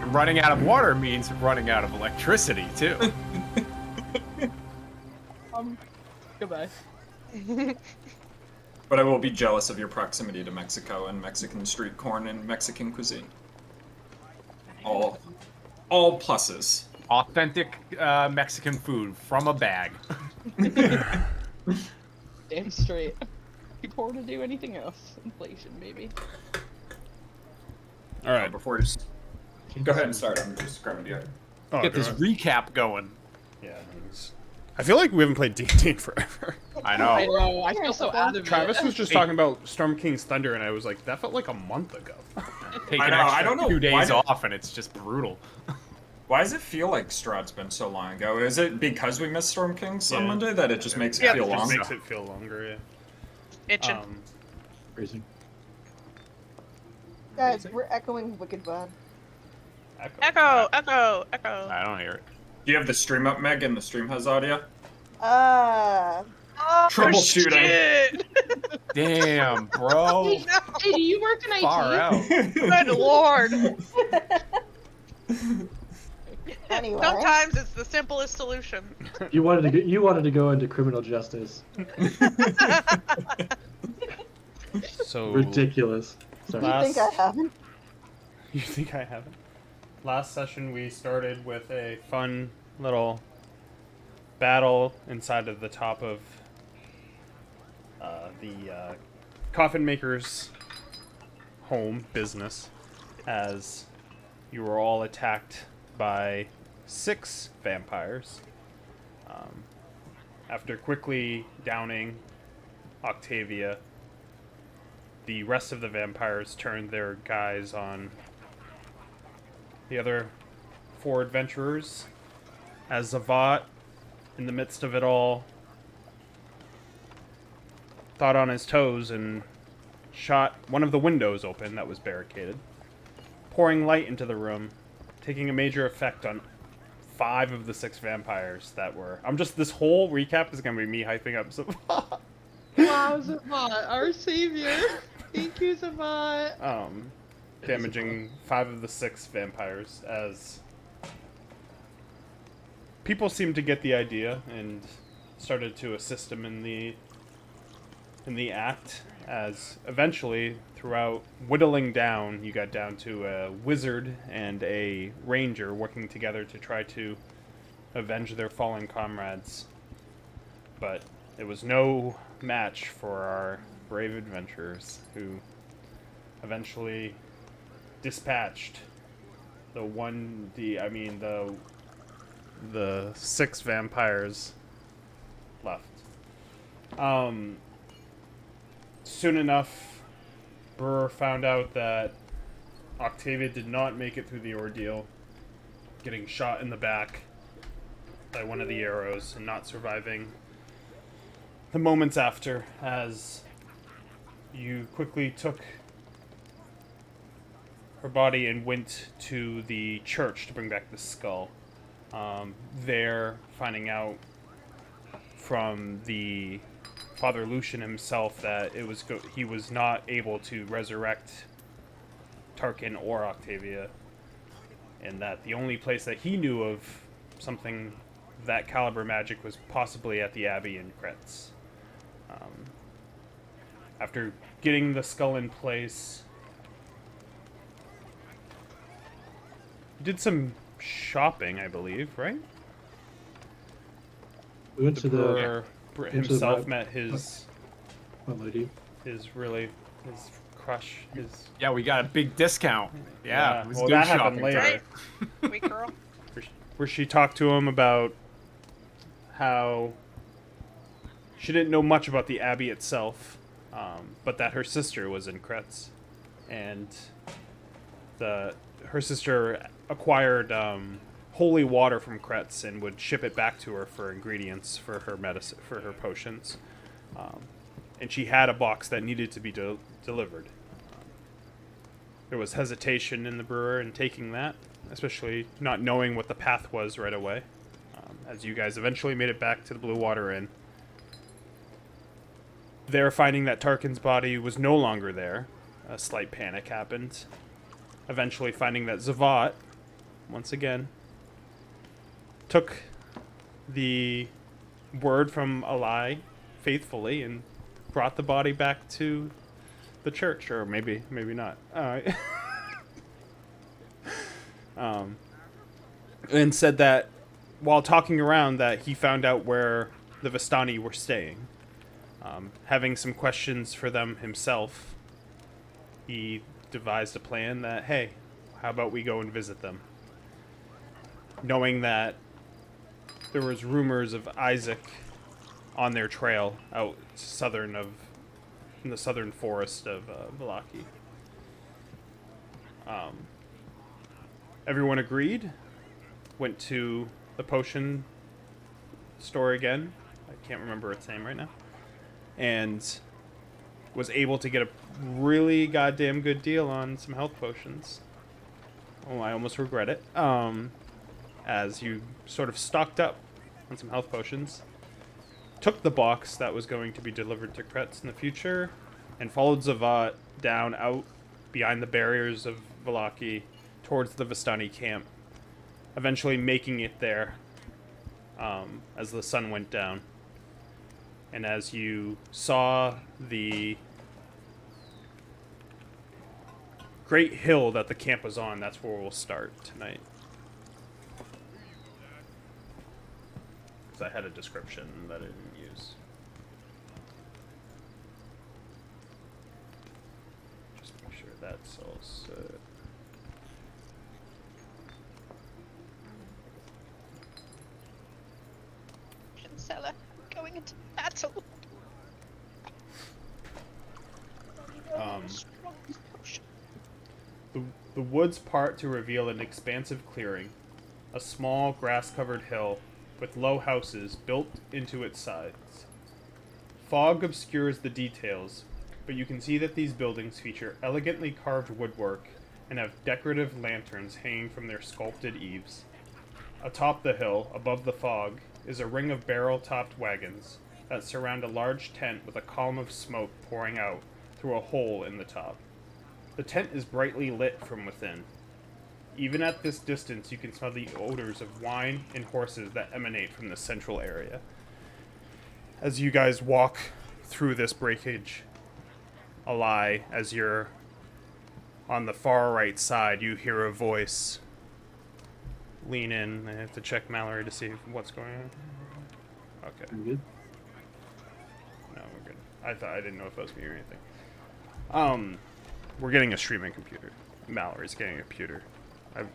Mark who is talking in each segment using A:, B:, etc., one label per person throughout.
A: Running out of water means running out of electricity, too.
B: Goodbye.
C: But I will be jealous of your proximity to Mexico and Mexican street corn and Mexican cuisine. All pluses.
A: Authentic Mexican food from a bag.
B: Damn straight. You poor to do anything else. Inflation, baby.
D: All right.
C: Before you go ahead and start, I'm just grabbing the other.
D: Oh,
A: Get this recap going.
D: Yeah. I feel like we haven't played D&D in forever.
A: I know.
B: I know. I feel so out of
D: Travis
B: it.
D: was just talking about Storm King's Thunder, and I was like, that felt like a month ago.
A: Take
C: I
A: an
C: know,
A: extra
C: I don't know
A: 2
C: why
A: days
C: did-
A: off, and it's just brutal.
C: Why does it feel like Strahd's been so long ago? Is it because we missed Storm Kings on
D: Yeah.
C: Monday that it just makes it
E: Yeah.
C: feel
D: It just
C: long?
D: makes it feel longer, yeah.
E: Itching.
F: Crazy.
G: Guys, we're echoing Wicked Bad.
E: Echo.
A: I don't hear it.
C: Do you have the stream up, Meg, and the stream has audio?
E: Oh,
C: Troubleshooting.
E: shit.
A: Damn, bro.
B: Hey, do you work in IT?
A: Far out.
E: Good lord.
G: Anyway.
E: Sometimes it's the simplest solution.
F: You wanted to go into criminal justice.
D: So
F: Ridiculous. Sorry.
G: You think I haven't?
D: You think I haven't? Last session we started with a fun little battle inside of the top of the coffin maker's home business, as you were all attacked by 6 vampires. After quickly downing Octavia, the rest of the vampires turned their guys on the other 4 adventurers, as Zavat, in the midst of it all, thought on his toes and shot one of the windows open that was barricaded, pouring light into the room, taking a major effect on 5 of the 6 vampires that were... this whole recap is going to be me hyping up Zavat.
B: Wow, Zavat, our savior. Thank you, Zavat.
D: Damaging 5 of the 6 vampires, as people seemed to get the idea and started to assist him in the act, as eventually, throughout whittling down, you got down to a wizard and a ranger working together to try to avenge their fallen comrades. But it was no match for our brave adventurers, who eventually dispatched the 6 vampires left. Soon enough, Brewer found out that Octavia did not make it through the ordeal, getting shot in the back by one of the arrows and not surviving the moments after, as you quickly took her body and went to the church to bring back the skull. There, finding out from the Father Lucian himself that he was not able to resurrect Tarkin or Octavia, and that the only place that he knew of something that caliber magic was possibly at the Abbey in Kretz. After getting the skull in place, you did some shopping, I believe, right?
F: We went to
D: Brewer
F: into
D: himself
F: the-
D: met his
F: lady.
D: his crush, his...
A: Yeah, we got a big discount. Yeah, it was
D: well,
A: good
D: that happened
A: shopping
D: later.
A: time.
E: Sweet girl.
D: Where she talked to him about how she didn't know much about the Abbey itself, but that her sister was in Kretz, and her sister acquired holy water from Kretz and would ship it back to her for ingredients for her medicine, for her potions, and she had a box that needed to be delivered. There was hesitation in the brewer in taking that, especially not knowing what the path was right away. As you guys eventually made it back to the Blue Water Inn, there, finding that Tarkin's body was no longer there, a slight panic happened. Eventually finding that Zavat once again, took the word from Eli faithfully and brought the body back to the church, or maybe not. And said that while talking around that he found out where the Vistani were staying. Having some questions for them himself, he devised a plan that, hey, how about we go and visit them? Knowing that there was rumors of Isaac on their trail out in the southern forest of Vallaki. Everyone agreed. Went to the potion store again. I can't remember its name right now. And was able to get a really goddamn good deal on some health potions. Oh, I almost regret it. As you sort of stocked up on some health potions, took the box that was going to be delivered to Kretz in the future, and followed Zavat down out behind the barriers of Vallaki towards the Vistani camp, eventually making it there as the sun went down. And as you saw the great hill that the camp was on, that's where we'll start tonight. Because I had a description that I didn't use. Just make sure that's all set.
E: Cellar, going into battle.
D: The woods part to reveal an expansive clearing, a small grass-covered hill with low houses built into its sides. Fog obscures the details, but you can see that these buildings feature elegantly carved woodwork and have decorative lanterns hanging from their sculpted eaves. Atop the hill, above the fog, is a ring of barrel-topped wagons that surround a large tent with a column of smoke pouring out through a hole in the top. The tent is brightly lit from within. Even at this distance, you can smell the odors of wine and horses that emanate from the central area. As you guys walk through this breakage, Eli, as you're on the far right side, you hear a voice. Lean in. I have to check Mallory to see what's going on. Okay.
F: I'm good.
D: No, we're good. I didn't know if I was hearing anything. We're getting a streaming computer. Mallory's getting a computer.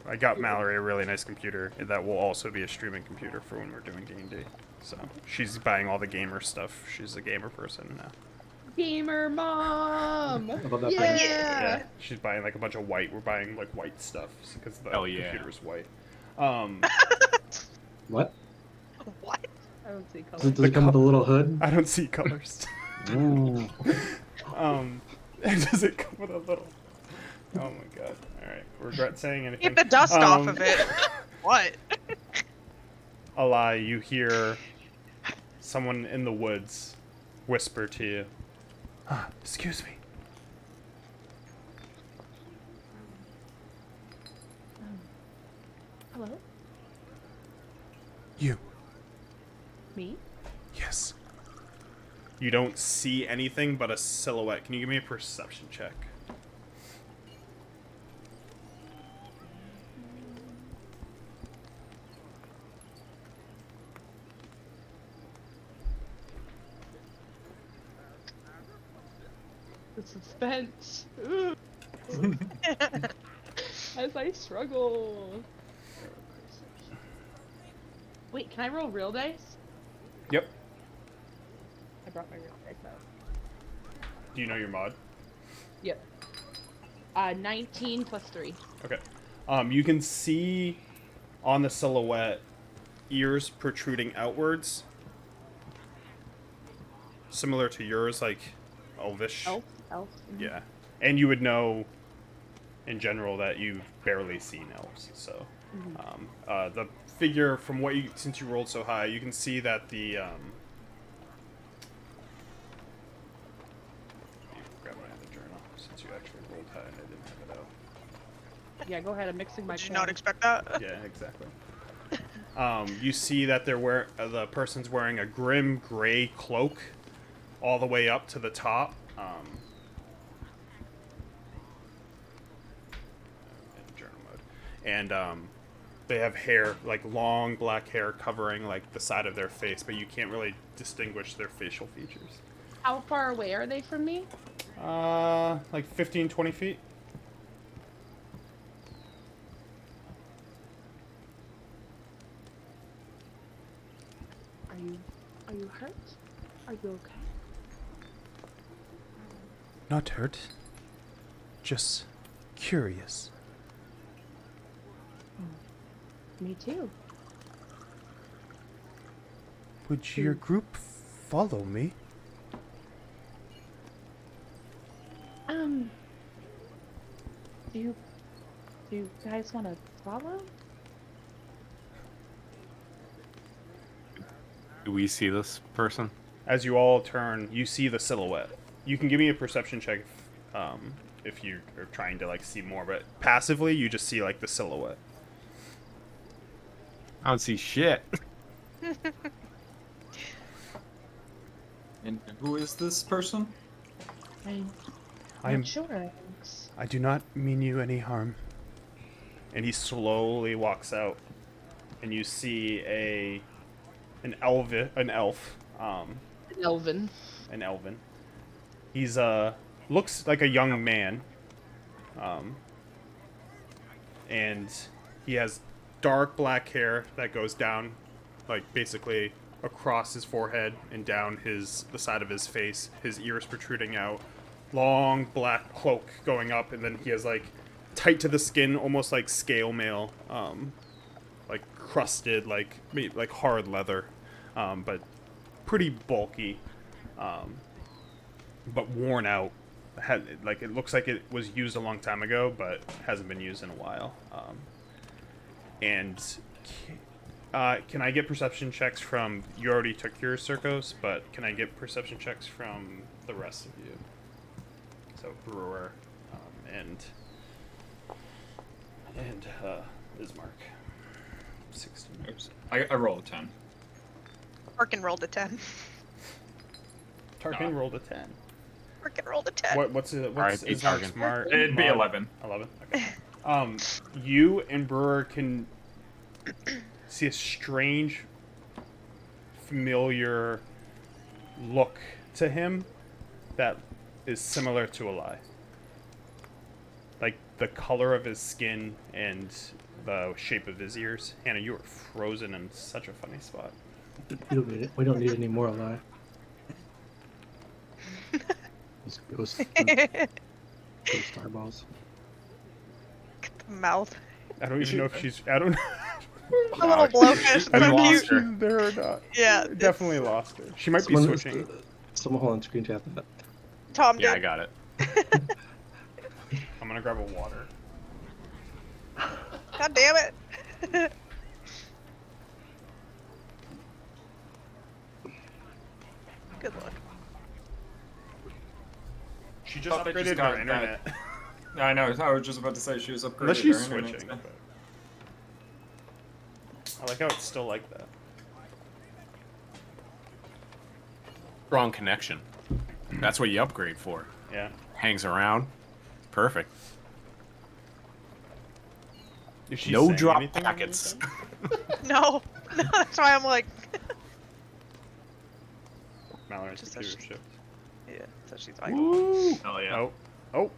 D: I got Mallory a really nice computer that will also be a streaming computer for when we're doing D&D. So she's buying all the gamer stuff. She's a gamer person now.
B: Gamer mom!
F: How about that
B: Yeah!
D: Yeah, she's buying like a bunch of white. We're buying like white stuff because the
A: Hell yeah.
D: computer's white.
F: What?
E: What?
B: I don't see color.
F: Does it come with a little hood?
D: I don't see colors.
F: Ooh.
D: Does it come with a little? Oh my god! All right, regret saying anything.
E: Get the dust off of it. What?
D: Eli, you hear someone in the woods whisper to you. Excuse me.
B: Hello?
D: You.
B: Me?
D: Yes. You don't see anything but a silhouette. Can you give me a perception check?
B: The suspense. Ooh. As I struggle. Wait, can I roll real dice?
D: Yep.
B: I brought my real dice out.
D: Do you know your mod?
B: Yep. 19 plus 3.
D: Okay. You can see on the silhouette ears protruding outwards, similar to yours, like elvish.
B: Elf.
D: Yeah, and you would know, in general, that you've barely seen elves. So, the figure from what you, since you rolled so high, you can see that the grab my other journal since you actually rolled high and I didn't have it out.
B: Yeah, go ahead. I'm mixing my.
E: Did you
B: corn.
E: not expect that?
D: Yeah, exactly. You see that the person's wearing a grim gray cloak all the way up to the top. In journal mode. And they have hair, like long black hair covering like the side of their face, but you can't really distinguish their facial features.
B: How far away are they from me?
D: Like 15, 20 feet.
B: Are you hurt? Are you okay?
D: Not hurt. Just curious.
B: Me too.
D: Would your group follow me?
B: Do you guys want to follow?
A: Do we see this person?
D: As you all turn, you see the silhouette. You can give me a perception check if you are trying to like see more, but passively you just see like the silhouette.
A: I don't see shit.
C: And who is this person?
B: I'm
D: I'm-
B: not sure.
D: I do not mean you any harm. And he slowly walks out, and you see an elf,
B: Elvin.
D: an elven. He's looks like a young man, and he has dark black hair that goes down, like basically across his forehead and down the side of his face. His ears protruding out, long black cloak going up, and then he has like tight to the skin, almost like scale mail, like crusted, like hard leather, but pretty bulky, but worn out. Like it looks like it was used a long time ago, but hasn't been used in a while. And can I get perception checks from? You already took your Circos, but can I get perception checks from the rest of you? So Brewer, and Bismarck. 16.
C: Oops. I rolled a 10.
E: Orkin rolled a 10.
D: Tarkin rolled a 10.
E: Orkin rolled a 10.
D: What's
A: Alright,
D: Ismark's
A: Tarkin.
D: smart?
C: It'd be
D: mod?
C: 11.
D: 11. Okay. You and Brewer can see a strange, familiar look to him that is similar to a lie. Like the color of his skin and the shape of his ears. Hannah, you are frozen in such a funny spot.
F: We don't need it. We don't need any more alive. Ghost starballs.
E: The mouth.
D: I don't even know if she's. I don't.
E: A little blowfish.
D: I
E: So
D: don't know
E: cute.
D: if she's there or not.
E: Yeah.
D: Definitely lost her. She might be switching.
F: Someone hold on screen tap that.
E: Tom
A: Yeah, I
E: did.
A: got it.
D: I'm gonna grab a water.
E: God damn it. Good luck.
D: She just
C: Thought they just
D: upgraded
C: got
D: her internet.
C: I know. I was just about to say she was upgraded.
D: Unless she's
C: her internet
D: switching.
C: today.
D: But I like how it's still like that.
A: Strong connection. That's what you upgrade for.
D: Yeah.
A: Hangs around. Perfect.
D: Is she
A: No
D: saying
A: drop
D: anything or
A: packets.
D: anything?
E: No. No, that's why I'm like.
D: Mallory's
E: Just
D: computer
E: that she-
D: shift.
E: Yeah, so she's like.
A: Woo!
C: Oh yeah.
D: Oh. Oh.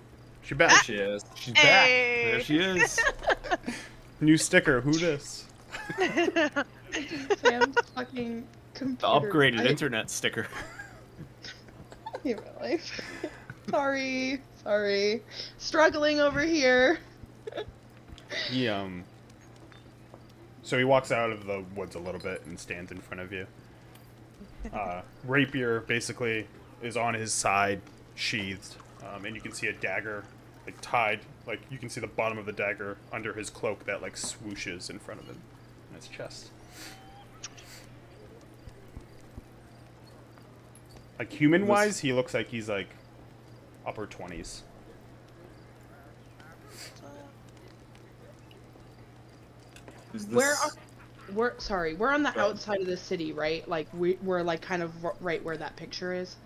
D: She back.
C: There she is.
A: She's
E: Hey!
A: back. There she is.
D: New sticker. Who this?
B: Sam's fucking
A: The
B: computer.
A: upgraded
B: I
A: internet sticker.
B: hate my life. Sorry. Struggling over here.
D: He So he walks out of the woods a little bit and stands in front of you. Rapier basically is on his side, sheathed, and you can see a dagger like tied. Like you can see the bottom of the dagger under his cloak that like swooshes in front of him in his chest. Like human-wise, he looks like he's, like, upper 20s.
C: Is
B: We're
C: this?
B: we're on the
C: Oh.
B: outside of the city, right? Like we're like kind of right where that picture is.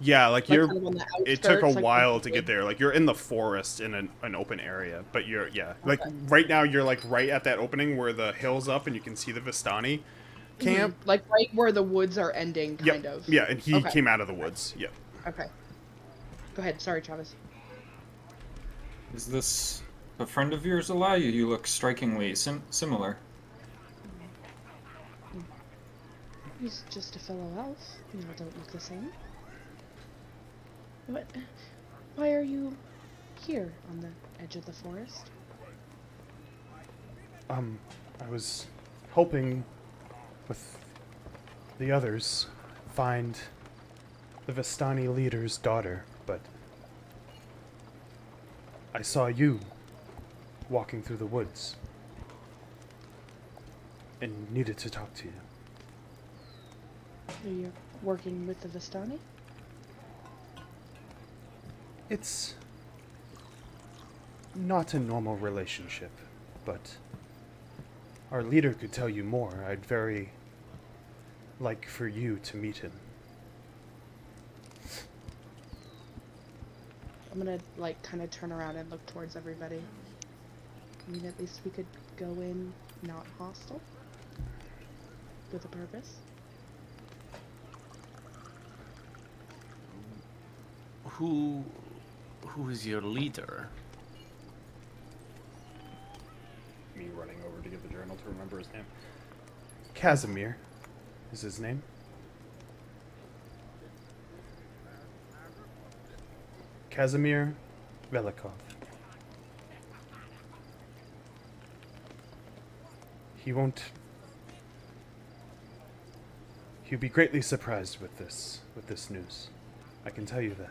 D: Yeah, like
B: Like
D: you're.
B: kind of on the
D: It took a
B: outskirts, like,
D: while
B: of
D: to
B: the
D: get there. Like you're in the forest in an open area, but you're like
B: Okay.
D: right now you're like right at that opening where the hill's up and you can see the Vistani camp.
B: Like right where the woods are ending,
D: Yep.
B: kind of.
D: Yeah, and he
B: Okay.
D: came out of the woods. Yep.
B: Okay. Go ahead. Sorry, Travis.
C: Is this a friend of yours, Eli? You look strikingly similar.
B: He's just a fellow elf. You all don't look the same. What? Why are you here on the edge of the forest?
D: I was hoping with the others find the Vistani leader's daughter, but I saw you walking through the woods and needed to talk to you.
B: Are you working with the Vistani?
D: It's not a normal relationship, but our leader could tell you more. I'd very like for you to meet him.
B: I'm gonna like kind of turn around and look towards everybody. I mean, at least we could go in not hostile, with a purpose.
A: Who is your leader?
D: Me running over to get the journal to remember his name. Casimir is his name. Casimir Velikov. He'll be greatly surprised with this news. I can tell you that.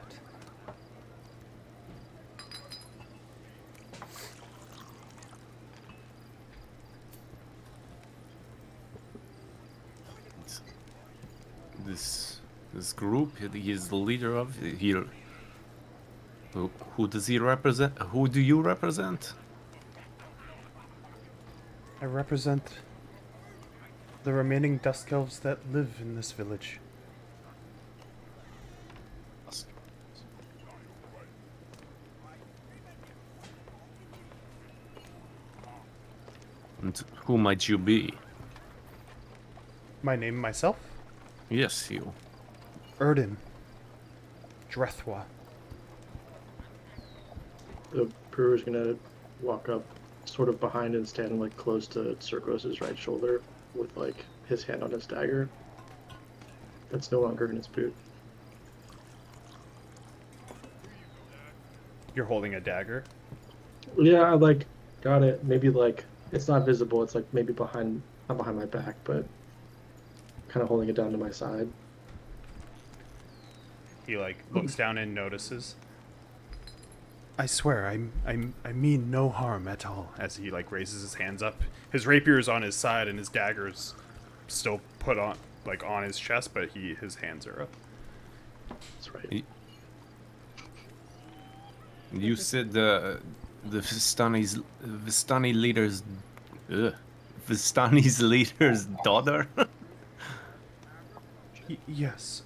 A: This group he is the leader of here. Who does he represent? Who do you represent?
D: I represent the remaining Dusk Elves that live in this village.
A: And who might you be?
D: My name, myself?
A: Yes, you.
D: Erden. Drethwa.
F: The brewer's gonna walk up, sort of behind and stand like close to Circos's right shoulder, with like his hand on his dagger. That's no longer in his boot.
D: You're holding a dagger?
F: Yeah, I like got it. Maybe like it's not visible. It's like maybe not behind my back, but kind of holding it down to my side.
D: He like looks down and notices. I swear, I mean no harm at all. As he like raises his hands up, his rapier is on his side and his dagger's still put on like on his chest, but his hands are up.
F: That's right.
A: You said the Vistani's leader's daughter.
D: Yes.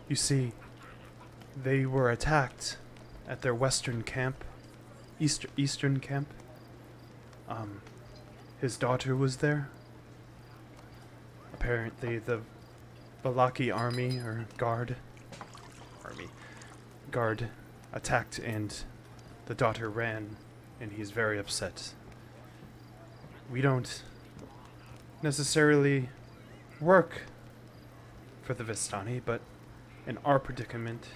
D: You see, they were attacked at their western camp, eastern camp. His daughter was there. Apparently, the Balaki army or guard attacked, and the daughter ran, and he's very upset. We don't necessarily work for the Vistani, but in our predicament,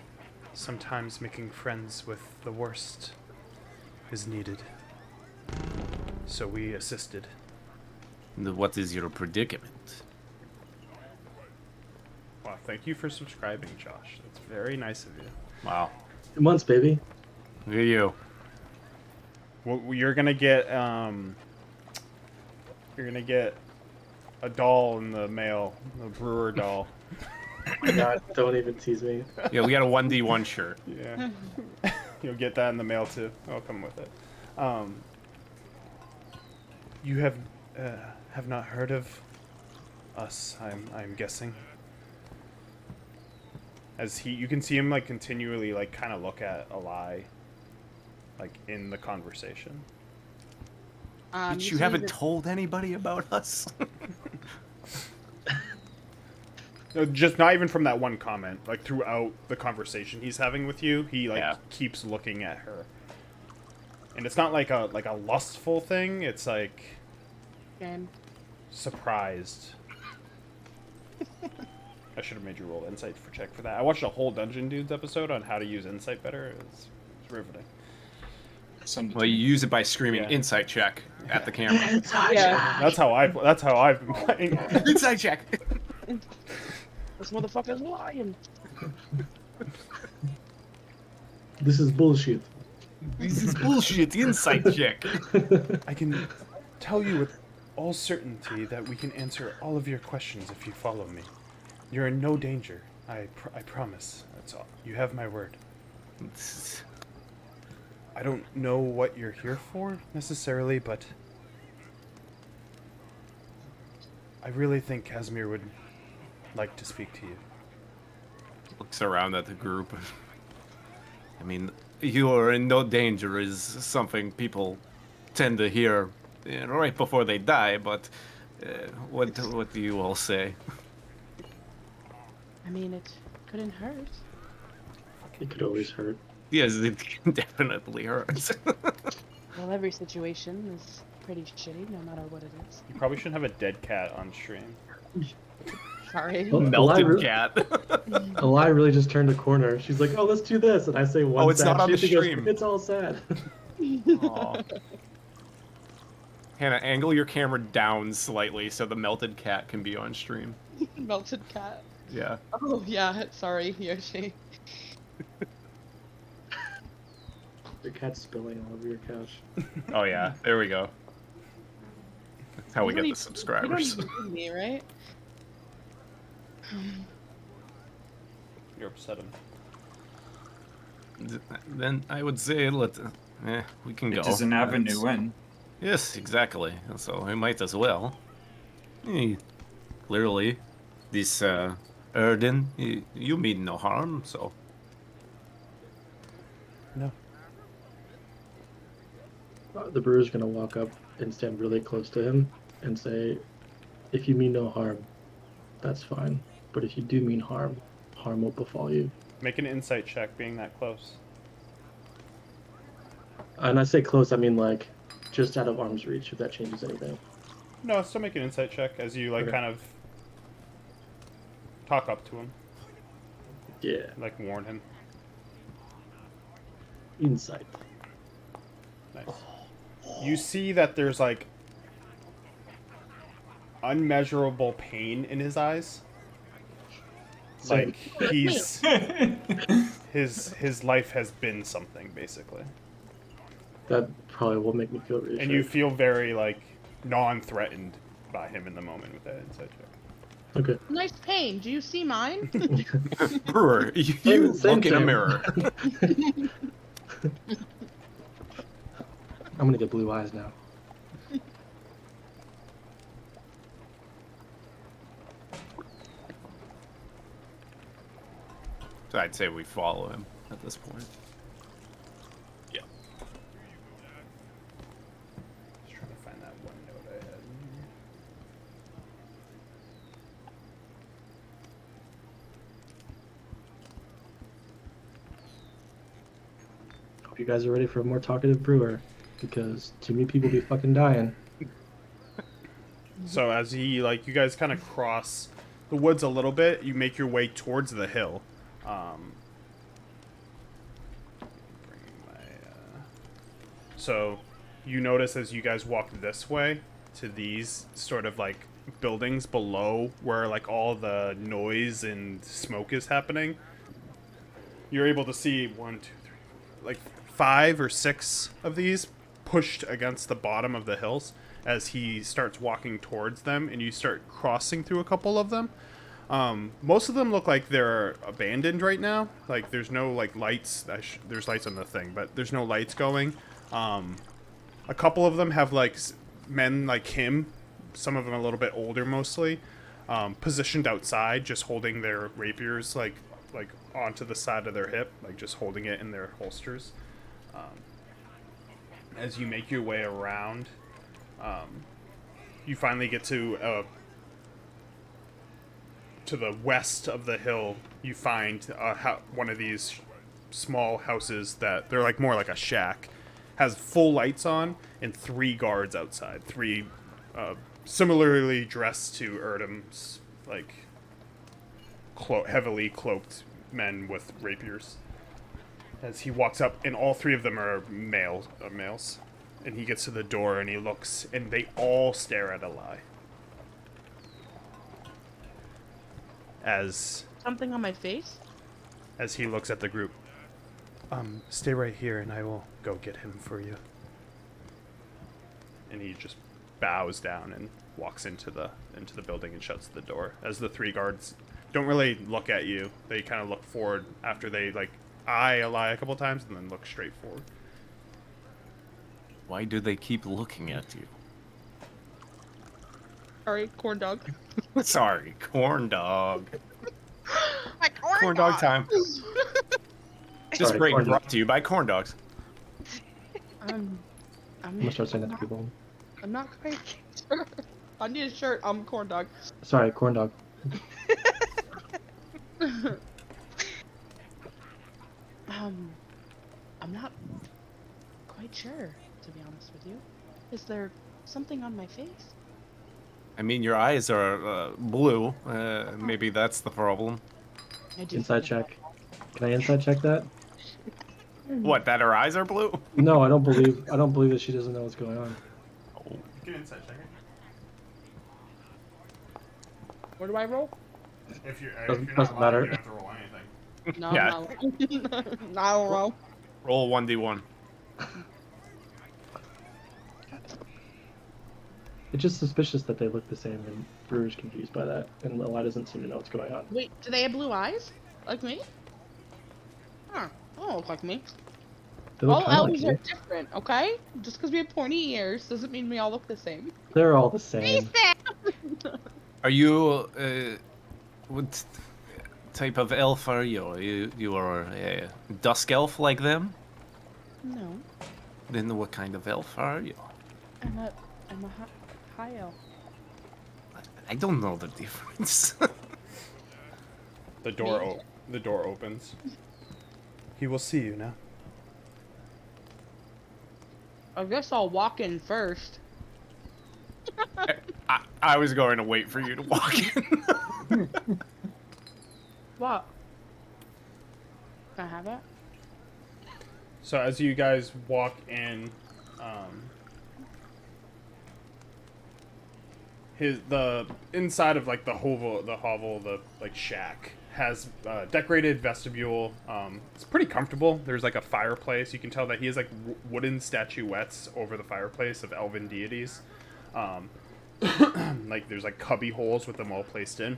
D: sometimes making friends with the worst is needed. So we assisted.
A: What is your predicament?
D: Wow, thank you for subscribing, Josh. That's very nice of you.
A: Wow.
F: 2 months, baby.
A: Look at you.
D: Well, you're gonna get a doll in the mail, a brewer doll.
F: Oh my God, don't even tease me.
A: Yeah, we got a 1D1 shirt.
D: Yeah. You'll get that in the mail too. I'll come with it. You have not heard of us, I'm guessing. As you can see him like continually like kind of look at Eli, like in the conversation.
A: But you
B: so
A: haven't
B: he's
A: told anybody about us?
D: No, just not even from that one comment. Like throughout the conversation he's having with you, he like
A: Yeah.
D: keeps looking at her. And it's not like a lustful thing. It's like
B: Game.
D: surprised. I should have made you roll insight for check for that. I watched a whole Dungeon Dudes episode on how to use insight better. It's riveting.
C: Send it
A: Well,
C: to
A: you
C: me.
A: use it by screaming
D: Yeah.
A: insight check at the camera.
B: Yeah.
D: That's how I've been playing.
A: Insight check.
B: This motherfucker's lying.
F: This is bullshit.
A: This is bullshit. Insight check.
D: I can tell you with all certainty that we can answer all of your questions if you follow me. You're in no danger. I promise. That's all. You have my word. I don't know what you're here for necessarily, but I really think Casimir would like to speak to you.
A: Looks around at the group. I mean, you are in no danger is something people tend to hear right before they die, but what do you all say?
B: I mean, it couldn't hurt.
F: It could always hurt.
A: Yes, it definitely hurts.
B: Well, every situation is pretty shitty, no matter what it is.
D: You probably shouldn't have a dead cat on stream.
B: Sorry.
F: Oh,
A: Melted
F: Eli,
A: cat.
F: Eli really just turned a corner. She's like, "Oh, let's do this," and I say one.
A: Oh, it's
F: sad
A: not on
F: shit,
A: the
F: she goes,
A: stream.
F: It's all sad.
A: Aw. Hannah, angle your camera down slightly so the melted cat can be on stream.
B: Melted cat.
A: Yeah.
B: Oh, yeah. Sorry, Yoshi.
F: Your cat's spilling all over your couch.
A: Oh yeah, there we go. That's how we
B: You
A: get
B: don't
A: the
B: even-
A: subscribers.
B: You don't even need me, right?
D: You're upsetting.
A: Then I would say we can go.
C: It is an avenue
A: That's-
C: in.
A: Yes, exactly. So we might as well. Clearly, this Erden, you mean no harm, so
D: No.
F: The brewer's gonna walk up and stand really close to him and say, "If you mean no harm, that's fine. But if you do mean harm, harm will befall you."
D: Make an insight check being that close.
F: And I say close, I mean like just out of arm's reach. If that changes anything.
D: No, still make an insight check as you like
F: Okay.
D: kind of talk up to him,
F: Yeah.
D: like warn him.
F: Insight.
D: Nice. You see that there's like unmeasurable pain in his eyes. Like he's his life has been something basically.
F: That probably will make me feel reassured.
D: And you feel very like non-threatened by him in the moment with that insight check.
F: Okay.
B: Nice pain. Do you see mine?
A: Brewer, you
F: Same
A: look in a
F: time.
A: mirror.
F: I'm gonna get blue eyes now.
A: So I'd say we follow him at this point. Yeah.
D: Just trying to find that one note I had.
F: Hope you guys are ready for a more talkative brewer, because too many people be fucking dying.
D: So as you guys kind of cross the woods a little bit, you make your way towards the hill. So you notice as you guys walk this way to these sort of like buildings below where like all the noise and smoke is happening, you're able to see 1, 2, 3, like 5 or 6 of these pushed against the bottom of the hills as he starts walking towards them, and you start crossing through a couple of them. Most of them look like they're abandoned right now. Like there's no like lights. There's lights on the thing, but there's no lights going. A couple of them have like men like him, some of them a little bit older mostly, positioned outside, just holding their rapiers like onto the side of their hip, like just holding it in their holsters. As you make your way around, you finally get to the west of the hill. You find one of these small houses that they're like more like a shack, has full lights on and 3 guards outside, 3 similarly dressed to Erdem's, like heavily cloaked men with rapiers. As he walks up, and all 3 of them are males, and he gets to the door and he looks, and they all stare at Eli. As
B: Something on my face?
D: he looks at the group. Stay right here and I will go get him for you. And he just bows down and walks into the building and shuts the door. As the 3 guards don't really look at you, they kind of look forward after they like eye Eli a couple times and then look straight forward.
A: Why do they keep looking at you?
B: Sorry, corn dog.
A: Sorry, corn dog.
E: My
A: Corn dog time. This
F: Sorry,
A: break
F: corn
A: brought
F: dog.
A: to you by corn dogs.
B: I'm
F: gonna start saying that to people.
B: I'm not quite sure. I need a shirt. I'm corn dog.
F: Sorry, corn dog.
B: I'm not quite sure, to be honest with you. Is there something on my face?
A: I mean, your eyes are blue. Maybe that's the problem.
B: I do.
F: Inside check. Can I inside check that?
A: What? That her eyes are blue?
F: No, I don't believe that she doesn't know what's going on.
D: You can inside check it.
B: Where do I roll?
D: If you're
F: Doesn't
D: not
F: matter.
D: lying, you don't have to roll anything.
B: No,
A: Yeah.
B: no. No, I don't roll.
A: Roll 1d1.
F: It's just suspicious that they look the same, and Brewer's confused by that, and Eli doesn't seem to know what's going on.
B: Wait, do they have blue eyes? Like me? Huh. They don't look like me.
F: They look
B: All
F: kind of
B: elves
F: like
B: are
F: you.
B: different, okay? Just because we have pointy ears doesn't mean we all look the same.
F: They're all the same.
A: Are you what type of elf are you? You are a dusk elf like them?
B: No,
A: Then what kind of elf are you?
B: I'm a high elf.
A: I don't know the difference.
D: The door opens. He will see you now.
B: I guess I'll walk in first.
A: I was going to wait for you to walk in.
B: What? Can I have it?
D: So as you guys walk in, the inside of like the hovel, the like shack has decorated vestibule. It's pretty comfortable. There's like a fireplace. You can tell that he has like wooden statuettes over the fireplace of elven deities. Like there's like cubby holes with them all placed in,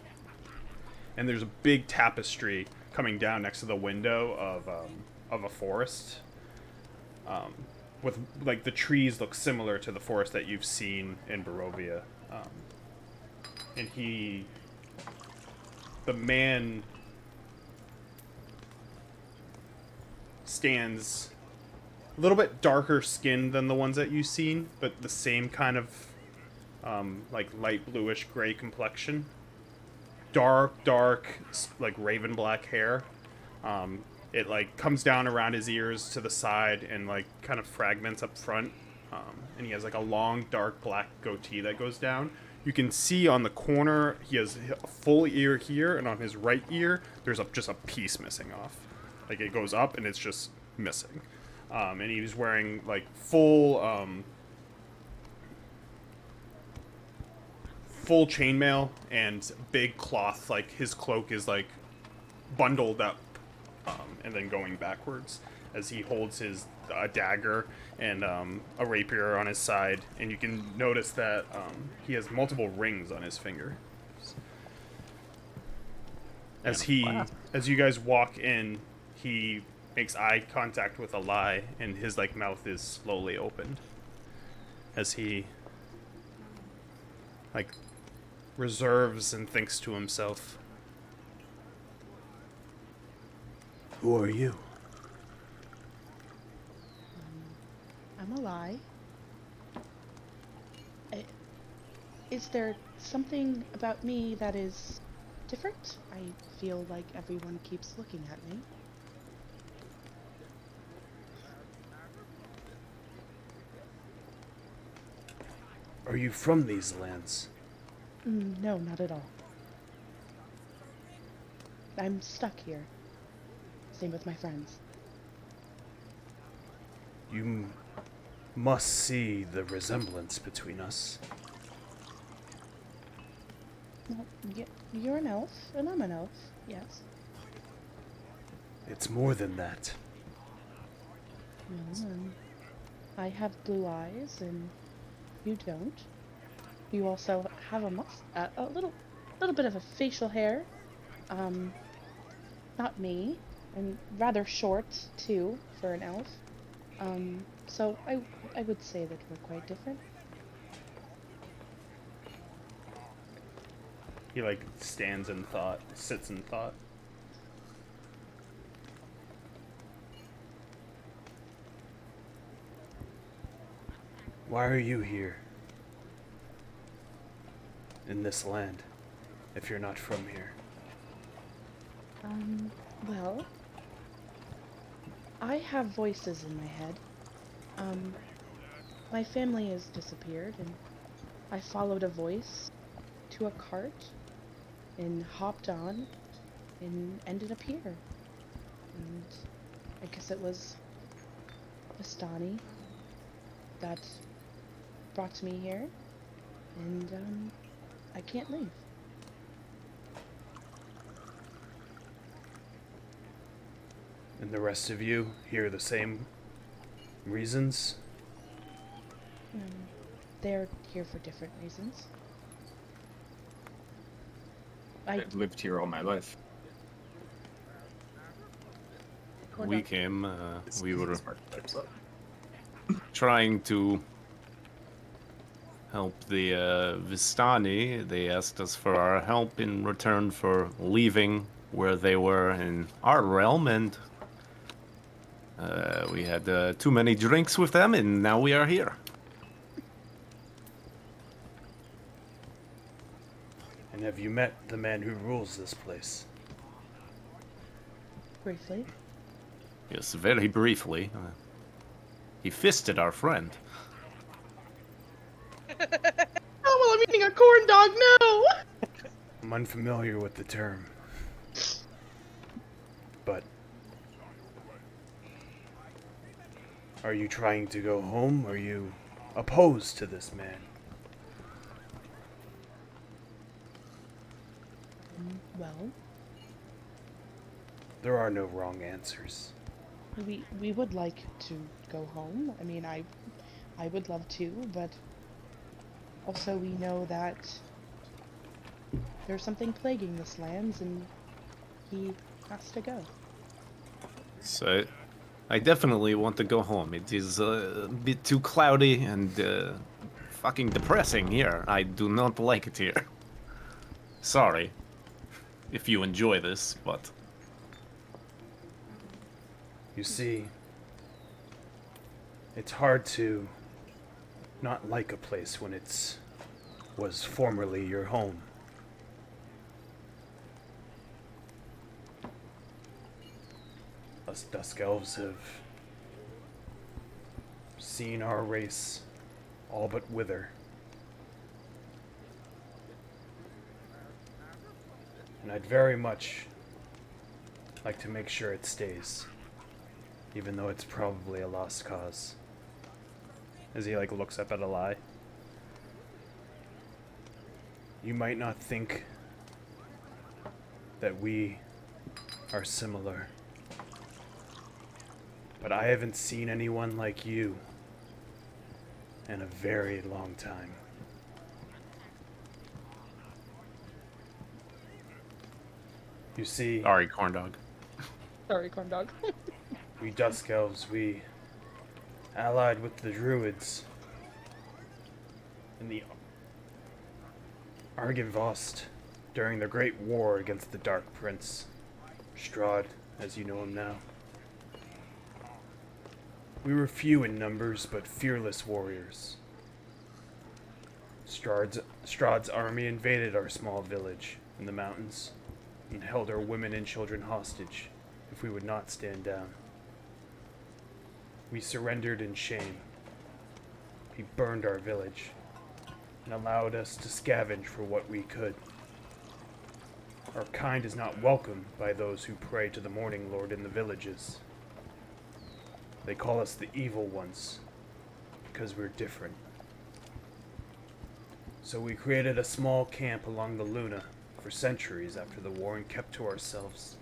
D: and there's a big tapestry coming down next to the window of a forest. With like the trees look similar to the forest that you've seen in Barovia. And the man stands a little bit darker skinned than the ones that you've seen, but the same kind of like light bluish gray complexion. Dark, like raven black hair. It like comes down around his ears to the side and like kind of fragments up front. And he has like a long dark black goatee that goes down. You can see on the corner he has a full ear here, and on his right ear there's just a piece missing off. Like it goes up and it's just missing. And he's wearing like full chainmail and big cloth. Like his cloak is like bundled up and then going backwards as he holds a dagger and a rapier on his side, and you can notice that he has multiple rings on his finger. As you guys walk in, he makes eye contact with Eli, and his like mouth is slowly opened as he like reserves and thinks to himself. Who are you?
B: I'm a lie. Is there something about me that is different? I feel like everyone keeps looking at me.
D: Are you from these lands?
B: No, not at all. I'm stuck here. Same with my friends.
D: You must see the resemblance between us.
B: Well, you're an elf, and I'm an elf, yes.
D: It's more than that.
B: Well, I have blue eyes, and you don't. You also have a little bit of a facial hair. Not me, and rather short too for an elf. So I would say that we're quite different.
D: He like stands in thought, sits in thought. Why are you here? In this land, if you're not from here?
B: Well, I have voices in my head. My family has disappeared, and I followed a voice to a cart, and hopped on, and ended up here. And I guess it was Vistani that brought me here, and I can't leave.
D: And the rest of you hear the same reasons?
B: They're here for different reasons.
C: I've lived here all my life.
A: We came, we were
C: Smart types up.
A: trying to help the Vistani. They asked us for our help in return for leaving where they were in our realm, and we had too many drinks with them, and now we are here.
D: And have you met the man who rules this place?
B: Briefly.
A: Yes, very briefly. He fisted our friend.
B: Oh, well, I'm eating a corn dog, no!
D: I'm unfamiliar with the term. But are you trying to go home? Are you opposed to this man?
B: Well,
D: There are no wrong answers.
B: we would like to go home. I mean, I would love to, but also we know that there's something plaguing this lands, and he has to go.
A: So, I definitely want to go home. It is a bit too cloudy and fucking depressing here. I do not like it here. Sorry if you enjoy this, but
D: You see, it's hard to not like a place when it's was formerly your home. Us Dusk Elves have seen our race all but wither. And I'd very much like to make sure it stays, even though it's probably a lost cause. As he looks up at Eli. You might not think that we are similar, but I haven't seen anyone like you in a very long time. You see,
A: sorry, corn dog.
B: Sorry, corn dog.
D: we Dusk Elves, we allied with the Druids in the Argynvost during the Great War against the Dark Prince, Strahd, as you know him now. We were few in numbers, but fearless warriors. Strahd's army invaded our small village in the mountains and held our women and children hostage if we would not stand down. We surrendered in shame. He burned our village and allowed us to scavenge for what we could. Our kind is not welcome by those who pray to the Morning Lord in the villages. They call us the evil ones because we're different. So we created a small camp along the Luna for centuries after the war and kept to ourselves.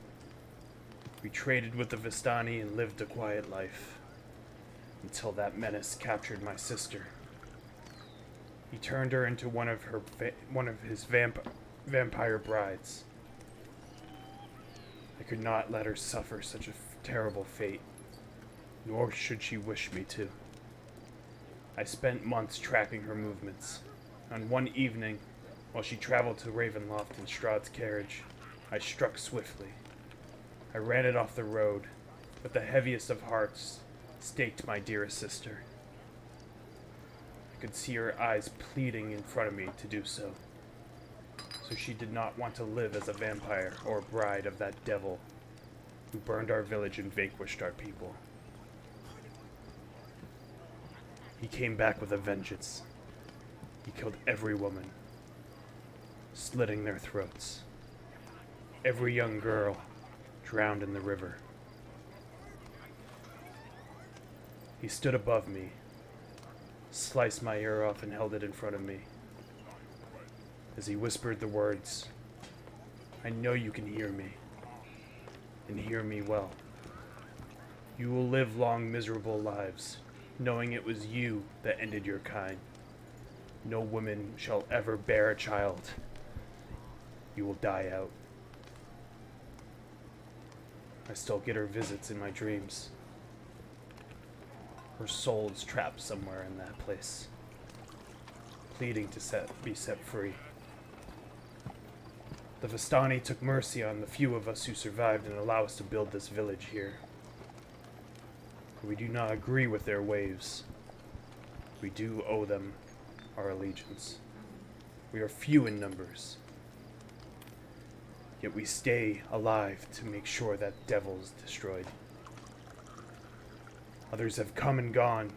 D: We traded with the Vistani and lived a quiet life until that menace captured my sister. He turned her into one of his vampire brides. I could not let her suffer such a terrible fate, nor should she wish me to. I spent months tracking her movements. On one evening, while she traveled to Ravenloft in Strahd's carriage, I struck swiftly. I ran it off the road, but the heaviest of hearts staked my dearest sister. I could see her eyes pleading in front of me to do so. So she did not want to live as a vampire or a bride of that devil who burned our village and vanquished our people. He came back with a vengeance. He killed every woman, slitting their throats. Every young girl drowned in the river. He stood above me, sliced my ear off and held it in front of me. As he whispered the words, "I know you can hear me, and hear me well. You will live long, miserable lives, knowing it was you that ended your kind. No woman shall ever bear a child. You will die out." I still get her visits in my dreams. Her soul is trapped somewhere in that place, pleading to be set free. The Vistani took mercy on the few of us who survived and allowed us to build this village here. We do not agree with their ways. We do owe them our allegiance. We are few in numbers, yet we stay alive to make sure that devil is destroyed. Others have come and gone,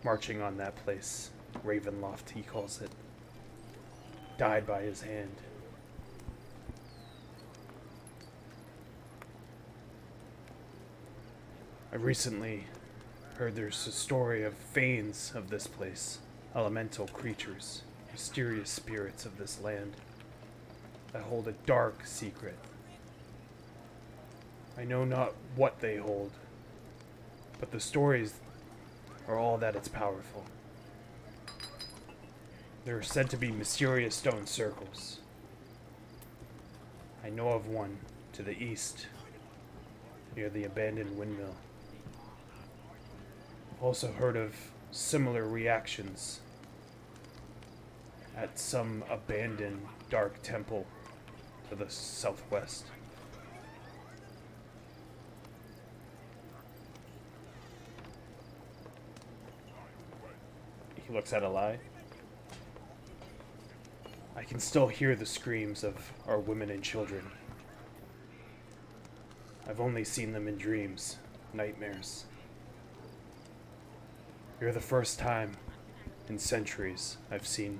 D: marching on that place. Ravenloft, he calls it. Died by his hand. I recently heard there's a story of Fanes of this place, elemental creatures, mysterious spirits of this land, that hold a dark secret. I know not what they hold, but the stories are all that it's powerful. There are said to be mysterious stone circles. I know of one to the east, near the abandoned windmill. I've also heard of similar reactions at some abandoned dark temple to the southwest. He looks at Eli. I can still hear the screams of our women and children. I've only seen them in dreams, nightmares. You're the first time in centuries I've seen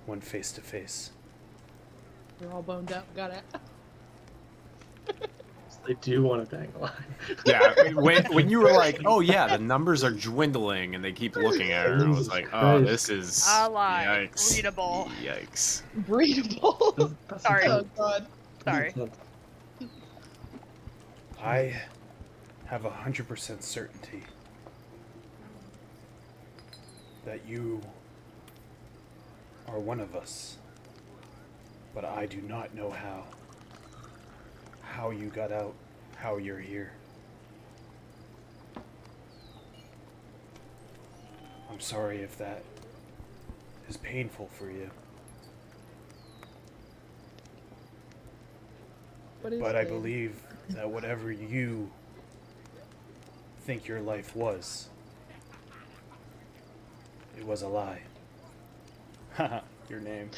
D: one face to face.
B: We're all boned up. Got it.
F: They do want to bang a lot.
A: Yeah, when you were like, "Oh yeah, the numbers are dwindling," and they keep looking at her, I was like, "Oh, this is
E: Ally.
A: yikes,
E: Readable.
A: yikes."
B: Breedable.
E: Sorry.
B: Oh god.
E: Sorry.
D: I have 100% certainty that you are one of us, but I do not know how. How you got out, how you're here. I'm sorry if that is painful for you.
B: What is
D: But I
B: game?
D: believe that whatever you think your life was, it was a lie. Haha, your name.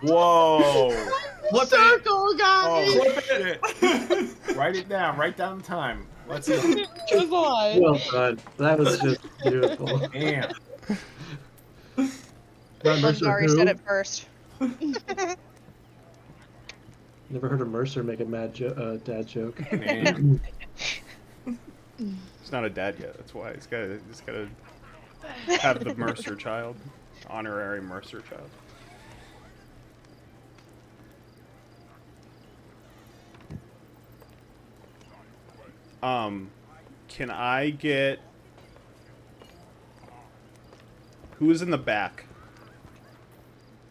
A: Whoa! What the?
B: Circle, guys!
A: Oh shit! Write it down. Write down the time. Let's go.
B: It was a lie.
F: Well done. That was just beautiful.
A: Damn.
F: Not Mercer
E: Legendary
F: who?
E: said it first.
F: Never heard a Mercer make a dad joke.
A: Damn.
D: He's not a dad yet. That's why he's got to have the Mercer child, honorary Mercer child. Can I get... Who is in the back?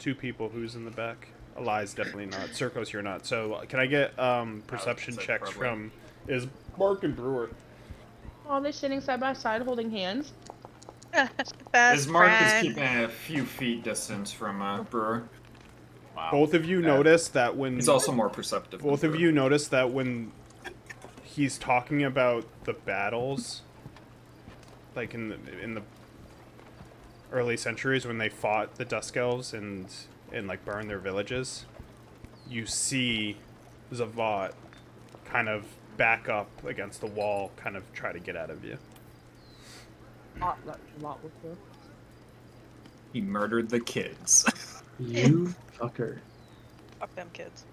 D: 2 people. Who's in the back? Eli's definitely not. Circos, you're not. So can I get perception
C: say
D: checks
C: probably.
D: from... Is Mark and Brewer?
B: Oh, they're sitting side by side holding hands.
E: Best
C: Is Marcus
E: friend.
C: keeping a few feet distance from Brewer?
A: Wow.
D: Both of you notice that when...
C: He's also more perceptive.
D: Both
C: than
D: of
C: Brewer.
D: you notice that when he's talking about the battles, like in the early centuries when they fought the Dusk Elves and like burned their villages, you see Zavat kind of back up against the wall, kind of try to get out of you.
B: That's a lot with her.
C: He murdered the kids.
F: You fucker.
E: Fuck them kids.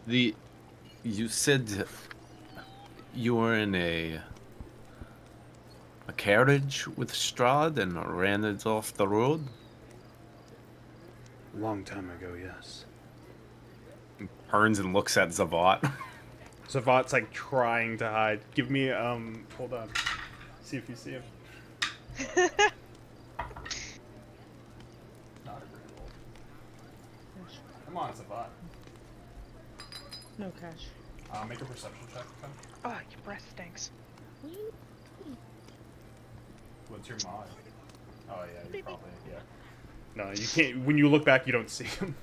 A: You said you were in a carriage with Strahd and ran it off the road?
D: A long time ago, yes.
A: Turns and looks at Zavat.
D: Zavat's like trying to hide. Give me hold on. See if you see him. Not agreeable. Come on, Zavat.
B: No cash.
D: Make a perception check. Come.
E: Oh, your breath stinks.
D: What's your mod? Oh yeah, you probably No, you can't. When you look back, you don't see him.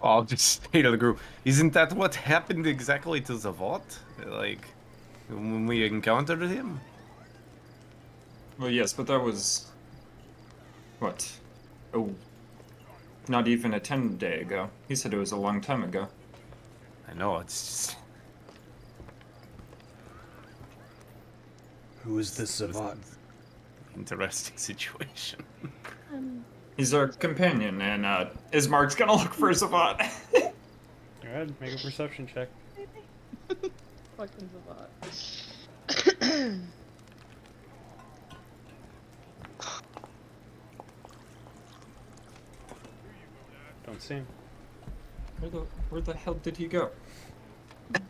A: I'll just say to the group, isn't that what happened exactly to Zavat? Like, when we encountered him?
C: Well, yes, but that was... What? Oh, not even a 10-day ago. He said it was a long time ago.
A: I know, it's just...
D: Who is this Zavat?
A: Interesting situation.
C: He's our companion, and Ismark's gonna look for Zavat.
D: Go ahead, make a perception check.
B: Fucking Zavat.
D: Don't see him.
C: Where the hell did he go?
E: Spider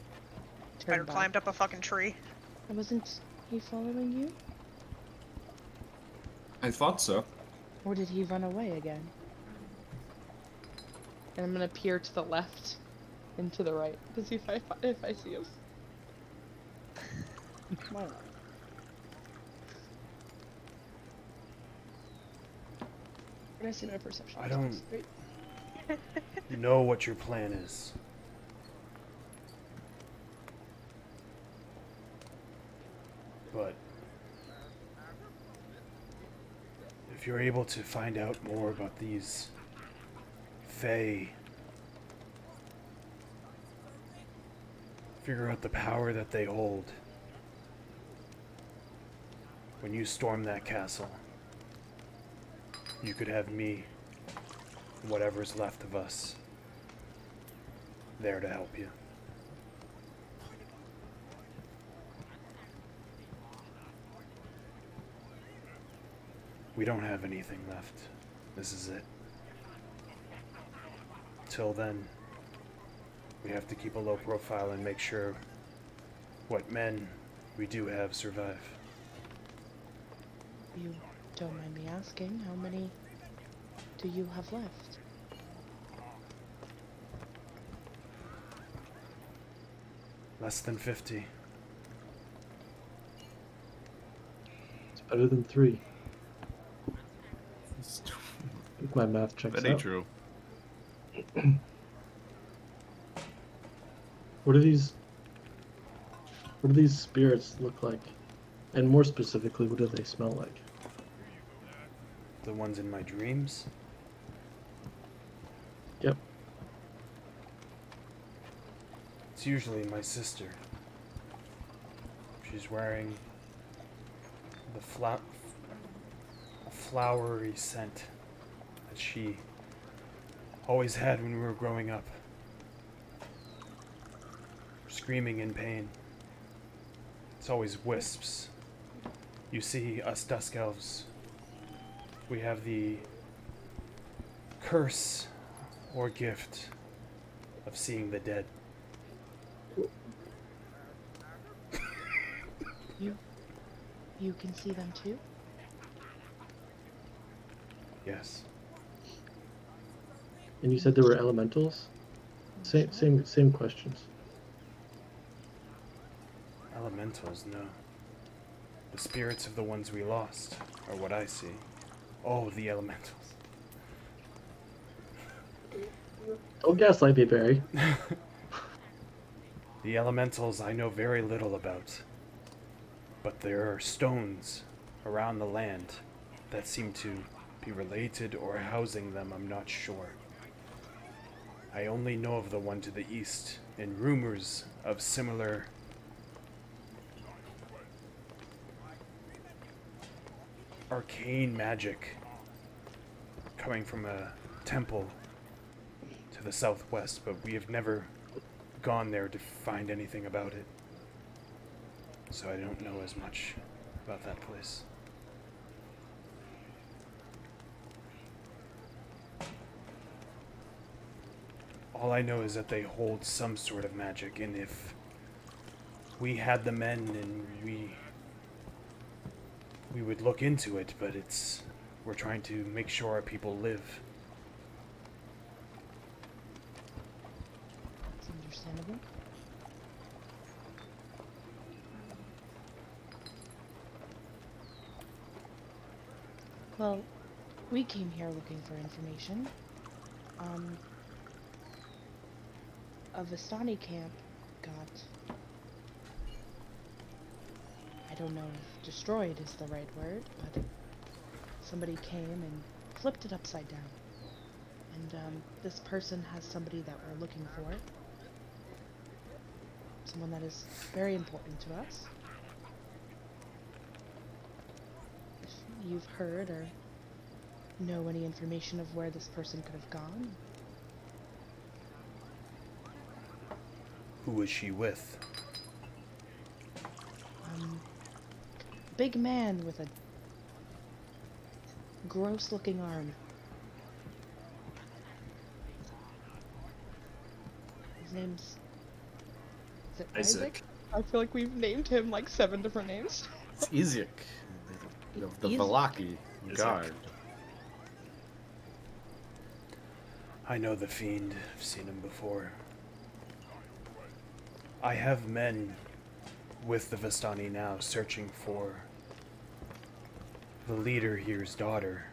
B: Turn back.
E: climbed up a fucking tree.
B: Wasn't he following you?
C: I thought so.
B: Or did he run away again? And I'm gonna peer to the left and to the right to see if I see him. Why not? Can I see my perception?
D: I don't-
B: checks? Wait.
D: Know what your plan is. But if you're able to find out more about these Fae, figure out the power that they hold, when you storm that castle, you could have me, and whatever's left of us, there to help you. We don't have anything left. This is it. Till then, we have to keep a low profile and make sure what men we do have survive.
B: You don't mind me asking, how many do you have left?
D: Less than 50.
F: It's better than 3. If my math checks
A: That ain't
F: out.
A: true.
F: What do these spirits look like? And more specifically, what do they smell like?
D: The ones in my dreams?
F: Yep.
D: It's usually my sister. She's wearing the flowery scent that she always had when we were growing up. Screaming in pain. It's always wisps. You see, us Dusk Elves, we have the curse or gift of seeing the dead.
B: You can see them too?
D: Yes.
F: And you said there were elementals? Same questions.
D: Elementals, no. The spirits of the ones we lost are what I see. Oh, the elementals.
F: Don't gaslight me, Barry.
D: The elementals I know very little about. But there are stones around the land that seem to be related or housing them, I'm not sure. I only know of the one to the east, and rumors of similar arcane magic coming from a temple to the southwest, but we have never gone there to find anything about it. So I don't know as much about that place. All I know is that they hold some sort of magic, and if we had the men and we would look into it, but we're trying to make sure our people live.
B: It's understandable. Well, we came here looking for information. A Vistani camp got... I don't know if destroyed is the right word, but somebody came and flipped it upside down. And this person has somebody that we're looking for. Someone that is very important to us. If you've heard or know any information of where this person could have gone.
D: Who was she with?
B: Big man with a gross looking arm. His name's... Is it Isaac? I feel like we've named him like 7 different names.
A: It's Izyek, the
B: Izyek.
A: Valaki
C: Izyek.
A: guard.
D: I know the fiend. I've seen him before. I have men with the Vistani now searching for the leader here's daughter.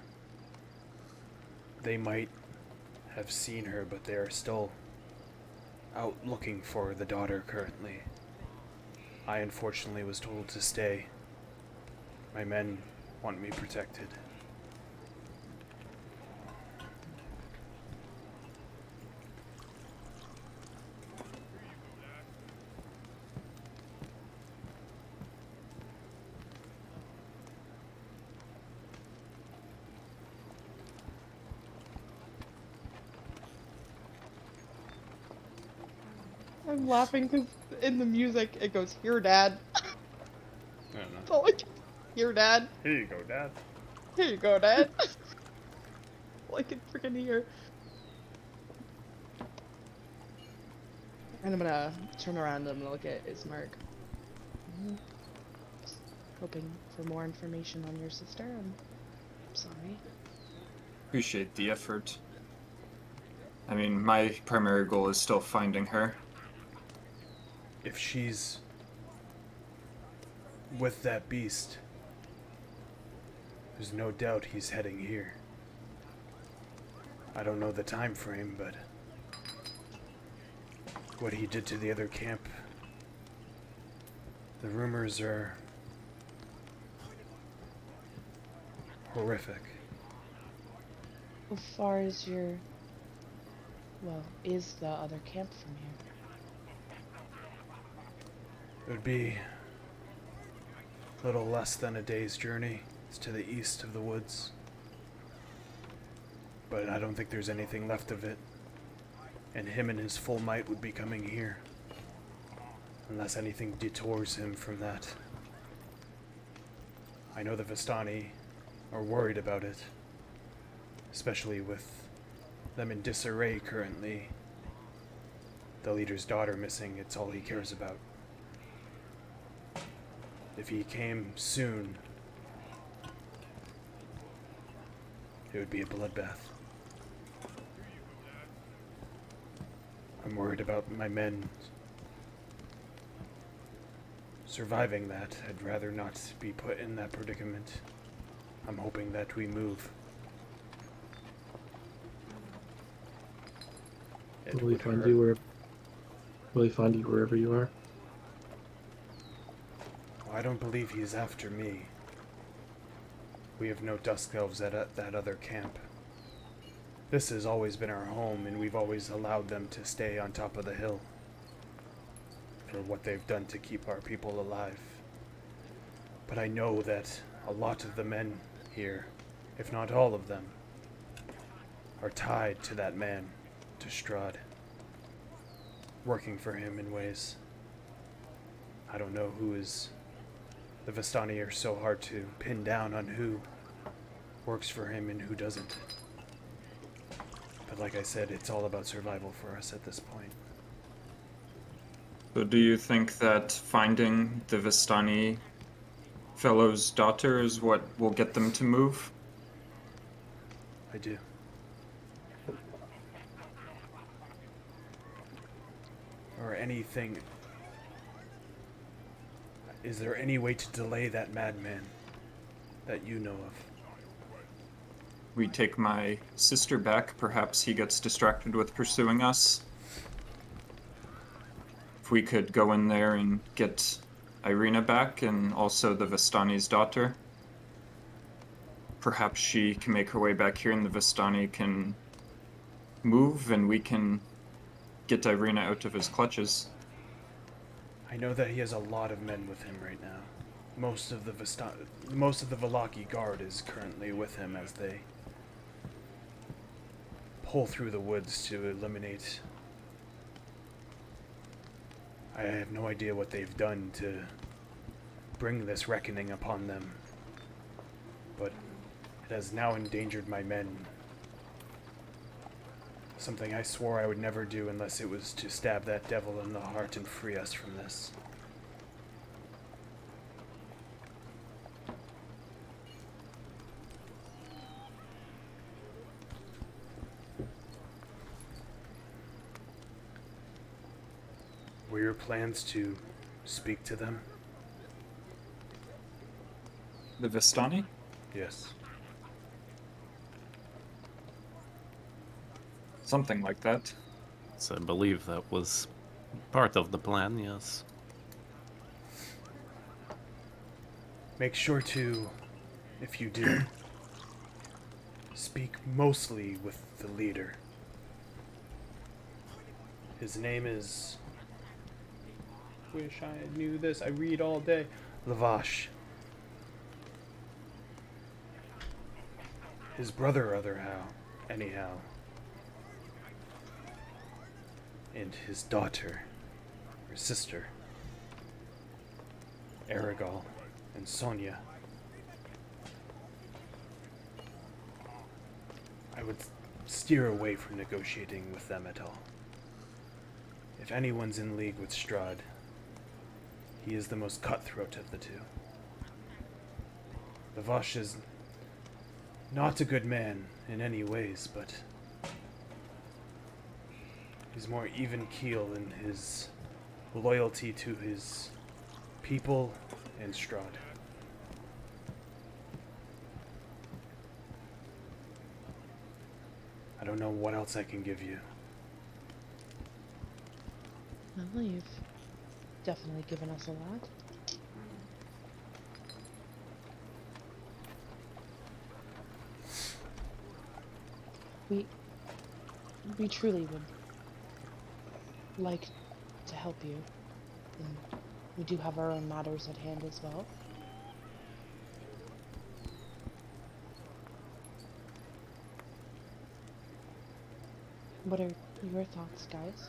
D: They might have seen her, but they are still out looking for the daughter currently. I unfortunately was told to stay. My men want me protected.
B: I'm laughing because in the music it goes, "Here, Dad."
D: I don't know.
B: It's all like, "Here, Dad."
D: Here you go, Dad.
B: Here you go, Dad. All I can freaking hear. And I'm gonna turn around and I'm gonna look at Ismark. Just hoping for more information on your sister. I'm sorry.
C: Appreciate the effort. I mean, my primary goal is still finding her.
D: If she's with that beast, there's no doubt he's heading here. I don't know the time frame, but what he did to the other camp. The rumors are horrific.
B: How far is is the other camp from here?
D: It would be a little less than a day's journey. It's to the east of the woods. But I don't think there's anything left of it. And him and his full might would be coming here. Unless anything detours him from that. I know the Vistani are worried about it. Especially with them in disarray currently. The leader's daughter missing, it's all he cares about. If he came soon, it would be a bloodbath. I'm worried about my men surviving that. I'd rather not be put in that predicament. I'm hoping that we move.
F: Will he find you wherever you are?
D: Well, I don't believe he's after me. We have no Dusk Elves at that other camp. This has always been our home, and we've always allowed them to stay on top of the hill for what they've done to keep our people alive. But I know that a lot of the men here, if not all of them, are tied to that man, to Strahd, working for him in ways. I don't know who is... The Vistani are so hard to pin down on who works for him and who doesn't. But like I said, it's all about survival for us at this point.
C: So do you think that finding the Vistani fellow's daughter is what will get them to move?
D: I do. Or anything. Is there any way to delay that madman that you know of?
C: We take my sister back, perhaps he gets distracted with pursuing us. If we could go in there and get Ireena back and also the Vistani's daughter, perhaps she can make her way back here and the Vistani can move and we can get Ireena out of his clutches.
D: I know that he has a lot of men with him right now. Most of the Velaki guard is currently with him as they pull through the woods to eliminate. I have no idea what they've done to bring this reckoning upon them, but it has now endangered my men. Something I swore I would never do unless it was to stab that devil in the heart and free us from this. Were your plans to speak to them?
C: The Vistani?
D: Yes.
C: Something like that.
A: So I believe that was part of the plan, yes.
D: Make sure to, if you do, speak mostly with the leader. His name is... Wish I knew this. I read all day. Lavash. His brother, anyhow. And his daughter, or sister, Aragal and Sonia. I would steer away from negotiating with them at all. If anyone's in league with Strahd, he is the most cutthroat of the two. Lavash is not a good man in any ways, but he's more even keel in his loyalty to his people and Strahd. I don't know what else I can give you.
B: Well, you've definitely given us a lot. We truly would like to help you. And we do have our own matters at hand as well. What are your thoughts, guys?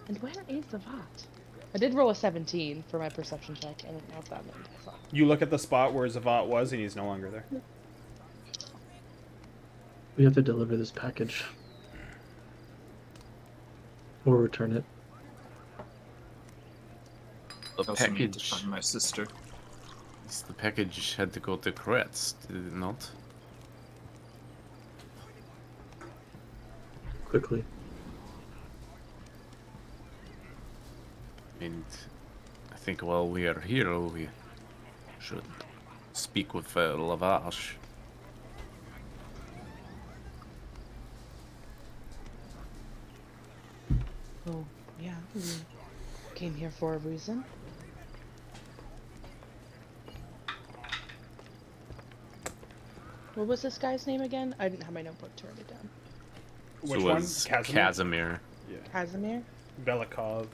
B: And where is the vat? I did roll a 17 for my perception check. I don't know if that meant I thought.
D: You look at the spot where Zavat was, and he's no longer there.
F: We have to deliver this package. Or return it.
A: The
C: I also need to
A: package.
C: find my sister.
A: The package had to go to Kretz, did it not?
F: Quickly.
A: And I think while we are here, we should speak with Lavash.
B: Oh, yeah, we came here for a reason. What was this guy's name again? I didn't have my notebook to write it down.
D: Which
A: So
D: one?
A: was
D: Casimir?
A: Casimir.
D: Yeah.
B: Casimir?
D: Velikov.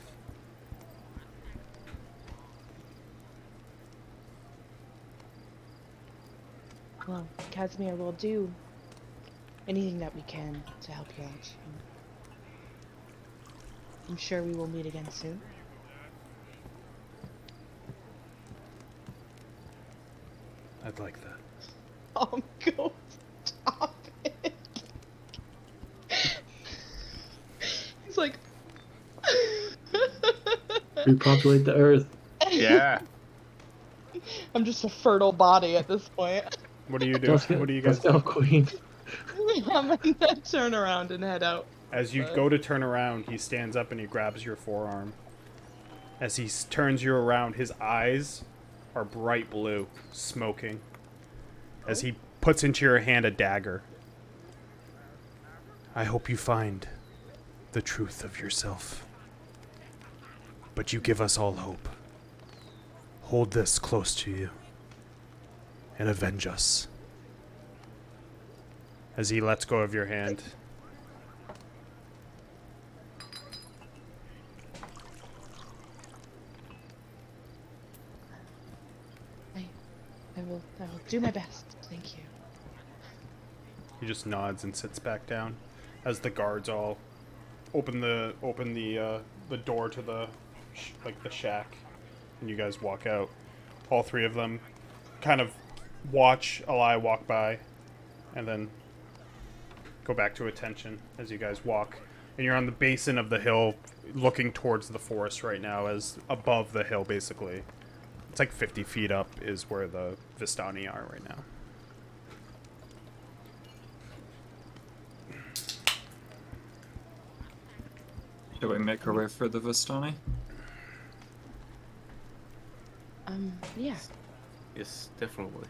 B: Well, Casimir will do anything that we can to help you out. And I'm sure we will meet again soon.
D: I'd like that.
B: Oh, go stop it. He's like...
F: Repopulate the earth.
A: Yeah.
B: I'm just a fertile body at this point.
D: What do you do? What do you guys
F: Let's go,
D: do?
F: Queen.
B: I'm gonna turn around and head out.
D: As you go to turn around, he stands up and he grabs your forearm. As he turns you around, his eyes are bright blue, smoking. As he puts into your hand a dagger. I hope you find the truth of yourself. But you give us all hope. Hold this close to you and avenge us. As he lets go of your hand,
B: I will do my best. Thank you.
D: he just nods and sits back down. As the guards all open the door to the the shack, and you guys walk out. All three of them kind of watch Eli walk by, and then go back to attention as you guys walk. And you're on the basin of the hill, looking towards the forest right now, as above the hill, basically. It's like 50 feet up is where the Vistani are right now.
C: Do we make our way for the Vistani?
B: Yeah.
A: Yes, definitely.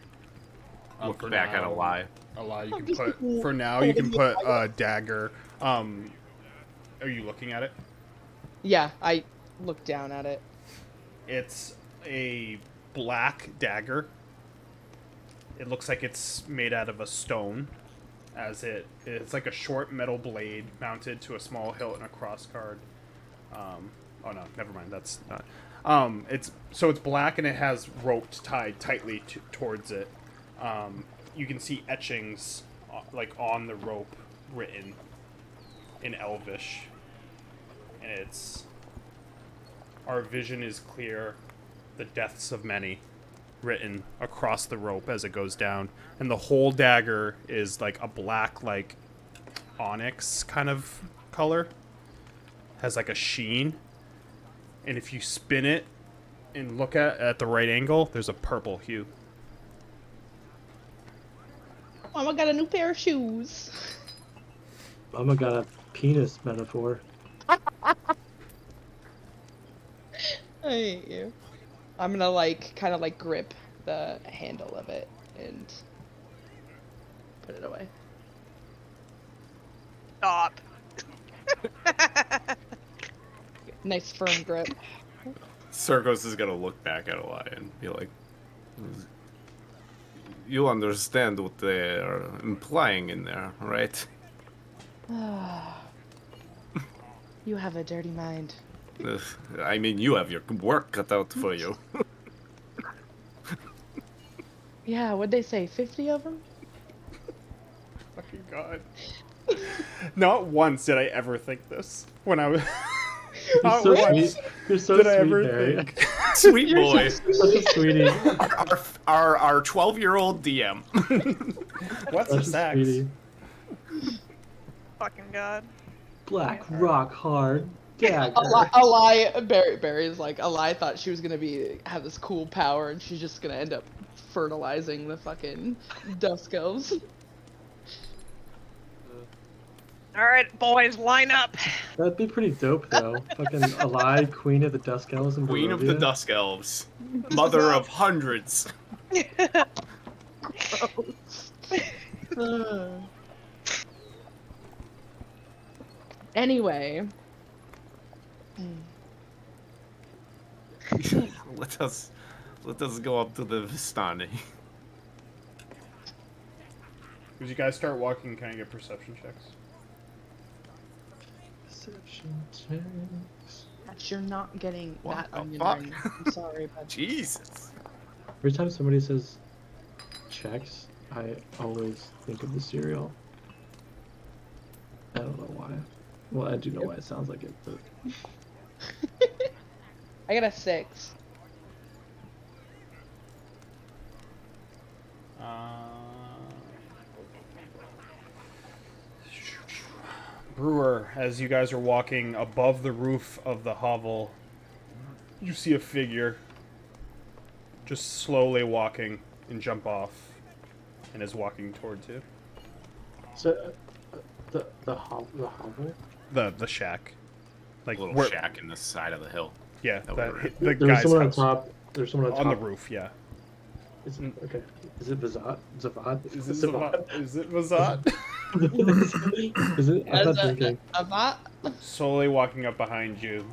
D: For
A: Look back at
D: now-
A: Eli.
D: Eli, you can put for now. You can put Dagger. Are you looking at it?
B: Yeah, I looked down at it.
D: It's a black dagger. It looks like it's made out of a stone, as it's like a short metal blade mounted to a small hilt and a crossguard. Oh no, never mind. That's not. It's black and it has rope tied tightly towards it. You can see etchings like on the rope written in Elvish, and it's "Our vision is clear, the deaths of many," written across the rope as it goes down, and the whole dagger is like a black, like onyx kind of color, has like a sheen, and if you spin it and look at the right angle, there's a purple hue.
B: Mama got a new pair of shoes.
F: Mama got a penis metaphor.
B: I hate you. I'm gonna kind of grip the handle of it and put it away.
E: Stop.
B: Nice firm grip.
A: Circus is gonna look back at Eli and be like, "You understand what they're implying in there, right?"
B: You have a dirty mind.
A: Ugh, I mean, you have your work cut out for you.
B: Yeah, what'd they say? 50 of them?
D: Fucking god. Not once did I ever think this when I was.
F: You're
D: Not
F: so
D: once
F: sweet. You're so
D: did
F: sweet,
D: I ever
F: Barry.
D: think.
A: Sweet boy.
F: Such a sweetie.
A: Our 12-year-old DM.
D: What's
F: Such
D: a
F: a
D: sax?
F: sweetie.
E: Fucking god.
F: Black rock hard dagger.
B: Barry's like, Eli thought she was gonna have this cool power and she's just gonna end up fertilizing the fucking Dusk Elves.
E: Alright, boys, line up.
F: That'd be pretty dope, though. Fucking Allied Queen of the Dusk Elves and
A: Queen of the Dusk Elves. Mother of hundreds.
B: Anyway.
A: Let us go up to the Vistani.
D: As you guys start walking, can I get perception checks?
F: Perception checks.
B: You're not getting
A: What
B: that
A: the
B: onion
A: fuck?
B: ring. I'm sorry, but
A: Jesus.
F: Every time somebody says checks, I always think of the cereal. I don't know why. Well, I do know why it sounds like it, but
B: I got a 6.
D: Brewer, as you guys are walking above the roof of the hovel, you see a figure just slowly walking and jump off and is walking towards you.
F: so the hovel.
D: The shack. Like
A: A little
D: where,
A: shack in the side of the hill.
D: Yeah,
A: that
D: that,
A: we're in.
D: the
F: There's
D: guy's
F: someone
D: house.
F: on top. There's someone on top.
D: On the roof, yeah.
F: Is it, okay. Is it Vazat? Zavad?
D: Is it
F: Zavad?
D: Vazat? Is it Vazat?
F: Is it? I'm not drinking.
B: I'm not.
D: Slowly walking up behind you.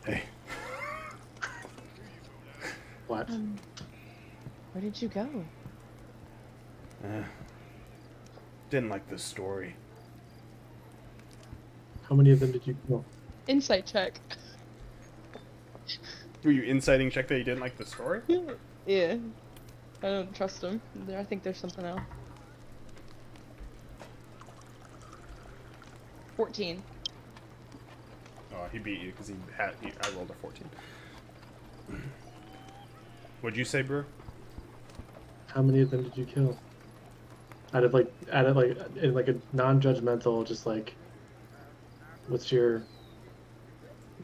D: Hey.
F: What?
B: Where did you go?
D: Didn't like this story.
F: How many of them did you kill?
B: Insight check.
D: Were you inciting check that you didn't like the story?
B: Yeah. I don't trust him. I think there's something else. 14.
D: Oh, he beat you because I rolled a 14. What'd you say, Brewer?
F: How many of them did you kill? Out of like in like a non-judgmental, just like, what's your?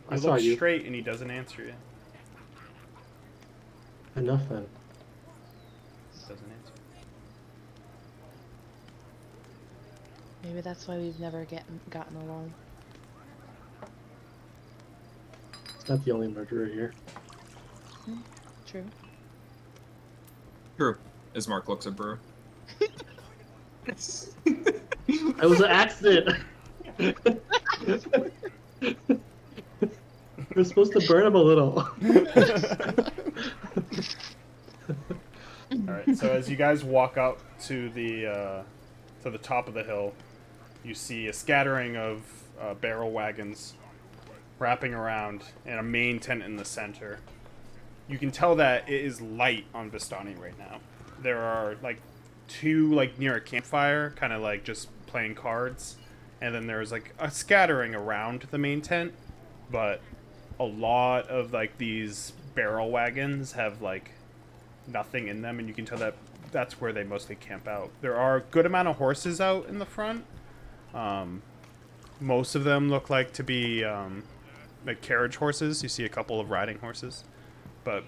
F: I
D: He
F: saw
D: looks
F: you.
D: straight and he doesn't answer you.
F: Enough then.
D: Doesn't answer.
B: Maybe that's why we've never gotten along.
F: It's not the only murderer here.
B: True.
C: True. As Mark looks at Brew.
F: It was an accident. We're supposed to burn him a little.
D: Alright, so as you guys walk up to the top of the hill, you see a scattering of barrel wagons wrapping around and a main tent in the center. You can tell that it is light on Vistani right now. There are like two like near a campfire, kind of like just playing cards, and then there's like a scattering around the main tent, but a lot of like these barrel wagons have like nothing in them, and you can tell that that's where they mostly camp out. There are a good amount of horses out in the front. Most of them look like to be like carriage horses. You see a couple of riding horses, but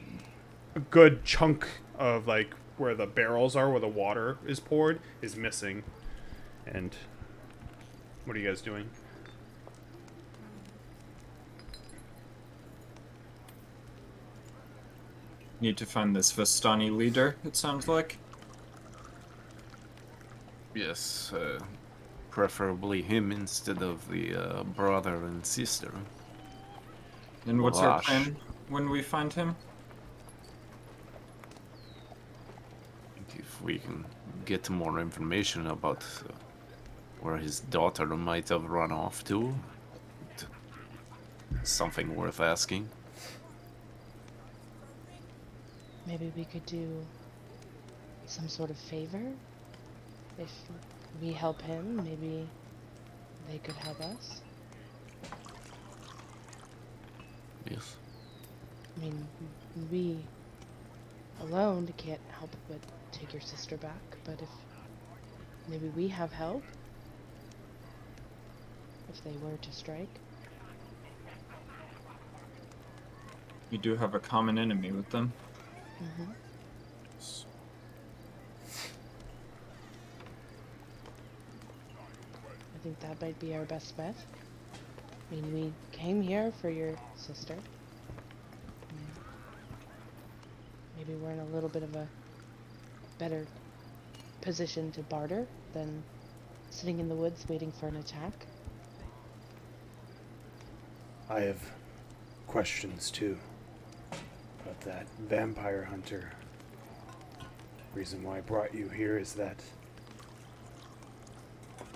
D: a good chunk of like where the barrels are, where the water is poured, is missing. And what are you guys doing?
C: Need to find this Vistani leader, it sounds like.
A: Yes. Preferably him instead of the brother and sister.
C: And what's our
A: Gosh.
C: plan when we find him?
A: If we can get more information about where his daughter might have run off to, something worth asking.
B: Maybe we could do some sort of favor. If we help him, maybe they could help us.
A: Yes.
B: I mean, we alone can't help but take your sister back, but if maybe we have help, if they were to strike.
C: We do have a common enemy with them.
B: Mm-hmm. I think that might be our best bet. I mean, we came here for your sister. Maybe we're in a little bit of a better position to barter than sitting in the woods waiting for an attack.
D: I have questions too about that vampire hunter. Reason why I brought you here is that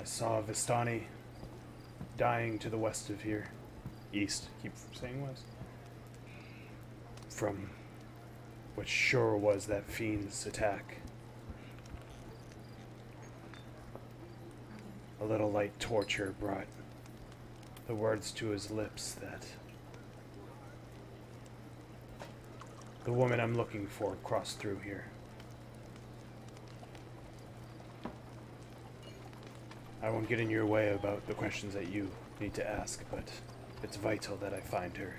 D: I saw Vistani dying to the west of here. East. Keep saying west. From what sure was that fiend's attack. A little light torture brought the words to his lips that the woman I'm looking for crossed through here. I won't get in your way about the questions that you need to ask, but it's vital that I find her.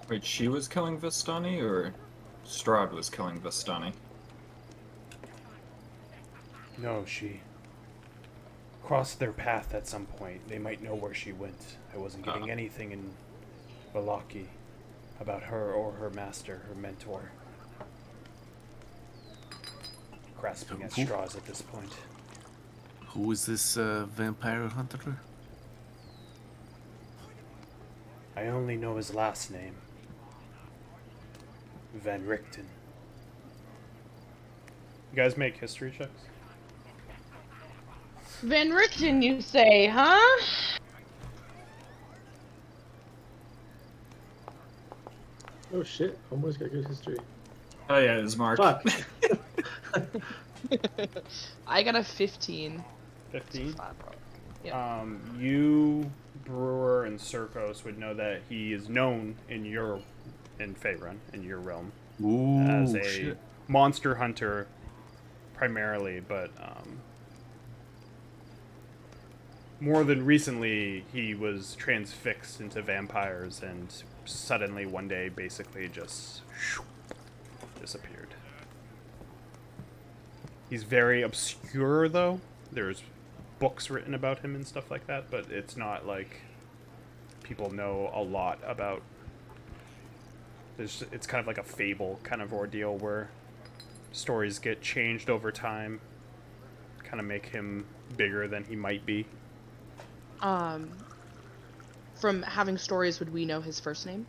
C: Wait, she was killing Vistani, or Strahd was killing Vistani?
D: No, she crossed their path at some point. They might know where she went. I wasn't getting anything in Valaki about her or her master, her mentor. Grasping at straws at this point.
A: Who is this vampire hunter?
D: I only know his last name. Van Richten. You guys make history checks?
B: Van Richten, you say, huh?
F: Oh shit, Homeboy's got good history.
C: Oh yeah, it was Mark.
F: Fuck.
B: I got a 15.
D: 15?
B: Yeah.
D: You, Brewer, and Circos would know that he is known in Faerun, in your realm,
A: Ooh,
D: as a
A: shit.
D: monster hunter primarily, but more than recently, he was transfixed into vampires and suddenly one day basically just disappeared. He's very obscure, though. There's books written about him and stuff like that, but it's not like people know a lot about. It's kind of like a fable kind of ordeal where stories get changed over time, kind of make him bigger than he might be.
B: From having stories, would we know his first name?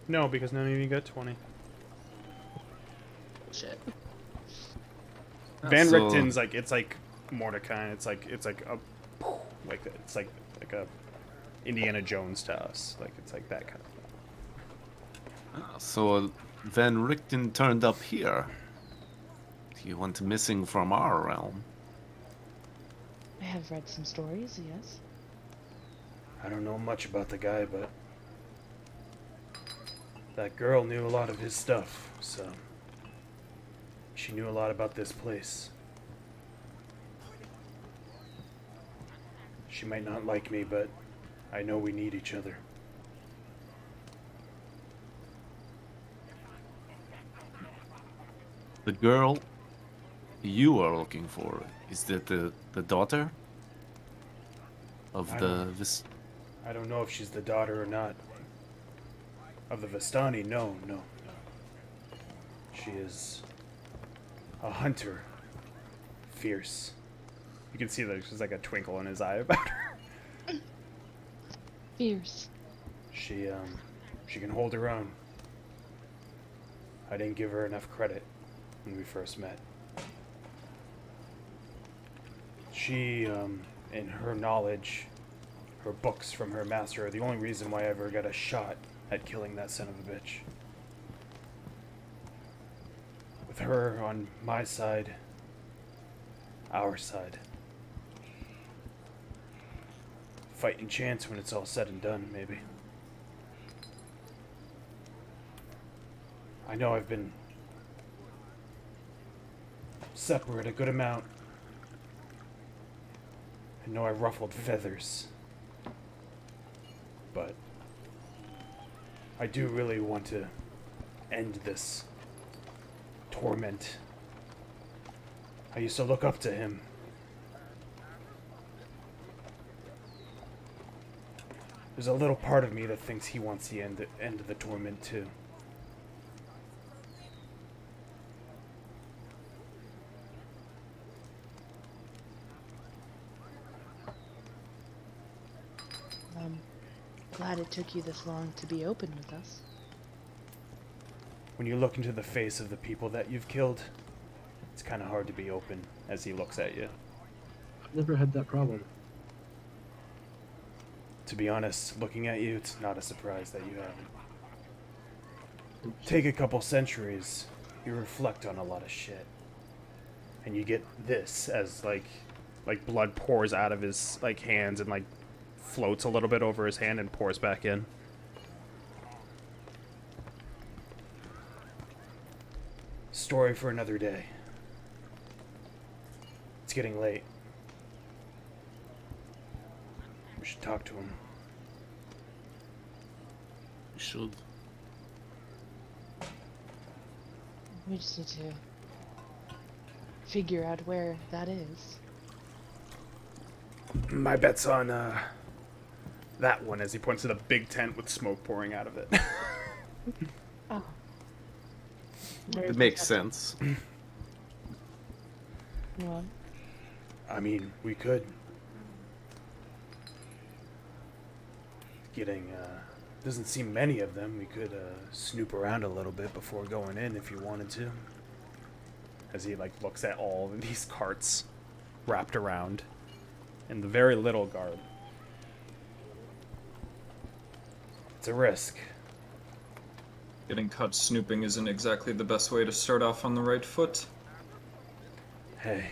D: No, because none of you got 20.
B: Shit.
D: Van
A: So-
D: Richten's like, it's like Mordecai. It's like a Indiana Jones to us. Like it's like that kind of.
A: So Van Richten turned up here. He went missing from our realm.
B: I have read some stories, yes.
D: I don't know much about the guy, but that girl knew a lot of his stuff, so she knew a lot about this place. She might not like me, but I know we need each other.
A: The girl you are looking for, is that the daughter of this?
D: I don't know if she's the daughter or not. Of the Vistani, no. She is a hunter fierce. You can see there's like a twinkle in his eye about her.
B: Fierce.
D: She can hold her own. I didn't give her enough credit when we first met. She, in her knowledge, her books from her master are the only reason why I ever got a shot at killing that son of a bitch. With her on my side, our side. Fighting chance when it's all said and done, maybe. I know I've been separate a good amount. I know I ruffled feathers. But I do really want to end this torment. I used to look up to him. There's a little part of me that thinks he wants the end of the torment too.
B: Glad it took you this long to be open with us.
D: When you look into the face of the people that you've killed, it's kind of hard to be open as he looks at you.
F: I've never had that problem.
D: To be honest, looking at you, it's not a surprise that you haven't. Take a couple centuries, you reflect on a lot of shit. And you get this as like blood pours out of his like hands and like floats a little bit over his hand and pours back in. Story for another day. It's getting late. We should talk to him.
A: You should.
B: We just need to figure out where that is.
D: My bet's on that one, as he points to the big tent with smoke pouring out of it.
B: Oh.
A: It makes sense.
B: Well,
D: I mean, we could. Doesn't seem many of them. We could snoop around a little bit before going in if you wanted to. As he like looks at all of these carts wrapped around in the very little guard. It's a risk.
C: Getting caught snooping isn't exactly the best way to start off on the right foot.
D: Hey,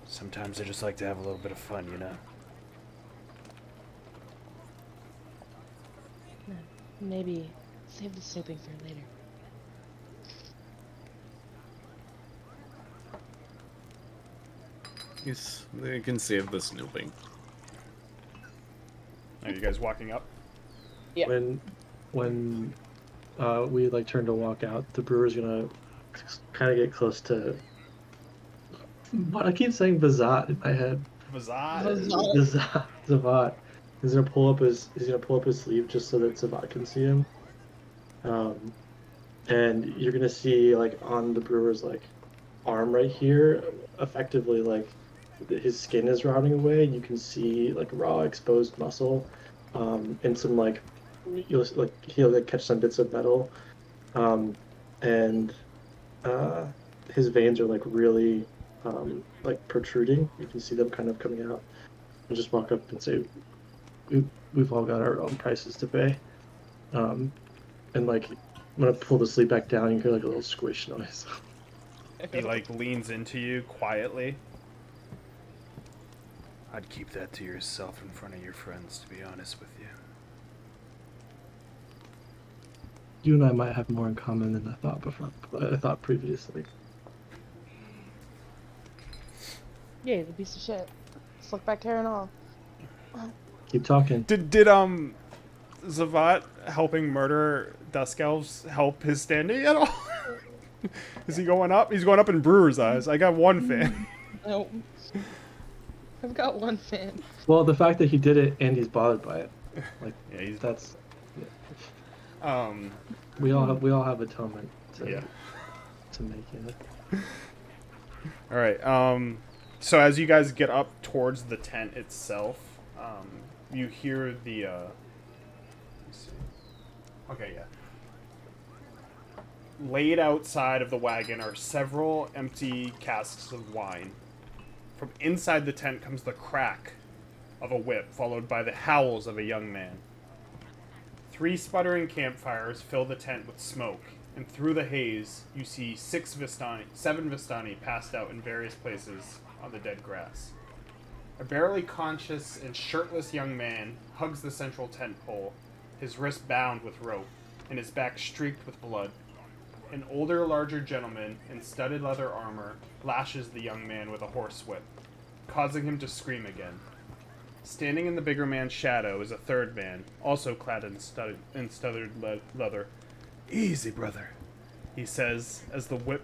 D: sometimes I just like to have a little bit of fun, you know?
B: maybe save the snooping for later.
A: Yes, they can save the snooping.
D: Are you guys walking up?
B: Yeah.
F: When we like turn to walk out, the brewer's gonna kind of get close to. What I keep saying, Vazat in my head.
D: Vazat.
F: Zavat. He's gonna pull up his sleeve just so that Zavat can see him. And you're gonna see like on the brewer's like arm right here, effectively like his skin is rotting away. You can see like raw exposed muscle, and some like he'll like catch some bits of metal, and his veins are like really like protruding. You can see them kind of coming out. And just walk up and say, we've all got our own prices to pay. And like I'm gonna pull the sleeve back down. You hear like a little squish noise.
D: He like leans into you quietly. I'd keep that to yourself in front of your friends, to be honest with you.
F: You and I might have more in common than I thought previously.
B: Yeah, the piece of shit. Slick back hair and all.
F: Keep talking.
D: Did Zavat helping murder Dusk Elves help his standing at all? Is he going up? He's going up in Brewer's eyes. I got one fan.
B: No. I've got one fan.
F: Well, the fact that he did it and he's bothered by it, like
D: Yeah,
F: that's.
D: Yeah.
F: We all have atonement to
D: Yeah.
F: to make it.
D: All right. So as you guys get up towards the tent itself, you hear the. Let me see. Okay, yeah. Laid outside of the wagon are several empty casks of wine. From inside the tent comes the crack of a whip, followed by the howls of a young man. 3 sputtering campfires fill the tent with smoke, and through the haze, you see 7 Vistani passed out in various places on the dead grass. A barely conscious and shirtless young man hugs the central tent pole, his wrist bound with rope, and his back streaked with blood. An older, larger gentleman in studded leather armor lashes the young man with a horsewhip, causing him to scream again. Standing in the bigger man's shadow is a third man, also clad in studded leather. "Easy, brother," he says as the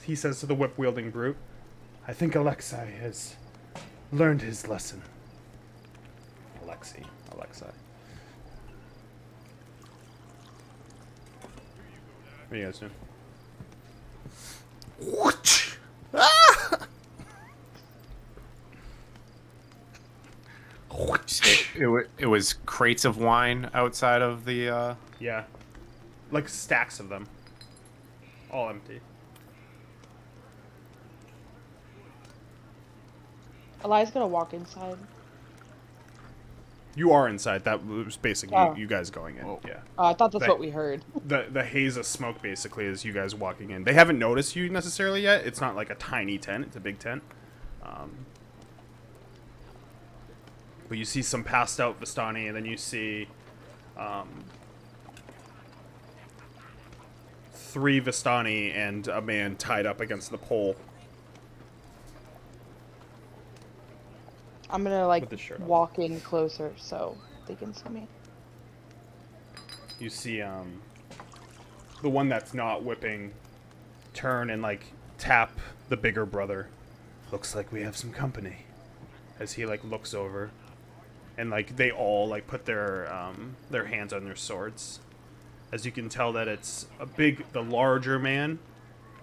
D: he says to the whip-wielding brute. "I think Alexei has learned his lesson." Alexei. What are you guys doing?
A: It was crates of wine outside of the.
D: Yeah. Like stacks of them. All empty.
B: Eli's gonna walk inside.
D: You are inside. That was basically
B: Oh.
D: you guys going in.
A: Whoa.
D: Yeah.
B: I thought that's
D: Right.
B: what we heard.
D: The haze of smoke basically is you guys walking in. They haven't noticed you necessarily yet. It's not like a tiny tent. It's a big tent. But you see some passed out Vistani, and then you see 3 Vistani and a man tied up against the pole.
B: I'm gonna like
D: With the shirt on.
B: walk in closer so they can see me.
D: You see the one that's not whipping turn and like tap the bigger brother. "Looks like we have some company," as he like looks over, and like they all like put their hands on their swords. As you can tell that it's the larger man,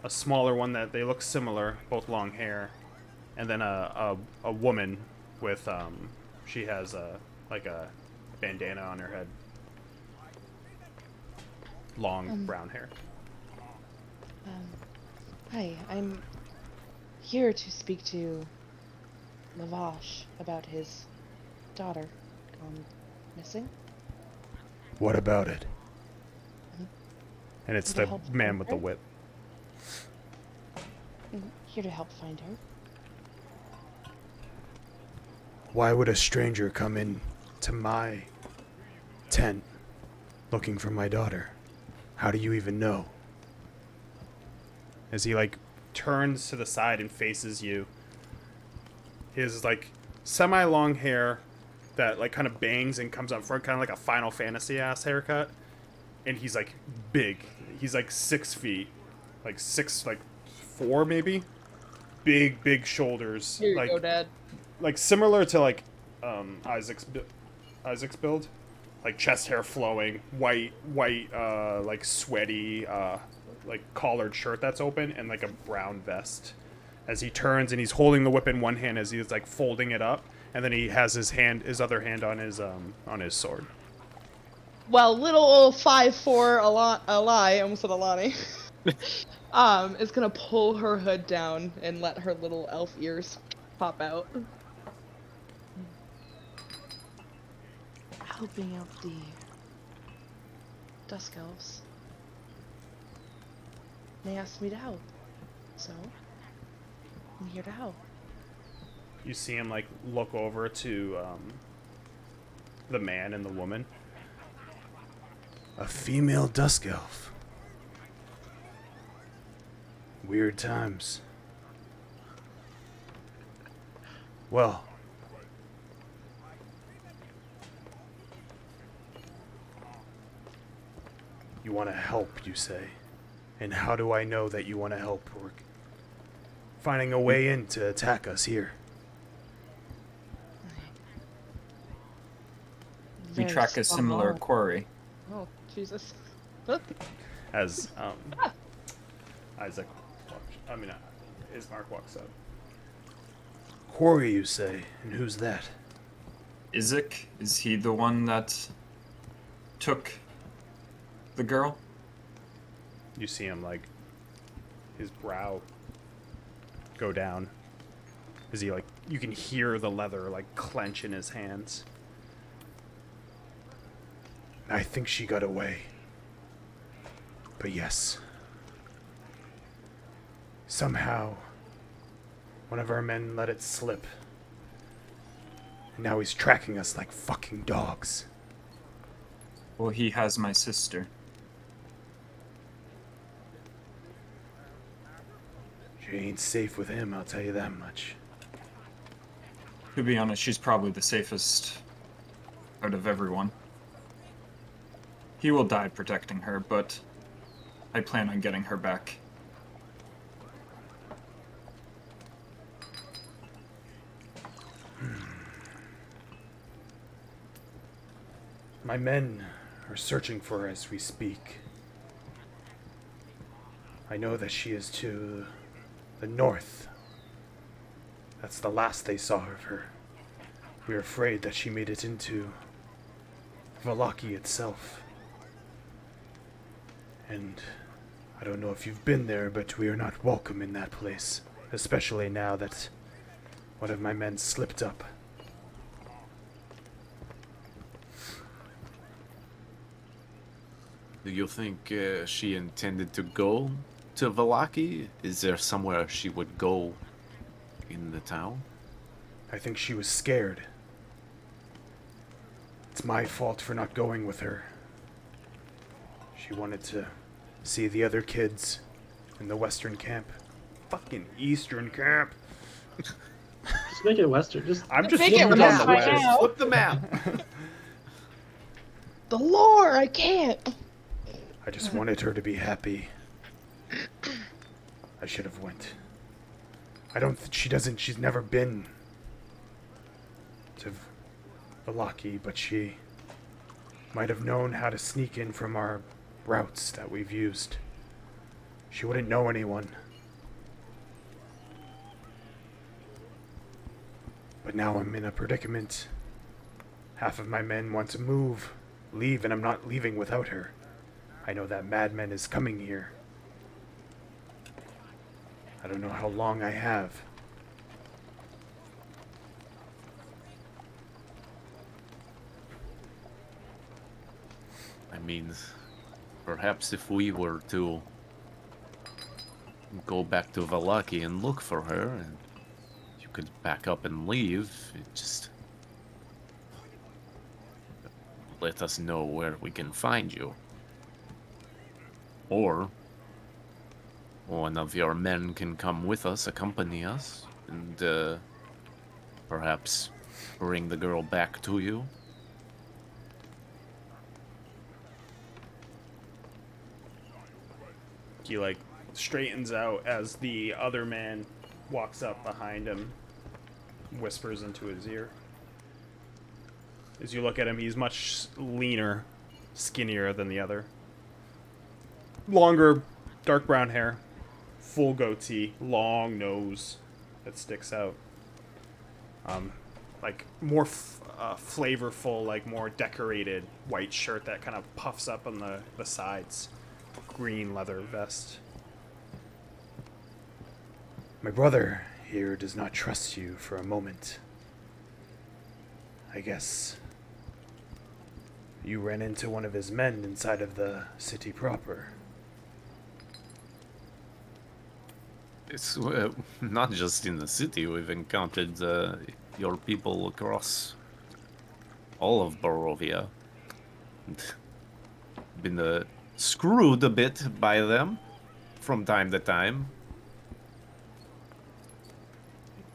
D: a smaller one that they look similar, both long hair, and then a woman with she has a bandana on her head. Long brown hair.
B: Hi, I'm here to speak to Lavash about his daughter gone missing.
D: "What about it?" And it's
B: To
D: the
B: help
D: man
B: find
D: with the
B: her?
D: whip.
B: I'm here to help find her.
H: Why would a stranger come in to my tent looking for my daughter? How do you even know?
D: As he like turns to the side and faces you. His like semi-long hair that like kind of bangs and comes up front, kind of like a Final Fantasy ass haircut. And he's like big. He's like 6 feet, like 4 maybe. Big shoulders.
B: Here you
D: like
B: go, Dad.
D: like similar to like Isaac's build, like chest hair flowing, white, like sweaty, like collared shirt that's open, and like a brown vest. As he turns and he's holding the whip in one hand as he's like folding it up, and then he has his other hand on his sword.
B: Well, little old 5'4" Eli, I almost said Alani, is gonna pull her hood down and let her little elf ears pop out. Helping out the Dusk Elves. They asked me to help, so I'm here to help.
D: You see him like look over to the man and the woman.
H: A female dusk elf. Weird times. Well, you want to help, you say? And how do I know that you want to help? We're finding a way in to attack us here.
C: We
B: Very
C: track a
B: strong
C: similar
B: arm.
C: quarry.
B: Oh, Jesus.
D: As Isaac, Ismark walks up.
H: Quarry, you say? And who's that?
C: Isaac, is he the one that took the girl?
D: You see him, like, his brow go down. As he, like, you can hear the leather, like, clench in his hands.
H: I think she got away. But yes. Somehow, one of our men let it slip. And now he's tracking us like fucking dogs.
C: Well, he has my sister.
H: She ain't safe with him, I'll tell you that much.
C: To be honest, she's probably the safest out of everyone. He will die protecting her, but I plan on getting her back.
H: My men are searching for her as we speak. I know that she is to the north. That's the last they saw of her. We're afraid that she made it into Vallaki itself. And I don't know if you've been there, but we are not welcome in that place. Especially now that one of my men slipped up.
A: Do you think she intended to go to Vallaki? Is there somewhere she would go in the town?
H: I think she was scared. It's my fault for not going with her. She wanted to see the other kids in the western camp. Fucking eastern camp.
F: Just make it Western.
D: I'm just
B: Make it
D: looking
B: west
D: on the
B: right
D: west.
B: now.
A: Flip the map.
B: The lore, I can't.
H: I just wanted her to be happy. I should have went. I don't she's never been to Vallaki, but she might have known how to sneak in from our routes that we've used. She wouldn't know anyone. But now I'm in a predicament. Half of my men want to leave, and I'm not leaving without her. I know that madman is coming here. I don't know how long I have.
A: I mean, perhaps if we were to go back to Vallaki and look for her, and you could back up and leave, it just let us know where we can find you. Or one of your men can come with us, accompany us, and perhaps bring the girl back to you.
D: He, like, straightens out as the other man walks up behind him, whispers into his ear. As you look at him, he's much leaner, skinnier than the other. Longer, dark brown hair, full goatee, long nose that sticks out. Like, more flavorful, like, more decorated white shirt that kind of puffs up on the sides. Green leather vest.
H: My brother here does not trust you for a moment. I guess you ran into one of his men inside of the city proper.
A: It's not just in the city. We've encountered your people across all of Barovia. Been screwed a bit by them from time to time.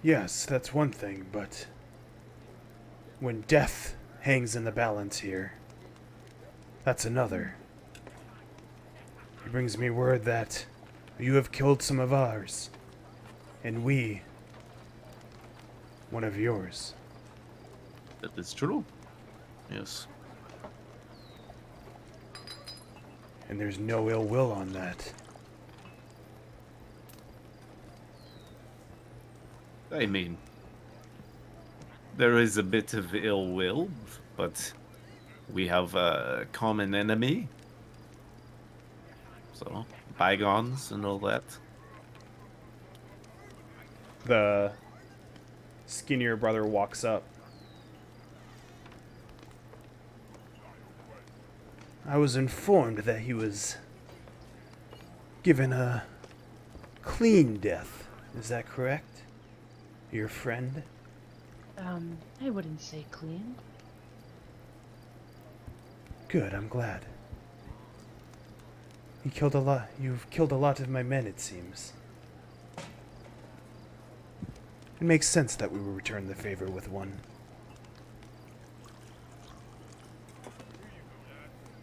H: Yes, that's one thing, but when death hangs in the balance here, that's another. He brings me word that you have killed some of ours, and we, one of yours.
A: That is true. Yes.
H: And there's no ill will on that.
A: I mean, there is a bit of ill will, but we have a common enemy. So, bygones and all that.
D: The skinnier brother walks up.
H: I was informed that he was given a clean death. Is that correct? Your friend?
B: I wouldn't say clean.
H: Good, I'm glad. You've killed a lot of my men, it seems. It makes sense that we will return the favor with one.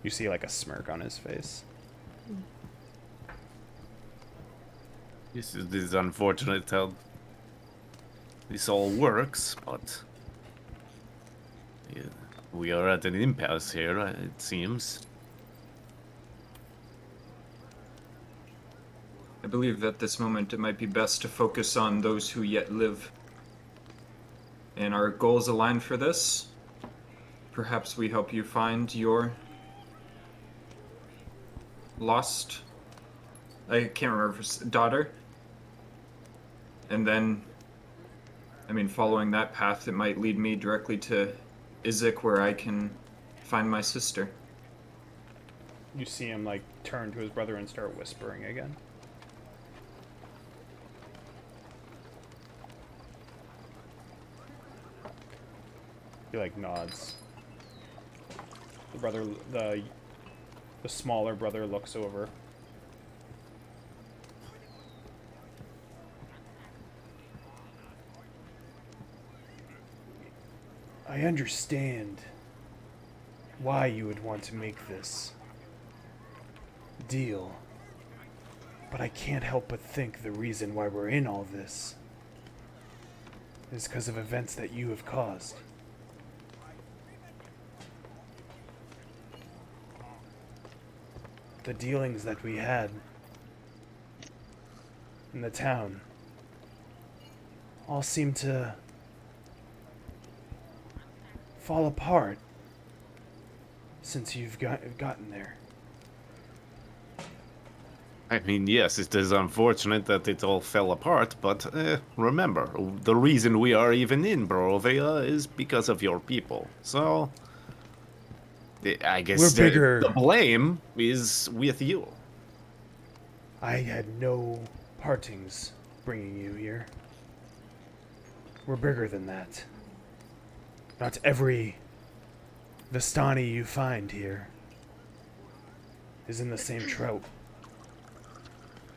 D: You see like a smirk on his face.
A: This is unfortunate how this all works, but yeah, we are at an impasse here, it seems.
C: I believe that this moment it might be best to focus on those who yet live. And our goals align for this. Perhaps we help you find your lost, I can't remember, daughter. And then, I mean, following that path, it might lead me directly to Izek, where I can find my sister.
D: You see him like turn to his brother and start whispering again. He like nods. The smaller brother looks over.
H: I understand why you would want to make this deal, but I can't help but think the reason why we're in all this is because of events that you have caused. The dealings that we had in the town all seem to fall apart since you've gotten there.
A: I mean, yes, it is unfortunate that it all fell apart, but remember, the reason we are even in Barovia is because of your people. So, I guess
H: We're bigger.
A: The blame is with you.
H: I had no partings bringing you here. We're bigger than that. Not every Vistani you find here is in the same trope.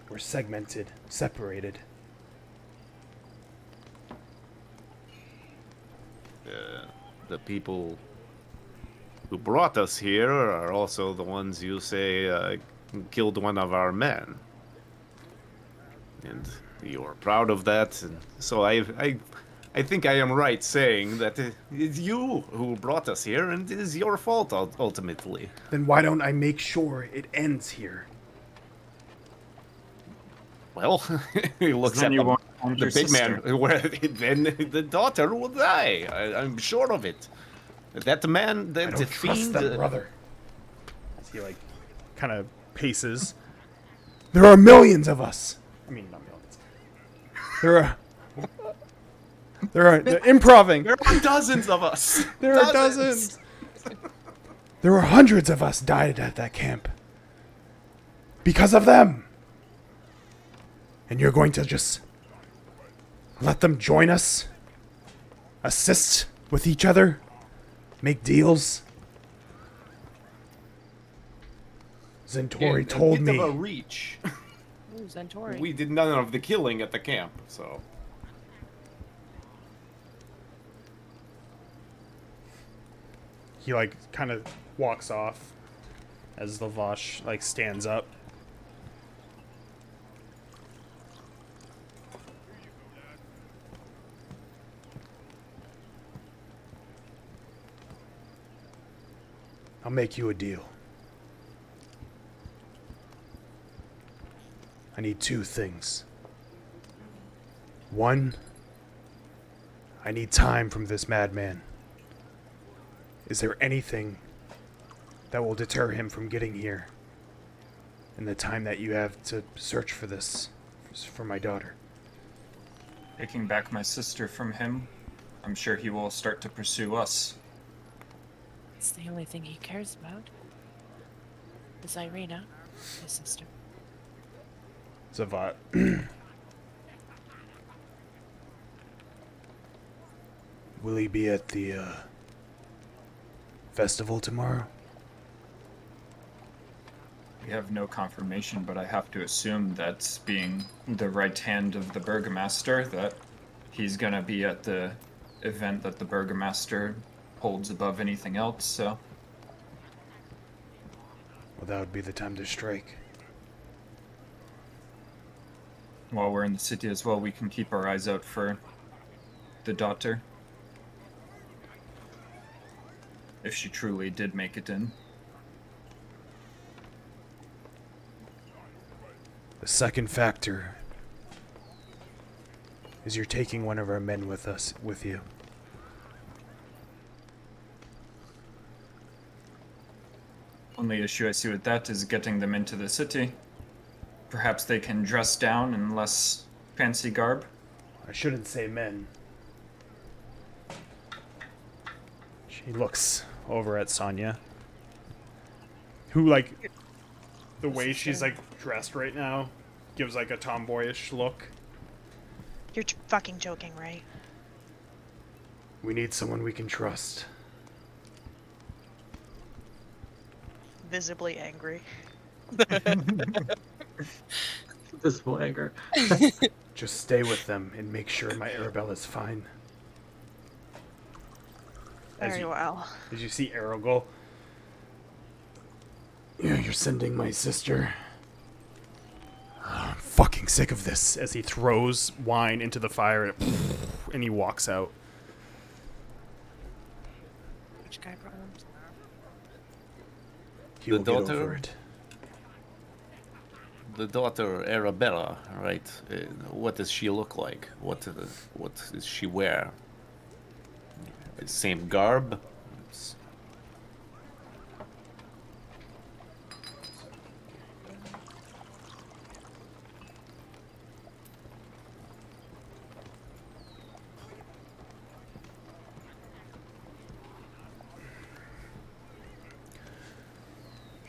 H: We're segmented, separated.
A: The people who brought us here are also the ones you say killed one of our men. And you're proud of that, and so I think I am right saying that it's you who brought us here, and it is your fault ultimately.
H: Then why don't I make sure it ends here?
A: Well, he looks
C: Then
A: at
C: you won't find
A: the
C: your
A: big
C: sister.
A: man, where then the daughter will die. I'm sure of it. That man,
H: I
A: the
H: don't trust
A: fiend.
H: them, brother.
D: As he like kind of paces.
H: There are millions of us.
D: I mean, not millions. They're improving.
A: There are dozens of us.
D: There are dozens.
H: There were hundreds of us died at that camp. Because of them. And you're going to just let them join us? Assist with each other? Make deals? Zentori told me.
A: Of a reach.
E: Ooh, Zentori.
A: We did none of the killing at the camp, so.
D: He like kind of walks off as the Vosh like stands up.
H: I'll make you a deal. I need two things. One, I need time from this madman. Is there anything that will deter him from getting here in the time that you have to search for this, for my daughter?
C: Taking back my sister from him, I'm sure he will start to pursue us.
I: It's the only thing he cares about. Is Ireena, his sister.
H: Zavat. Will he be at the festival tomorrow?
C: We have no confirmation, but I have to assume that being the right hand of the Burgomaster, that he's gonna be at the event that the Burgomaster holds above anything else, so.
H: Well, that would be the time to strike.
C: While we're in the city as well, we can keep our eyes out for the daughter. If she truly did make it in.
H: The second factor is you're taking one of our men with you.
C: Only issue I see with that is getting them into the city. Perhaps they can dress down in less fancy garb.
H: I shouldn't say men.
D: She looks over at Sonya, who, like, the way she's, like, dressed right now gives, like, a tomboyish look.
E: You're fucking joking, right?
H: We need someone we can trust.
E: Visibly angry.
F: Visible anger.
H: Just stay with them and make sure my Arabella's fine.
E: Very well.
D: Did you see Aragol?
H: Yeah, you're sending my sister. I'm fucking sick of this.
D: As he throws wine into the fire and he walks out.
I: Which guy problems?
H: He
A: The
H: will get
A: daughter?
H: over it.
A: The daughter Arabella, right? What does she look like? What does she wear? Same garb? It's-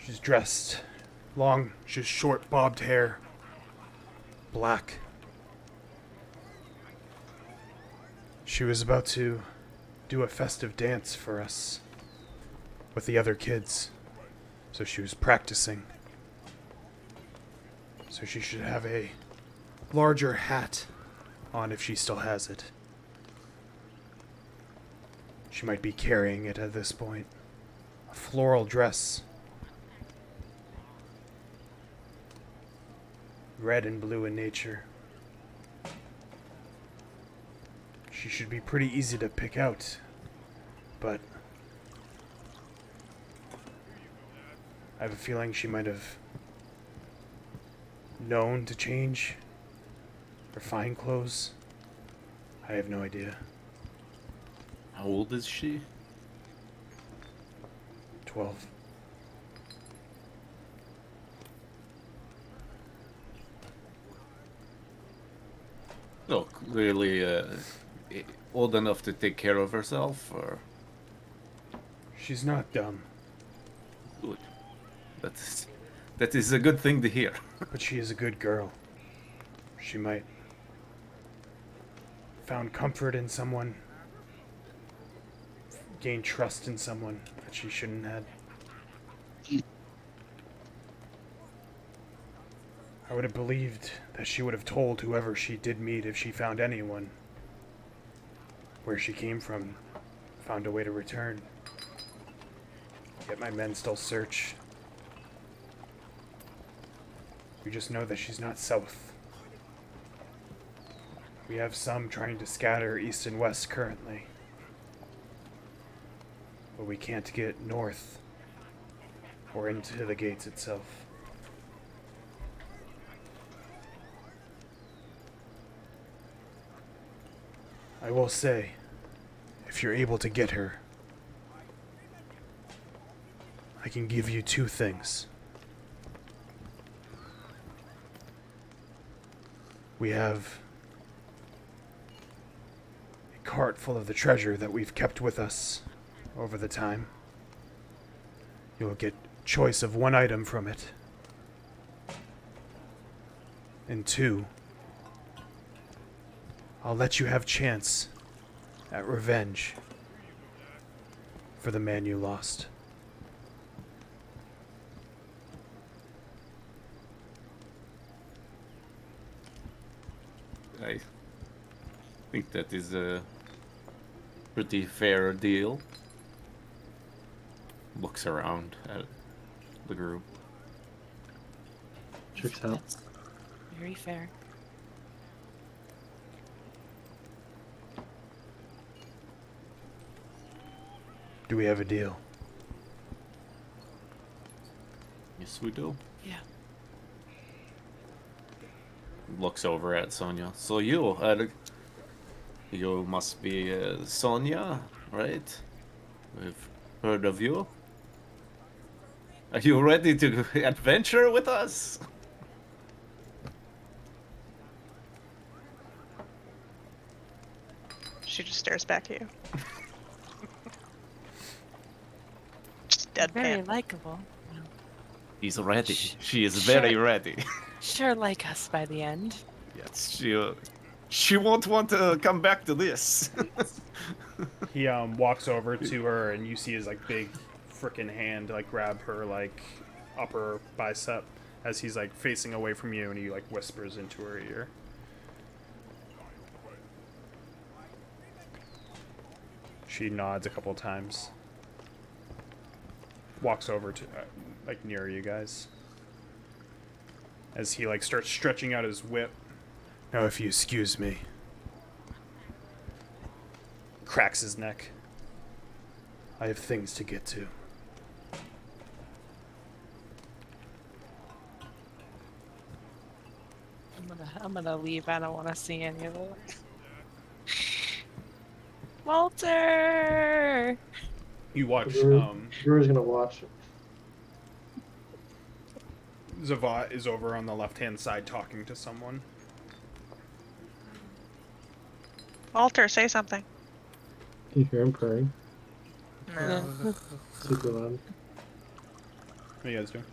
H: She's dressed long, she's short bobbed hair. Black. She was about to do a festive dance for us with the other kids. So she was practicing. So she should have a larger hat on if she still has it. She might be carrying it at this point. A floral dress. Red and blue in nature. She should be pretty easy to pick out, but I have a feeling she might have known to change her fine clothes. I have no idea.
A: How old is she?
H: 12.
A: No, clearly old enough to take care of herself, or
H: She's not dumb,
A: good. That is a good thing to hear.
H: but she is a good girl. She might found comfort in someone, gained trust in someone that she shouldn't have. I would have believed that she would have told whoever she did meet if she found anyone where she came from, found a way to return. Yet my men still search. We just know that she's not south. We have some trying to scatter east and west currently. But we can't get north or into the gates itself. I will say, if you're able to get her, I can give you 2 things. We have a cart full of the treasure that we've kept with us over the time. You'll get choice of 1 item from it. And 2, I'll let you have chance at revenge for the man you lost.
A: I think that is a pretty fair deal. Looks around at the group.
F: Checks out.
I: That's very fair.
H: Do we have a deal?
A: Yes, we do.
I: Yeah.
A: Looks over at Sonia. So you must be Sonia, right? We've heard of you. Are you ready to adventure with us?
E: She just stares back at you. Just
I: Very
E: deadpan.
I: likable. Well,
A: He's ready. She is very
I: Sure.
A: ready.
I: sure like us by the end.
A: Yes, she won't want to come back to this.
D: He walks over to her, and you see his like big freaking hand like grab her like upper bicep as he's like facing away from you, and he like whispers into her ear. She nods a couple times. Walks over to like near you guys. As he like starts stretching out his whip,
H: Now, if you excuse me,
D: cracks his neck.
H: I have things to get to.
I: I'm gonna leave. I don't want to see any of it. Walter.
D: You watch
F: Brewer's gonna watch.
D: Zavat is over on the left-hand side talking to someone.
E: Walter, say something.
F: Can you hear him purring?
E: No.
F: Super loud.
D: What are you guys doing?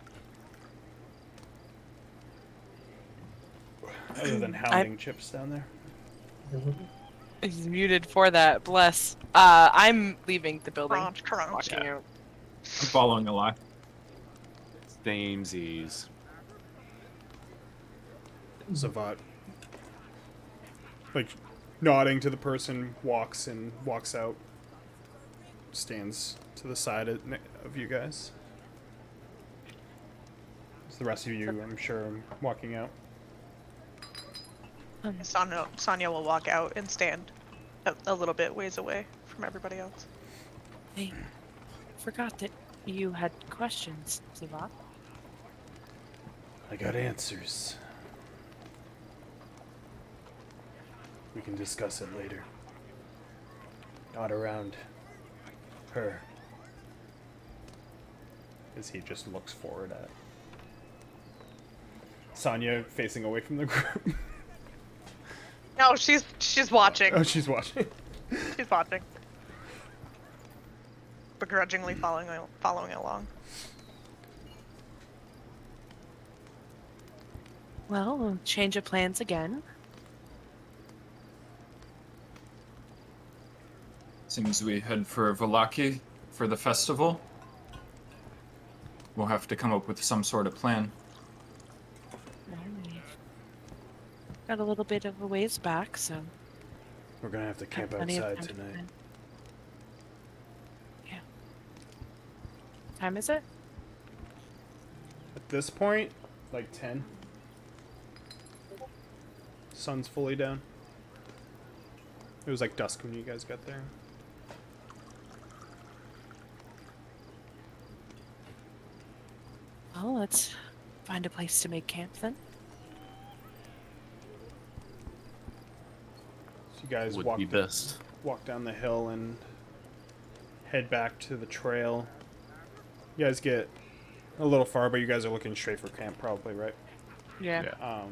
D: Other than hounding Chips down there.
I: He's muted for that. Bless. I'm leaving the building.
E: Crunch, crunch.
I: Walking out.
C: I'm following a lie.
A: Samesies.
D: Zavat, like, nodding to the person, walks out. Stands to the side of you guys. It's the rest of you, I'm sure, walking out.
E: Sonya will walk out and stand a little bit ways away from everybody else.
I: I forgot that you had questions, Zavat.
H: I got answers. We can discuss it later. Not around her.
D: As he just looks forward at Sonya facing away from the group.
E: No, she's watching.
D: Oh, she's watching.
E: She's watching. Begrudgingly following along.
I: Well, change of plans again.
C: Seems we head for Valaki for the festival. We'll have to come up with some sort of plan.
I: Well, we've got a little bit of a ways back, so
H: We're gonna have to camp
I: plenty of
H: outside
I: time to
H: tonight.
I: plan. Yeah. Time is it?
D: At this point, like 10. Sun's fully down. It was like dusk when you guys got there.
I: Well, let's find a place to make camp then.
D: So you guys
A: Would
D: walk.
A: be best.
D: walk down the hill and head back to the trail. You guys get a little far, but you guys are looking straight for camp, probably, right?
I: Yeah.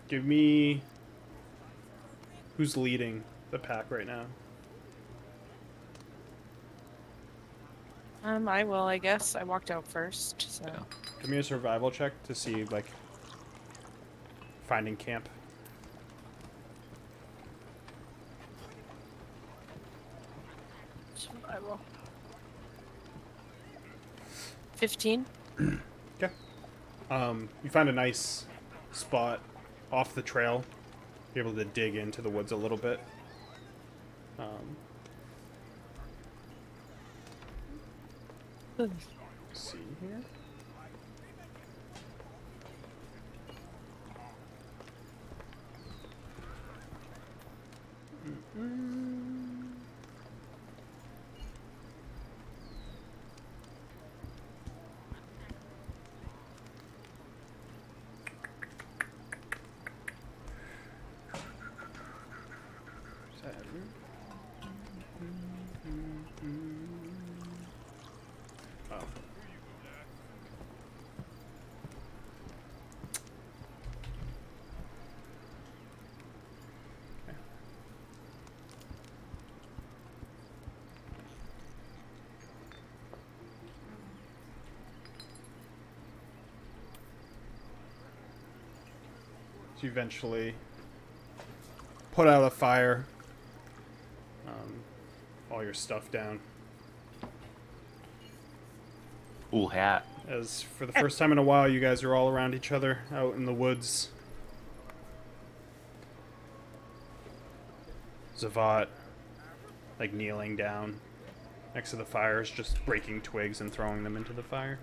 D: Give me... Who's leading the pack right now?
I: I will, I guess. I walked out first, so.
A: Yeah.
D: Give me a survival check to see, like, finding camp.
I: Survival. 15.
D: Okay. You find a nice spot off the trail. You're able to dig into the woods a little bit. Let's see here. Oh. So you eventually put out a fire, all your stuff down.
A: Cool hat.
D: As for the first time in a while, you guys are all around each other out in the woods. Zavat, like, kneeling down next to the fires, just breaking twigs and throwing them into the fire.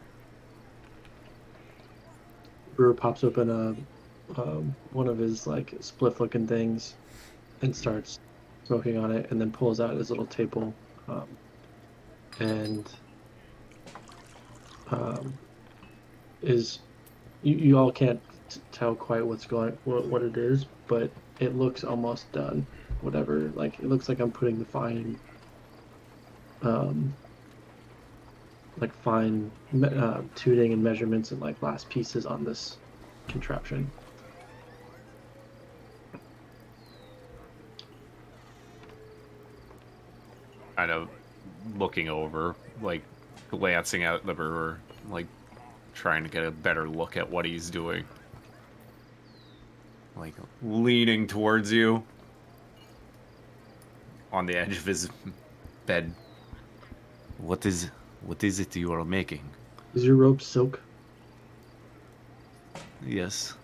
F: Brewer pops open one of his like spliff-looking things and starts smoking on it, and then pulls out his little table, and is you all can't tell quite what it is, but it looks almost done. Whatever, like, it looks like I'm putting the fine tuning and measurements and like last pieces on this contraption.
A: Kind of looking over, like glancing at the brewer, like trying to get a better look at what he's doing. Like leaning towards you on the edge of his bed. What is it you are making?
F: Is your robe silk?
A: Yes.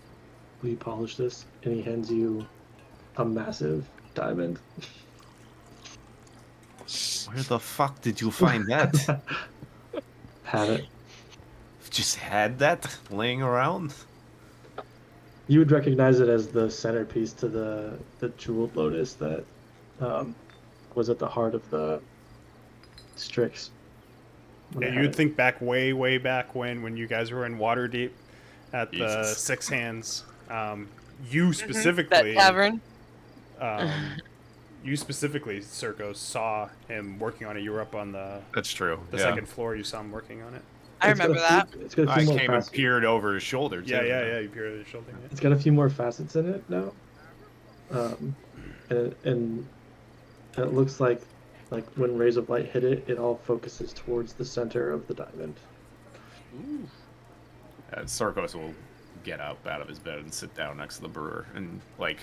F: Will you polish this? And he hands you a massive diamond.
A: Where the fuck did you find that?
F: Have it.
A: Just had that laying around?
F: You would recognize it as the centerpiece to the jeweled lotus that was at the heart of the Strix.
D: Yeah, you would think back way back when you guys were in Waterdeep at the
A: Jesus.
D: Six Hands. You specifically,
I: That tavern.
D: you specifically, Circo, saw him working on it. You were up on the
A: That's true.
D: second floor. You saw him working on it.
I: I remember that.
F: It's got a
A: I
F: few more
A: came and
F: facets.
A: peered over his shoulder too.
D: Yeah. You peered at his shoulder. Yeah.
F: It's got a few more facets in it now, and it looks like when rays of light hit it, it all focuses towards the center of the diamond.
A: Sarkos will get up out of his bed and sit down next to the brewer and like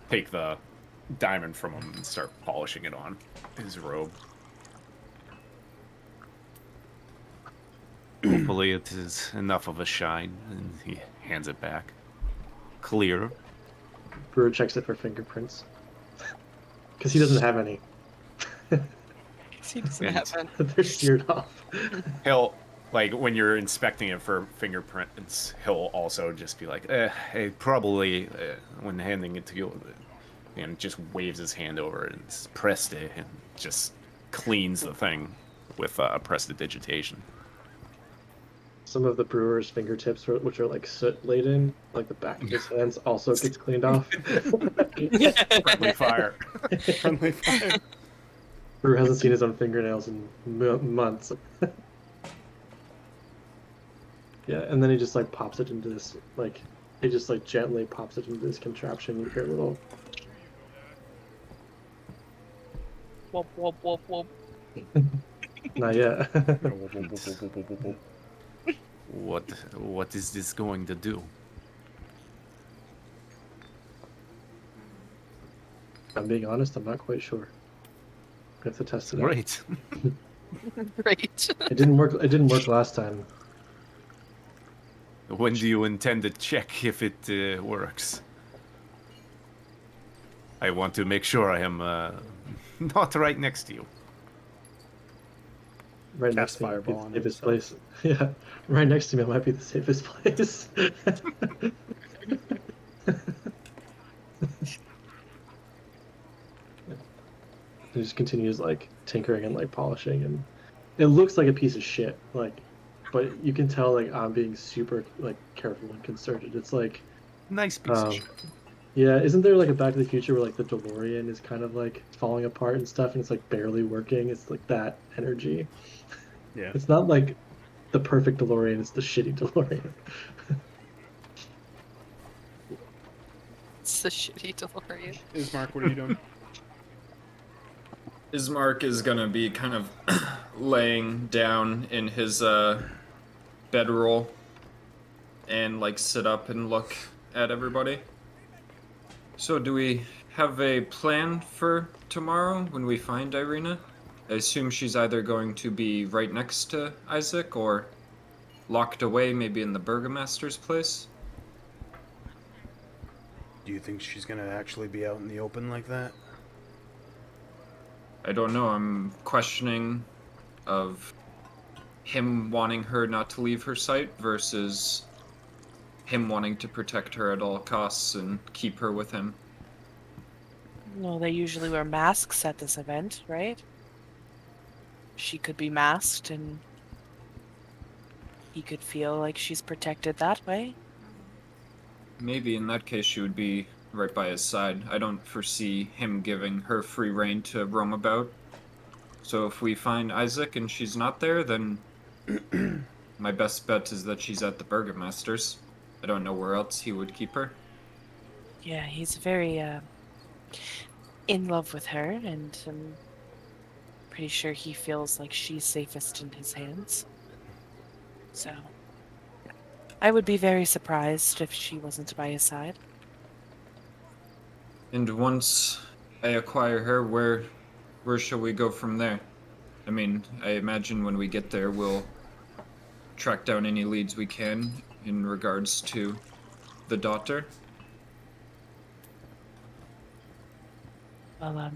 A: take the diamond from him and start polishing it on his robe. Hopefully it is enough of a shine, and he hands it back. Clear.
F: Brewer checks it for fingerprints because he doesn't have any.
I: He doesn't
A: And-
I: have one.
F: They're seared off.
A: He'll, like, when you're inspecting it for fingerprints, he'll also just be like, hey, probably, when handing it to you, and just waves his hand over it and says, pressed it, and just cleans the thing with prestidigitation.
F: some of the brewer's fingertips, which are like soot laden, like the back of his hands, also gets cleaned off.
A: Friendly fire.
D: Friendly fire.
F: Brewer hasn't seen his own fingernails in months. Yeah, and then he just like pops it into this like he just like gently pops it into this contraption. You hear a little
I: Whoop, whoop, whoop, whoop.
F: not yet.
A: What is this going to do?
F: If I'm being honest, I'm not quite sure. We have to test it out.
A: Great.
I: Great.
F: It didn't work. It didn't work last time.
A: When do you intend to check if it works? I want to make sure I am not right next to you.
F: Right
D: Cast
F: next to me might be
D: fireball
F: the
D: on
F: safest
D: himself.
F: place. Yeah, right next to me might be the safest place. He just continues like tinkering and like polishing, and it looks like a piece of shit. Like, but you can tell like I'm being super like careful and concerted. It's like,
A: Nice piece of shit.
F: yeah, isn't there like a Back to the Future where like the DeLorean is kind of like falling apart and stuff, and it's like barely working? It's like that energy.
D: Yeah.
F: It's not like the perfect DeLorean; it's the shitty DeLorean.
I: It's a shitty DeLorean.
D: Ismark, what are you doing?
C: Ismark is gonna be kind of laying down in his bedroll and like sit up and look at everybody. So do we have a plan for tomorrow when we find Ireena? I assume she's either going to be right next to Isaac or locked away maybe in the Burgomaster's place.
H: Do you think she's gonna actually be out in the open like that?
C: I don't know, I'm questioning of him wanting her not to leave her sight versus him wanting to protect her at all costs and keep her with him.
I: No, they usually wear masks at this event, right? She could be masked and he could feel like she's protected that way.
C: Maybe in that case she would be right by his side. I don't foresee him giving her free rein to roam about. So if we find Isaac and she's not there, then my best bet is that she's at the Burgomaster's. I don't know where else he would keep her.
I: Yeah, he's very in love with her, and I'm pretty sure he feels like she's safest in his hands. So I would be very surprised if she wasn't by his side.
C: And once I acquire her, where shall we go from there? I mean, I imagine when we get there, we'll track down any leads we can in regards to the daughter.
I: Well,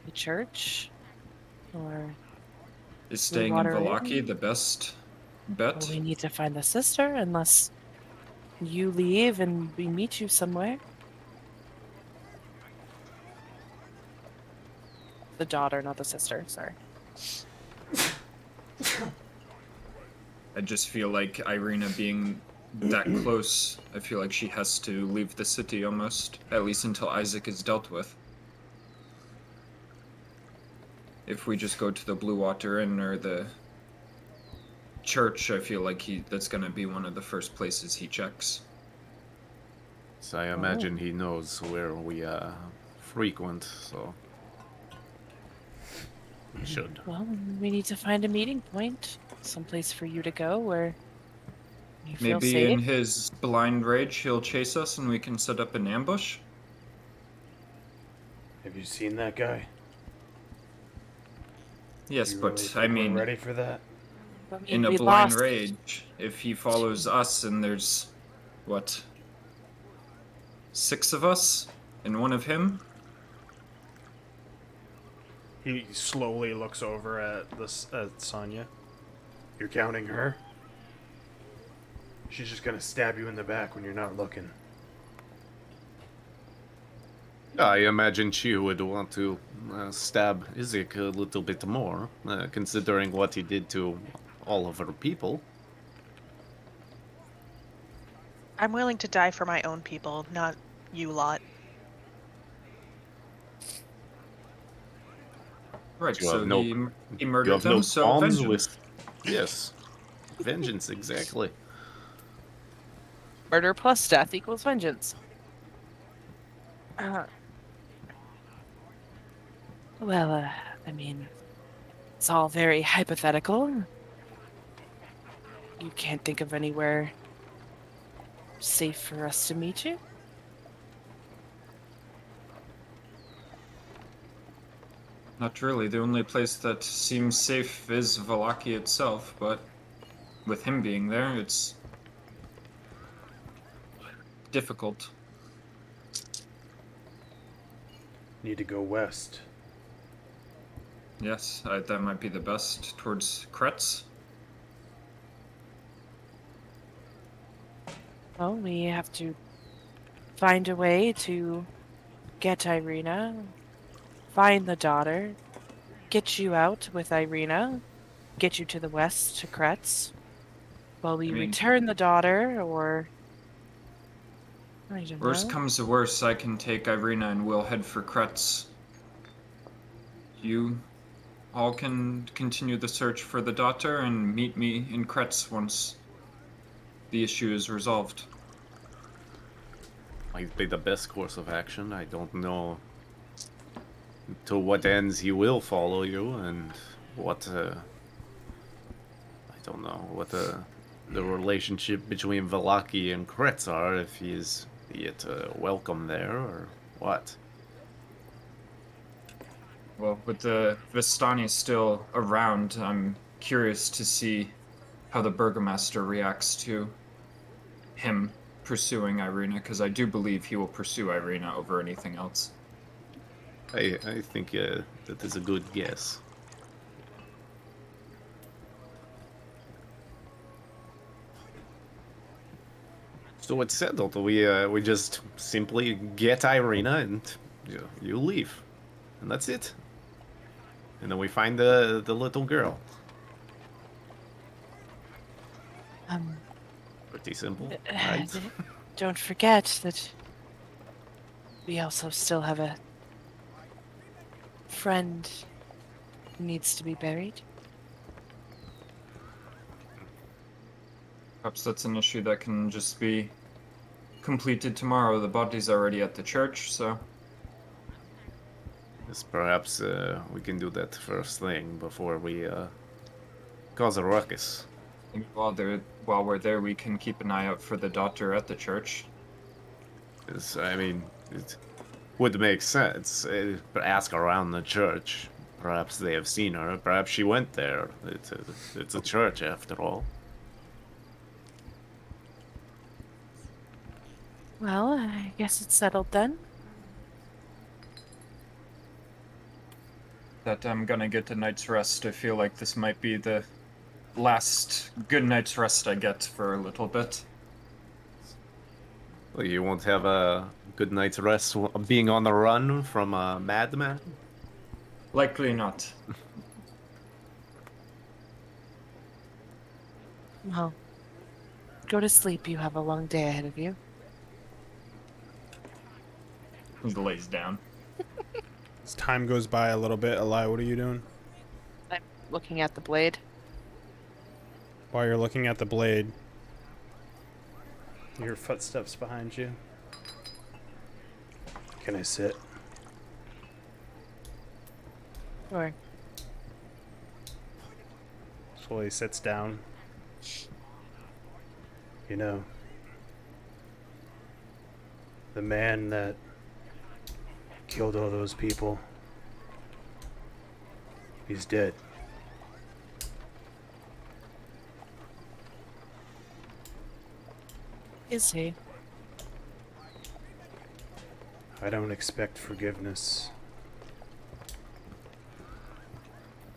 I: the church, or
C: Is staying in
I: water
C: Vallaki
I: inn?
C: the best bet?
I: well, we need to find the sister, unless you leave and we meet you somewhere. The daughter, not the sister. Sorry.
C: I just feel like Ireena being that close, I feel like she has to leave the city almost, at least until Isaac is dealt with. If we just go to the Blue Water Inn or the church, I feel like that's gonna be one of the first places he checks.
A: So I imagine he knows where we frequent, so we should.
I: Well, we need to find a meeting point, someplace for you to go where you feel
C: Maybe
I: safe.
C: in his blind rage he'll chase us and we can set up an ambush?
H: Have you seen that guy?
C: Yes,
H: You
C: but
H: really
C: I
H: think we're
C: mean,
H: ready for that?
I: I mean,
C: in a
I: we
C: blind
I: lost-
C: rage, if he follows us and there's, what, 6 of us and 1 of him?
D: He slowly looks over at Sonya.
H: You're counting her? She's just gonna stab you in the back when you're not looking.
A: I imagine she would want to stab Isaac a little bit more, considering what he did to all of her people.
E: I'm willing to die for my own people, not you lot.
C: Right,
A: You
C: so
A: have no,
C: he
A: you
C: murdered
A: have no
C: them, so
A: qualms
C: vengeance.
A: with, yes, vengeance, exactly.
I: Murder plus death equals vengeance. Uh, well, I mean, it's all very hypothetical. You can't think of anywhere safe for us to meet you?
C: Not really. The only place that seems safe is Valaki itself, but with him being there, it's difficult.
H: Need to go west.
C: Yes, that might be the best towards Kretz.
I: Well, we have to find a way to get Ireena, find the daughter, get you out with Ireena, get you to the west to Kretz. Will we
C: I mean,
I: return the daughter, or I don't
C: worst
I: know.
C: comes to worst, I can take Ireena and we'll head for Kretz. You all can continue the search for the daughter and meet me in Kretz once the issue is resolved.
A: Might be the best course of action. I don't know to what ends he will follow you, and what I don't know what the relationship between Valaki and Kretz are, if he's yet welcome there or what.
C: Well, with the Vistani still around, I'm curious to see how the Burgomaster reacts to him pursuing Ireena, because I do believe he will pursue Ireena over anything else.
A: I think that is a good guess. So it's settled. We just simply get Ireena and you leave, and that's it. And then we find the little girl.
I: Um,
A: Pretty simple, right?
I: don't forget that we also still have a friend who needs to be buried.
C: Perhaps that's an issue that can just be completed tomorrow. The body's already at the church, so
A: Yes, perhaps we can do that first thing before we cause a ruckus.
C: I think while we're there, we can keep an eye out for the daughter at the church.
A: Yes, I mean, it would make sense. Ask around the church. Perhaps they have seen her. Perhaps she went there. It's a church after all.
I: Well, I guess it's settled then.
C: That I'm gonna get a night's rest. I feel like this might be the last good night's rest I get for a little bit.
A: Well, you won't have a good night's rest being on the run from a madman?
C: Likely not.
I: Well, go to sleep. You have a long day ahead of you.
C: He lays down.
D: As time goes by a little bit, Eli, what are you doing?
I: I'm looking at the blade.
D: While you're looking at the blade, you hear footsteps behind you.
H: Can I sit?
I: Or
D: Slowly sits down.
H: You know, the man that killed all those people, he's dead.
I: is he?
H: I don't expect forgiveness,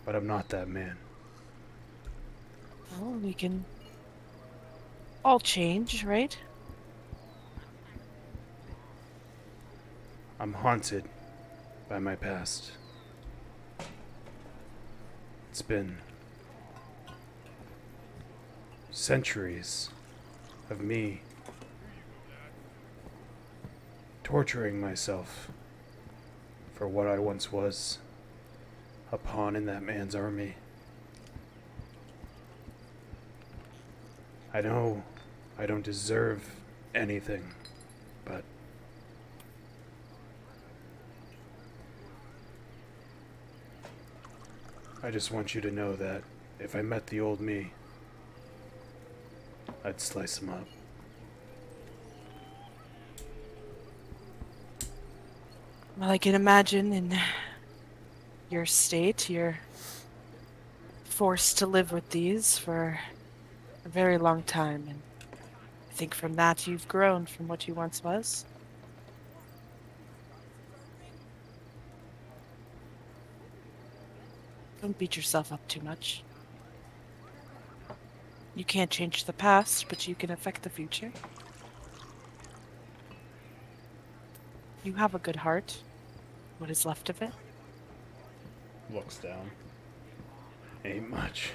H: but I'm not that man.
I: Well, we can all change, right?
H: I'm haunted by my past. It's been centuries of me torturing myself for what I once was, a pawn in that man's army. I know I don't deserve anything, but I just want you to know that if I met the old me, I'd slice him up.
I: Well, I can imagine in your state, you're forced to live with these for a very long time, and I think from that you've grown from what you once was. Don't beat yourself up too much. You can't change the past, but you can affect the future. You have a good heart. What is left of it?
D: Looks down.
H: Ain't much.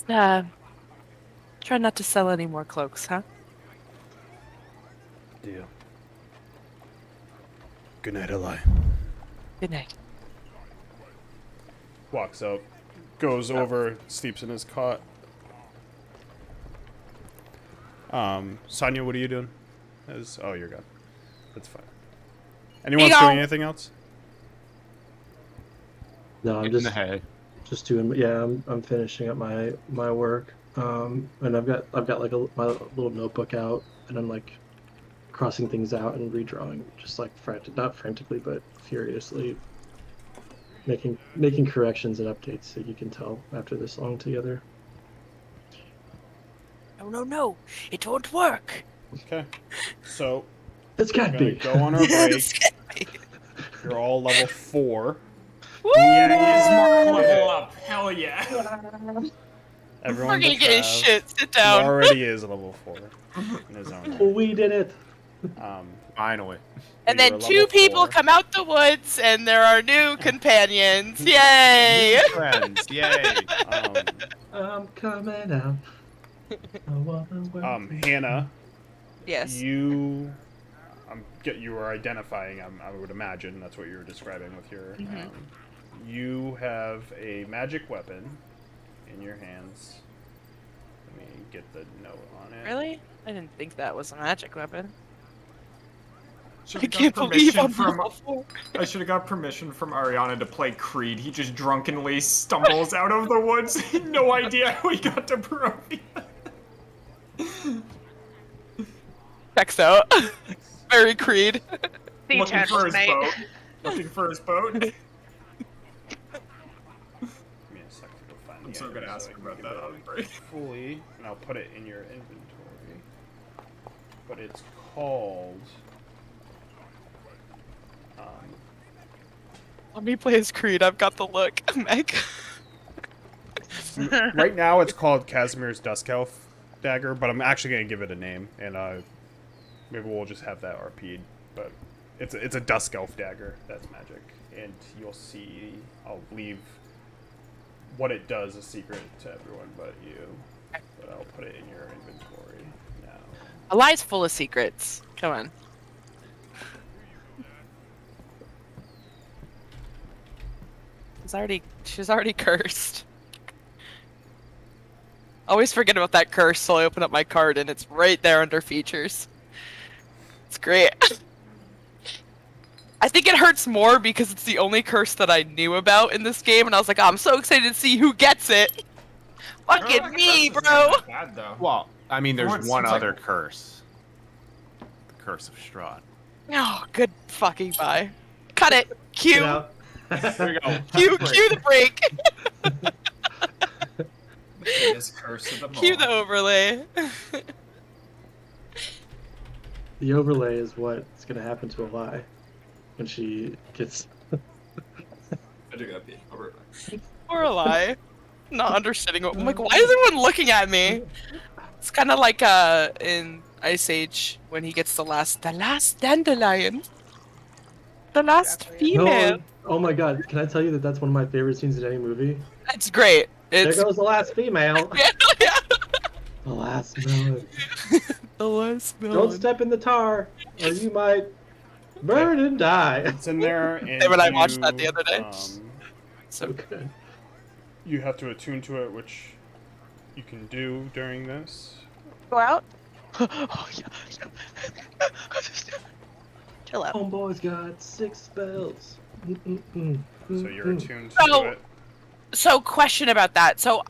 I: Try not to sell any more cloaks, huh?
H: Deal. Good night, Eli.
I: Good night.
D: Walks out, goes over, sleeps in his cot. Sonia, what are you doing? Oh, you're gone. That's fine. Anyone else doing anything else?
F: No, I'm
A: In the hay.
F: just doing. Yeah, I'm finishing up my work. And I've got like my little notebook out, and I'm like crossing things out and redrawing, just like not frantically, but furiously, making corrections and updates that you can tell after this long together.
I: No, it won't work.
D: Okay. So
F: This
D: we're
F: can't
D: gonna
F: be.
D: go on our break. You're all level 4.
C: Yeah, he's more level up. Hell yeah.
D: Everyone
I: We're gonna
D: but
I: get his
D: Trav,
I: shit. Sit
D: who
I: down.
D: already is level 4 in his own right.
F: We did it.
A: Finally.
I: And
D: You're
I: then
D: level
I: 2 people
D: 4.
I: come out the woods, and there are new companions. Yay!
A: Friends, yay.
F: I'm coming out.
D: Hannah,
I: Yes.
D: you were identifying. I would imagine that's what you were describing with your. You have a magic weapon in your hands. Let me get the note on it.
I: Really? I didn't think that was a magic weapon. I
C: Should've got
I: can't believe I'm
C: permission
I: level 4.
C: I should have got permission from Ariana to play Creed. He just drunkenly stumbles out of the woods. No idea how he got to Barovia.
I: Checks out. Very Creed.
C: Looking for his
E: mate.
C: boat. Looking for his boat.
D: Give me a sec to go find
C: I'm
D: the
C: so
D: item
C: gonna
D: so
C: ask
D: I
C: him
D: can
C: about
D: give
C: that
D: it
C: on break.
D: fully, and I'll put it in your inventory. But it's called.
I: Let me play as Creed. I've got the look. Meg.
D: Right now, it's called Casimir's Dusk Elf Dagger, but I'm actually gonna give it a name, and maybe we'll just have that RP'd. But it's a Dusk Elf Dagger. That's magic, and you'll see. I'll leave what it does a secret to everyone but you. But I'll put it in your inventory now.
I: Eli's full of secrets. Come on. She's already cursed. Always forget about that curse, so I open up my card and it's right there under features. It's great. I think it hurts more because it's the only curse that I knew about in this game, and I was like, oh, I'm so excited to see who gets it. Fucking me, bro.
C: Bad though.
A: Well, I mean,
C: Well,
A: there's
C: it
A: one
C: seems like-
A: other curse. The curse of Strahd.
I: Oh, good fucking bye. Cut it. Cue.
F: Get out.
A: There you go.
I: Cue the break.
C: The greatest curse of them
I: Cue
C: all.
I: the overlay.
F: The overlay is what's gonna happen to Eli when she gets.
C: I do gotta pee. I'll be right back.
I: Or a lie. Not understanding what. I'm like, why is everyone looking at me? It's kind of like in Ice Age when he gets the last dandelion. The last female.
F: No, oh my god! Can I tell you that that's one of my favorite scenes in any movie?
I: It's great.
F: There
I: It's
F: goes the last female.
I: yeah.
F: The last melon.
I: The last
F: Don't step in the tar, or you might burn and die.
D: It's in there, and
I: When I watched that the
D: you,
I: other day.
F: So good.
D: you have to attune to it, which you can do during this.
E: Go out. Oh yeah. Chill out.
F: Homeboy's got 6 spells.
D: So you're attuned
I: So-
D: to it.
I: So, question about that. So,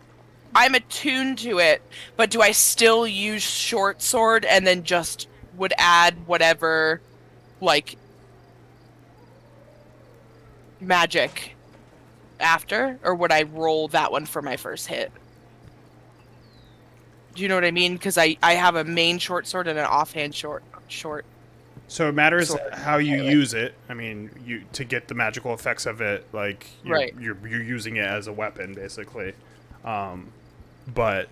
I: I'm attuned to it, but do I still use short sword and then just would add whatever, like, magic after? Or would I roll that one for my first hit? Do you know what I mean? Because I have a main short sword and an offhand short.
D: So it matters
I: Sword.
D: how you
I: Melee.
D: use it. I mean, you to get the magical effects of it, like
I: Right.
D: you're using it as a weapon, basically. But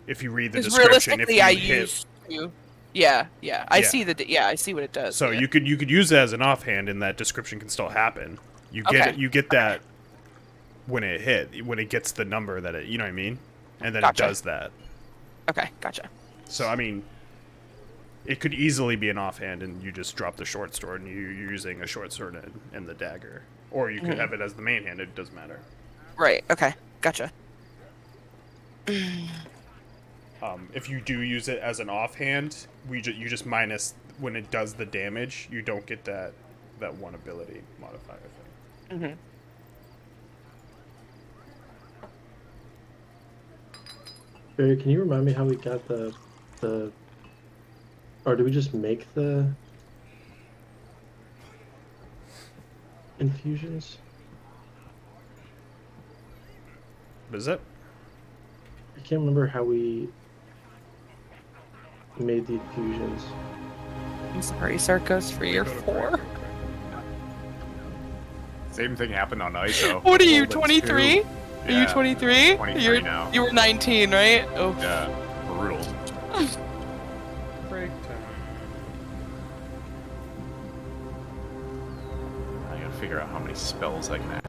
D: if you read the
I: Because
D: description, if
I: realistically,
D: you
I: I
D: hit,
I: used to. Yeah. I
D: Yeah.
I: see I see what it does.
D: so
I: yeah.
D: you could use it as an offhand, and that description can still happen. You get
I: Okay.
D: it, you get that when it gets the number that it, you know what I mean, and then
I: Gotcha.
D: it does that.
I: Okay, gotcha.
D: So I mean, it could easily be an offhand, and you just drop the short sword, and you're using a short sword and the dagger, or you could have it as the main hand. It doesn't matter.
I: Right. Okay, gotcha.
D: If you do use it as an offhand, you just minus when it does the damage. You don't get that one ability modifier thing.
I: Mm-hmm.
F: Barry, can you remind me how we got the or do we just make the infusions?
D: What is it?
F: I can't remember how we made the infusions.
I: I'm sorry, Sarkos, for year 4.
A: Same thing happened on ISO.
I: What are you,
A: Rolled a
I: 23?
A: two.
I: Are you
A: Yeah,
I: 23?
A: 23 now.
I: You were 19, right? Oh.
A: Yeah, brutal.
D: Break time.
A: I gotta figure out how many spells I can add.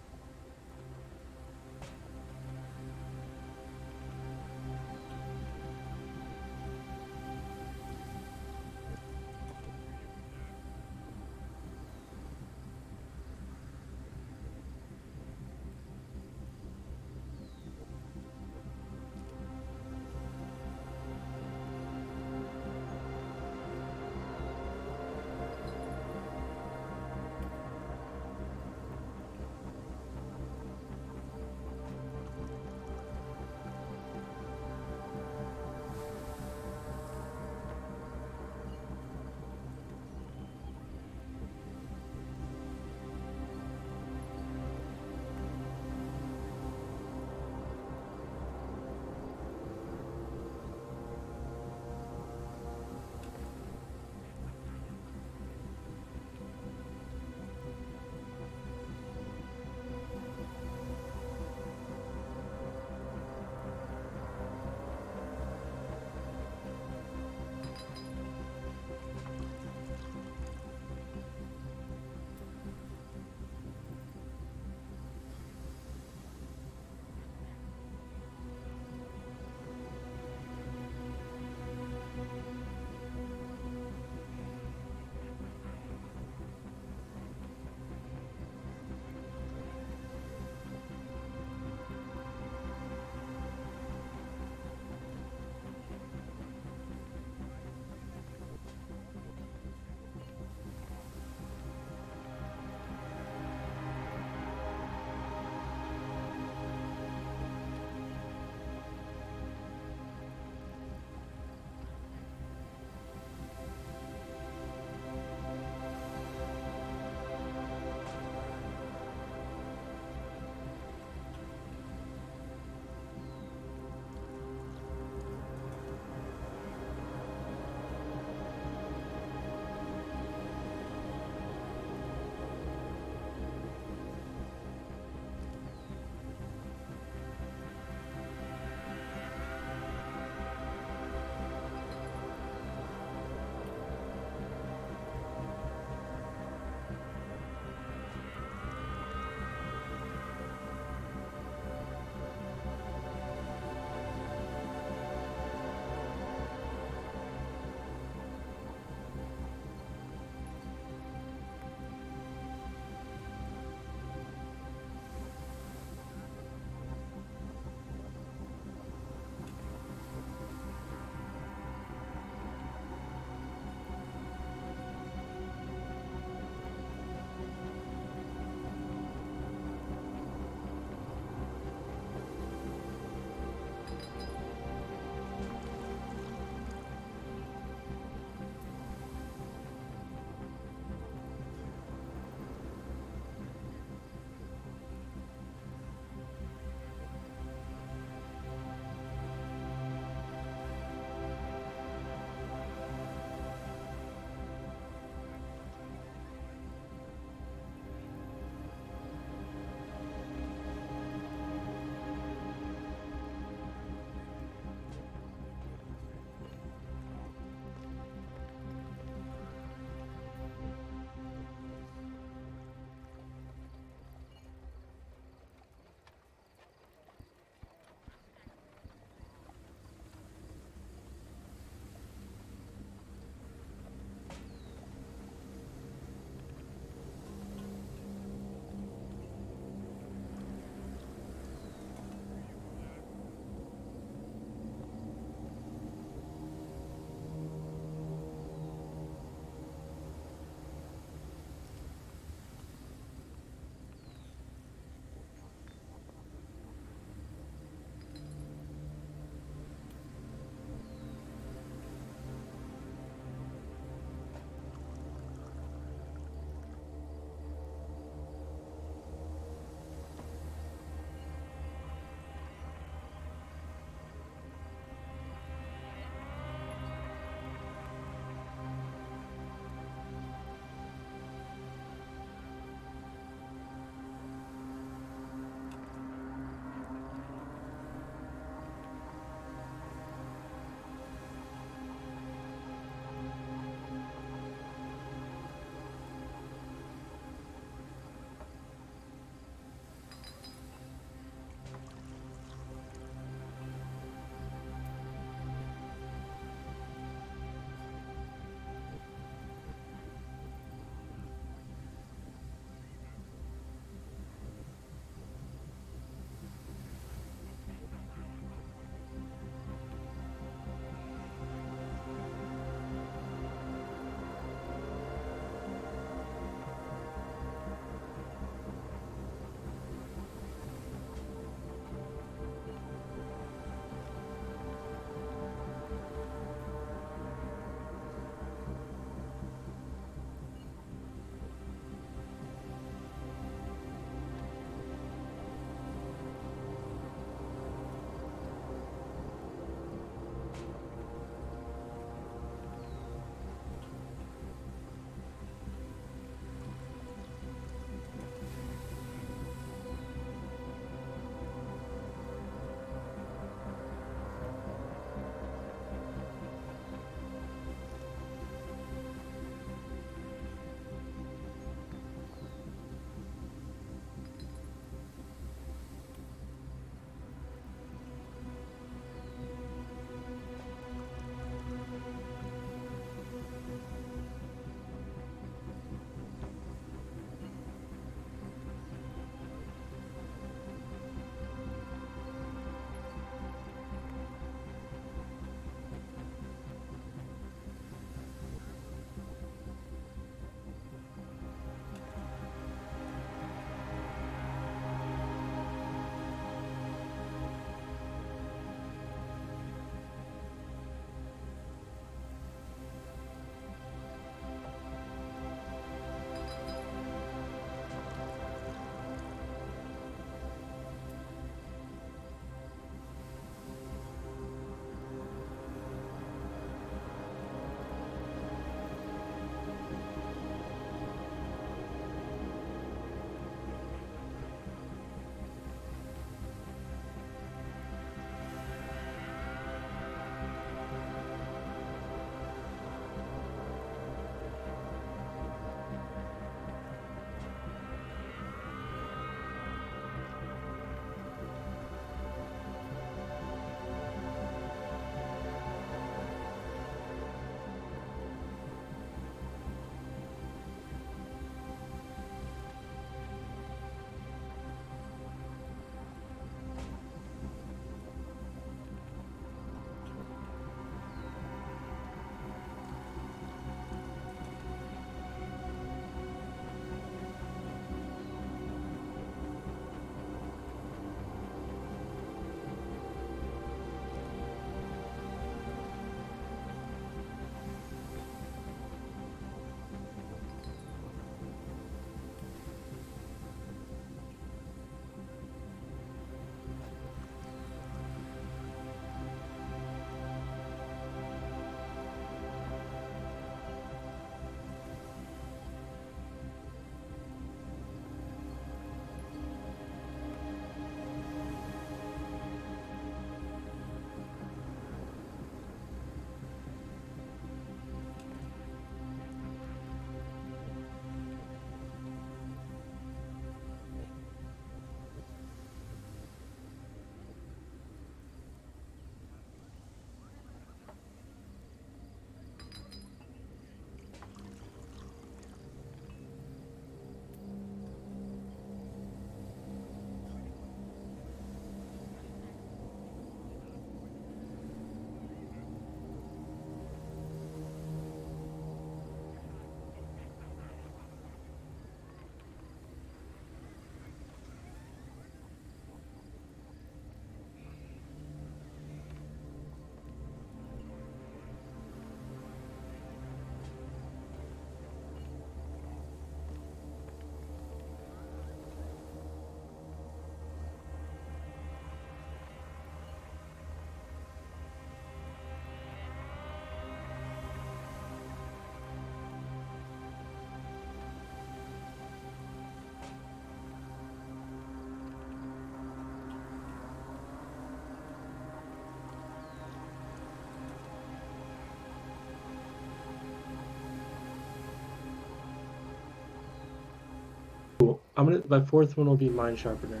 F: My fourth one will be Mind Sharpener.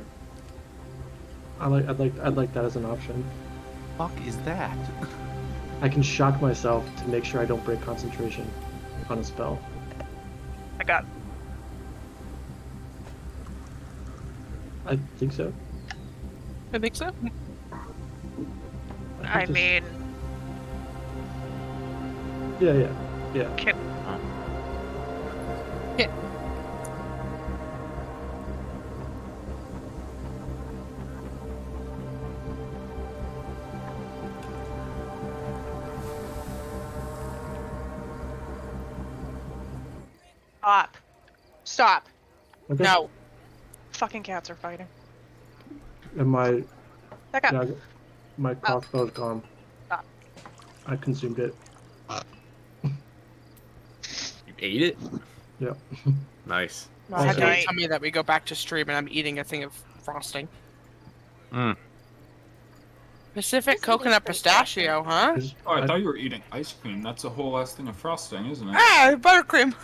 F: I'd like that as an option.
A: Fuck is that?
F: I can shock myself to make sure I don't break concentration on a spell.
E: I got.
F: I think so.
I: I think so.
E: I mean,
F: Yeah.
E: can, stop. Stop.
F: Okay.
I: No.
E: Fucking cats are fighting.
F: And my
E: Back up.
F: my crossbow's gone.
E: Stop.
F: I consumed it.
A: You ate it?
F: Yep.
A: Nice.
I: Well, how
F: Also-
I: do you tell me that we go back to stream and I'm eating a thing of frosting?
A: Mm.
I: Pacific coconut pistachio, huh?
C: Oh, I thought you were eating ice cream. That's a whole ass thing of frosting, isn't it?
I: Ah, buttercream.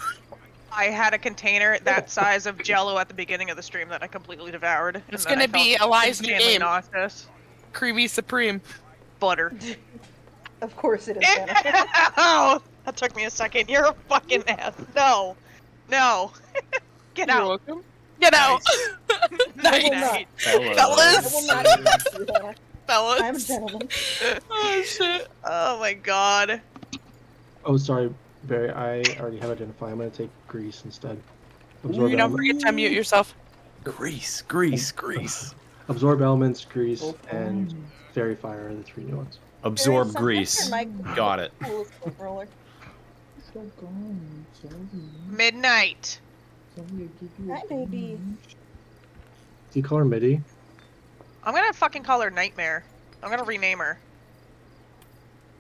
E: I had a container that size of Jello at the beginning of the stream that I completely devoured. and
I: It's
E: then I
I: gonna be
E: felt
I: Eli's new
E: insanely
I: name.
E: nauseous.
I: Creamy Supreme.
E: Butter.
G: Of course it is. Hannah.
E: Oh, that took me a second. You're a fucking ass. No. No. Get
I: You're
E: out.
I: welcome. Get out.
G: I will
I: Nice.
G: not. I
I: Fellas.
G: will not do that to you, Hannah.
I: Fellas.
G: I'm a gentleman.
I: Oh shit.
E: Oh my god.
F: Oh, sorry, Barry. I already have identified. I'm gonna take grease instead. Absorb,
I: You don't forget to mute yourself.
A: Grease.
F: absorb elements, grease, and fairy fire are the three new ones.
A: Absorb
G: Barry,
A: grease.
G: stop touching my
A: Got it.
G: cool smoke roller.
E: Midnight.
G: Hi, baby.
F: Do you call her Midi?
E: I'm gonna fucking call her Nightmare. I'm gonna rename her.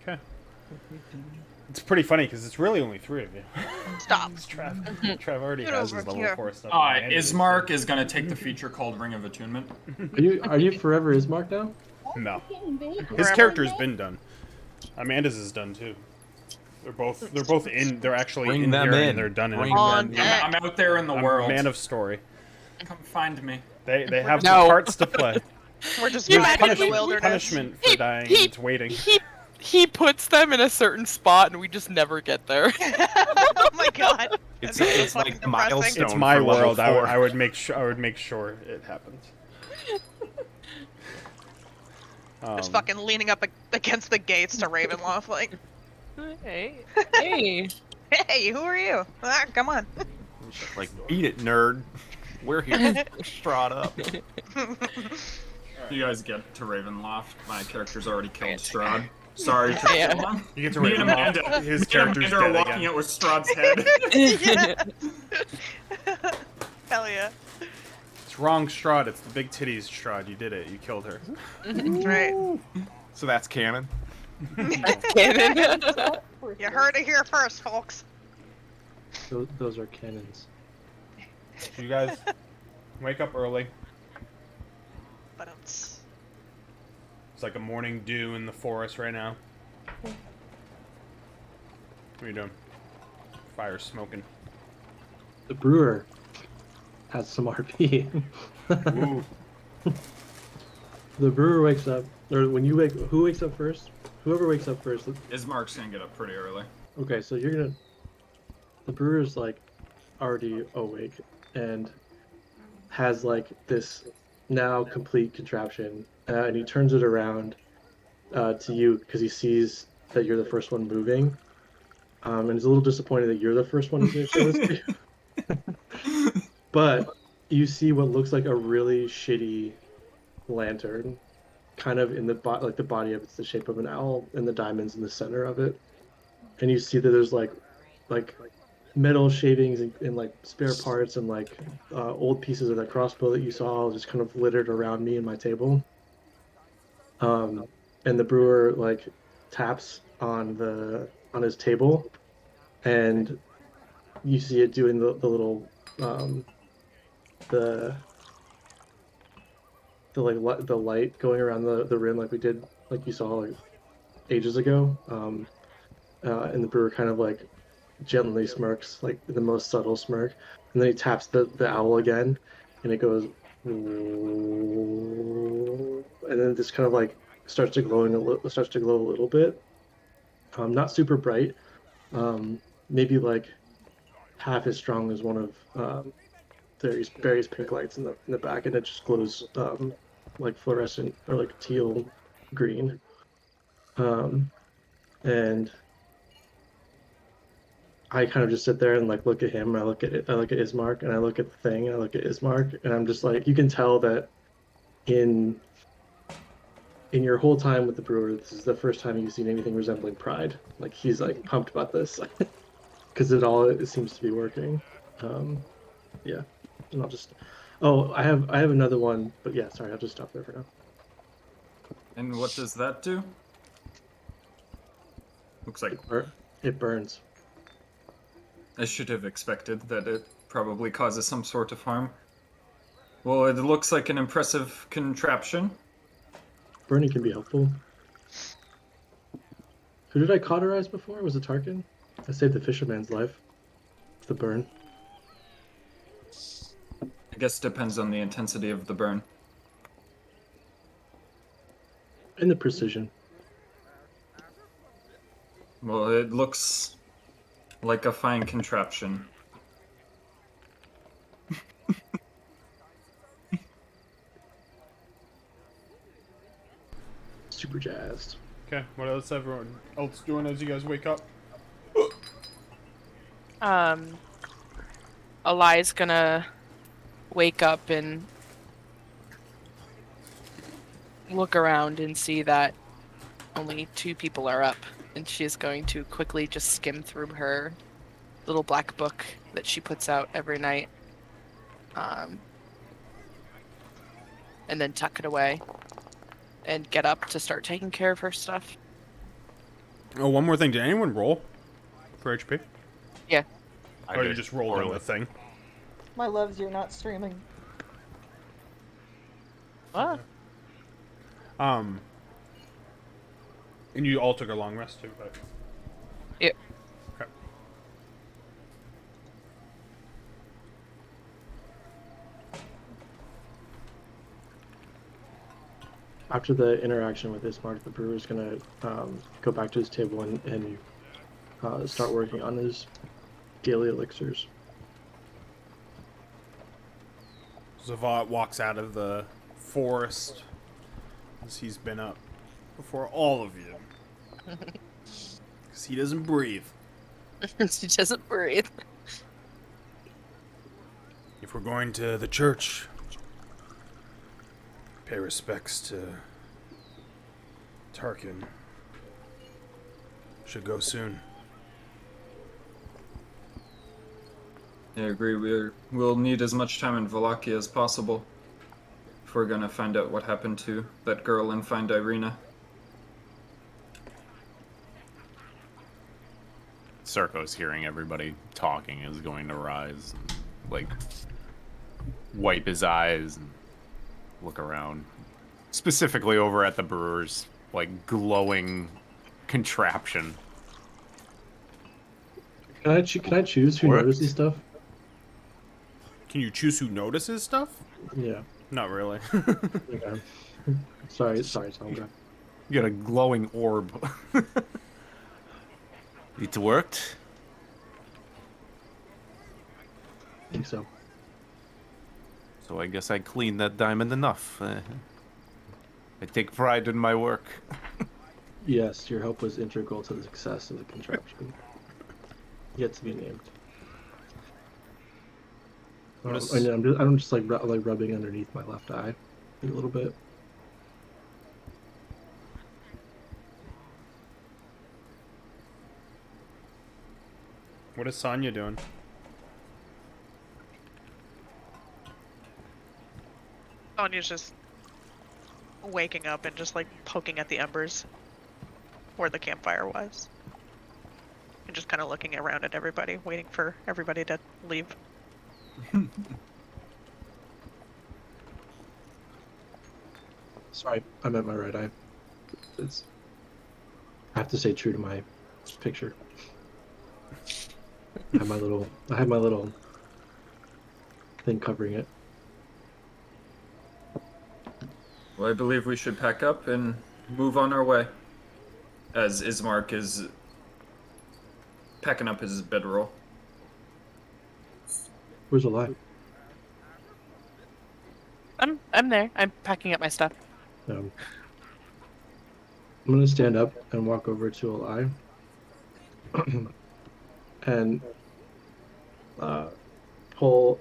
D: Okay. It's pretty funny because it's really only three of you.
E: Stop.
D: Trav already
E: Get
D: has
E: over
D: his level
E: here.
D: 4 stuff.
C: Ismark is gonna take the feature called Ring of Attunement.
F: Are you forever Ismark now?
D: No. His
E: Forever.
D: character's been done. Amanda's is done too. They're both in. They're actually
A: Bring
D: in
A: them
D: here
A: in.
D: and they're done in.
A: Bring
D: a
E: On
A: them in.
E: deck.
C: I'm out there in the
D: I'm
C: world.
D: man of story.
C: Come find me.
D: They have
I: No.
D: some parts to play.
E: We're just
I: You
E: back in the
I: imagine-
E: wilderness.
D: Punishment for dying. It's waiting.
I: He puts them in a certain spot and we just never get there.
E: Oh my god.
A: It's
E: That'd be
A: it's
E: fucking
A: like the
E: depressing.
A: milestone.
D: It's my
A: for level
D: world. I
A: 4.
D: would make sure it happens.
E: Just fucking leaning up against the gates to Ravenloft like,
I: Hey. Hey.
E: hey, who are you? Ah, come on.
A: Like, beat it, nerd. We're here. Strahd up.
C: You guys get to Ravenloft. My character's already killed Strahd. Sorry to
I: Yeah.
C: everyone.
D: You get to
C: Me
D: read
C: and
D: them off.
C: Amanda.
D: His
C: Me and
D: character's
C: Amanda are
D: dead
C: walking
D: again.
C: out with Strahd's head.
E: Hell yeah.
D: It's wrong, Strahd. It's the big titties, Strahd. You did it. You killed her.
E: That's right.
A: So that's canon.
I: Cannon.
E: You heard it here first, folks.
F: Those are cannons.
D: You guys wake up early.
E: But it's
D: It's like a morning dew in the forest right now. What are you doing? Fire's smoking.
F: The brewer has some RP.
D: Ooh.
F: The brewer wakes up, or when you wake, who wakes up first? Whoever wakes up first.
C: Ismark's gonna get up pretty early.
F: Okay, so you're gonna. The brewer's like already awake and has like this now complete contraption, and he turns it around to you because he sees that you're the first one moving, and he's a little disappointed that you're the first one to show this to you. But you see what looks like a really shitty lantern, kind of in the like the body of it's the shape of an owl, and the diamonds in the center of it, and you see that there's like metal shavings and like spare parts and like old pieces of that crossbow that you saw just kind of littered around me and my table. And the brewer like taps on his table, and you see it doing the little the light going around the rim like we did, like you saw like ages ago. And the brewer kind of like gently smirks, like the most subtle smirk, and then he taps the owl again, and it goes, and then this kind of like starts to glow a little bit. Not super bright. Maybe like half as strong as one of various pink lights in the back, and it just glows like fluorescent or like teal green. And I kind of just sit there and like look at him. I look at Ismark, and I look at the thing, and I look at Ismark, and I'm just like, you can tell that in your whole time with the brewer, this is the first time you've seen anything resembling pride. Like he's like pumped about this because it seems to be working. Yeah, and I'll just. Oh, I have another one, but yeah, sorry, I'll just stop there for now.
C: And what does that do? Looks like
F: It burns.
C: I should have expected that it probably causes some sort of harm. Well, it looks like an impressive contraption.
F: Burning can be helpful. Who did I cauterize before? Was it Tarkin? I saved the fisherman's life. The burn.
C: I guess it depends on the intensity of the burn.
F: And the precision.
C: Well, it looks like a fine contraption.
F: Super jazzed.
D: Okay, what else everyone else doing as you guys wake up?
I: Eli's gonna wake up and look around and see that only 2 people are up, and she's going to quickly just skim through her little black book that she puts out every night, and then tuck it away and get up to start taking care of her stuff.
H: Oh, one more thing. Did anyone roll for HP?
I: Yeah.
D: Or you just rolled on the thing?
G: My loves, you're not streaming.
I: What?
D: And you all took a long rest too, but...
I: Yep.
D: Okay.
F: After the interaction with Ismark, the brewer's gonna go back to his table and start working on his daily elixirs.
H: Zavat walks out of the forest as he's been up before all of you. Because he doesn't breathe.
I: She doesn't breathe.
H: If we're going to the church, pay respects to Tarkin. Should go soon.
C: I agree. We'll need as much time in Wallachia as possible if we're gonna find out what happened to that girl and find Ireena.
A: Circo's hearing everybody talking is going to rise, and, like, wipe his eyes and look around. Specifically over at the brewer's, like, glowing contraption.
F: Can I choose who
A: What?
F: notices stuff?
H: Can you choose who notices stuff?
F: Yeah.
H: Not really.
F: Okay. Sorry, Tom.
A: You got a glowing orb. It worked?
F: I think so.
A: So I guess I cleaned that diamond enough. I take pride in my work.
F: Yes, your help was integral to the success of the contraption. Yet to be named.
H: What is-
F: I'm just like rubbing underneath my left eye a little bit.
D: What is Sonya doing?
E: Sonya's just waking up and just like poking at the embers where the campfire was. And just kind of looking around at everybody, waiting for everybody to leave.
F: Sorry, I meant my right eye. I have to stay true to my picture. I have my little thing covering it.
C: Well, I believe we should pack up and move on our way. As Ismark is packing up his bedroll.
F: Where's the lie?
I: I'm there. I'm packing up my stuff.
F: I'm gonna stand up and walk over to a lie. And pull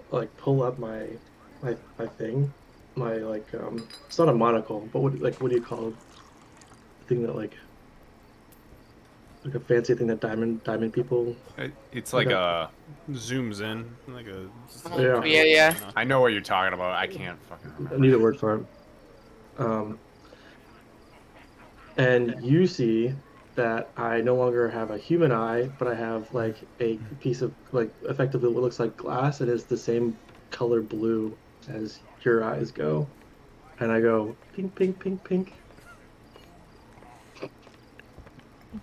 F: up my thing, my it's not a monocle, but what do you call the thing that like a fancy thing that diamond people?
A: It's like a.
D: Zooms in like a.
F: Yeah.
I: Yeah.
A: I know what you're talking about. I can't fucking
F: I
A: remember.
F: need a word for it. And you see that I no longer have a human eye, but I have like a piece of like effectively what looks like glass. It is the same color blue as your eyes go, and I go pink, pink, pink, pink.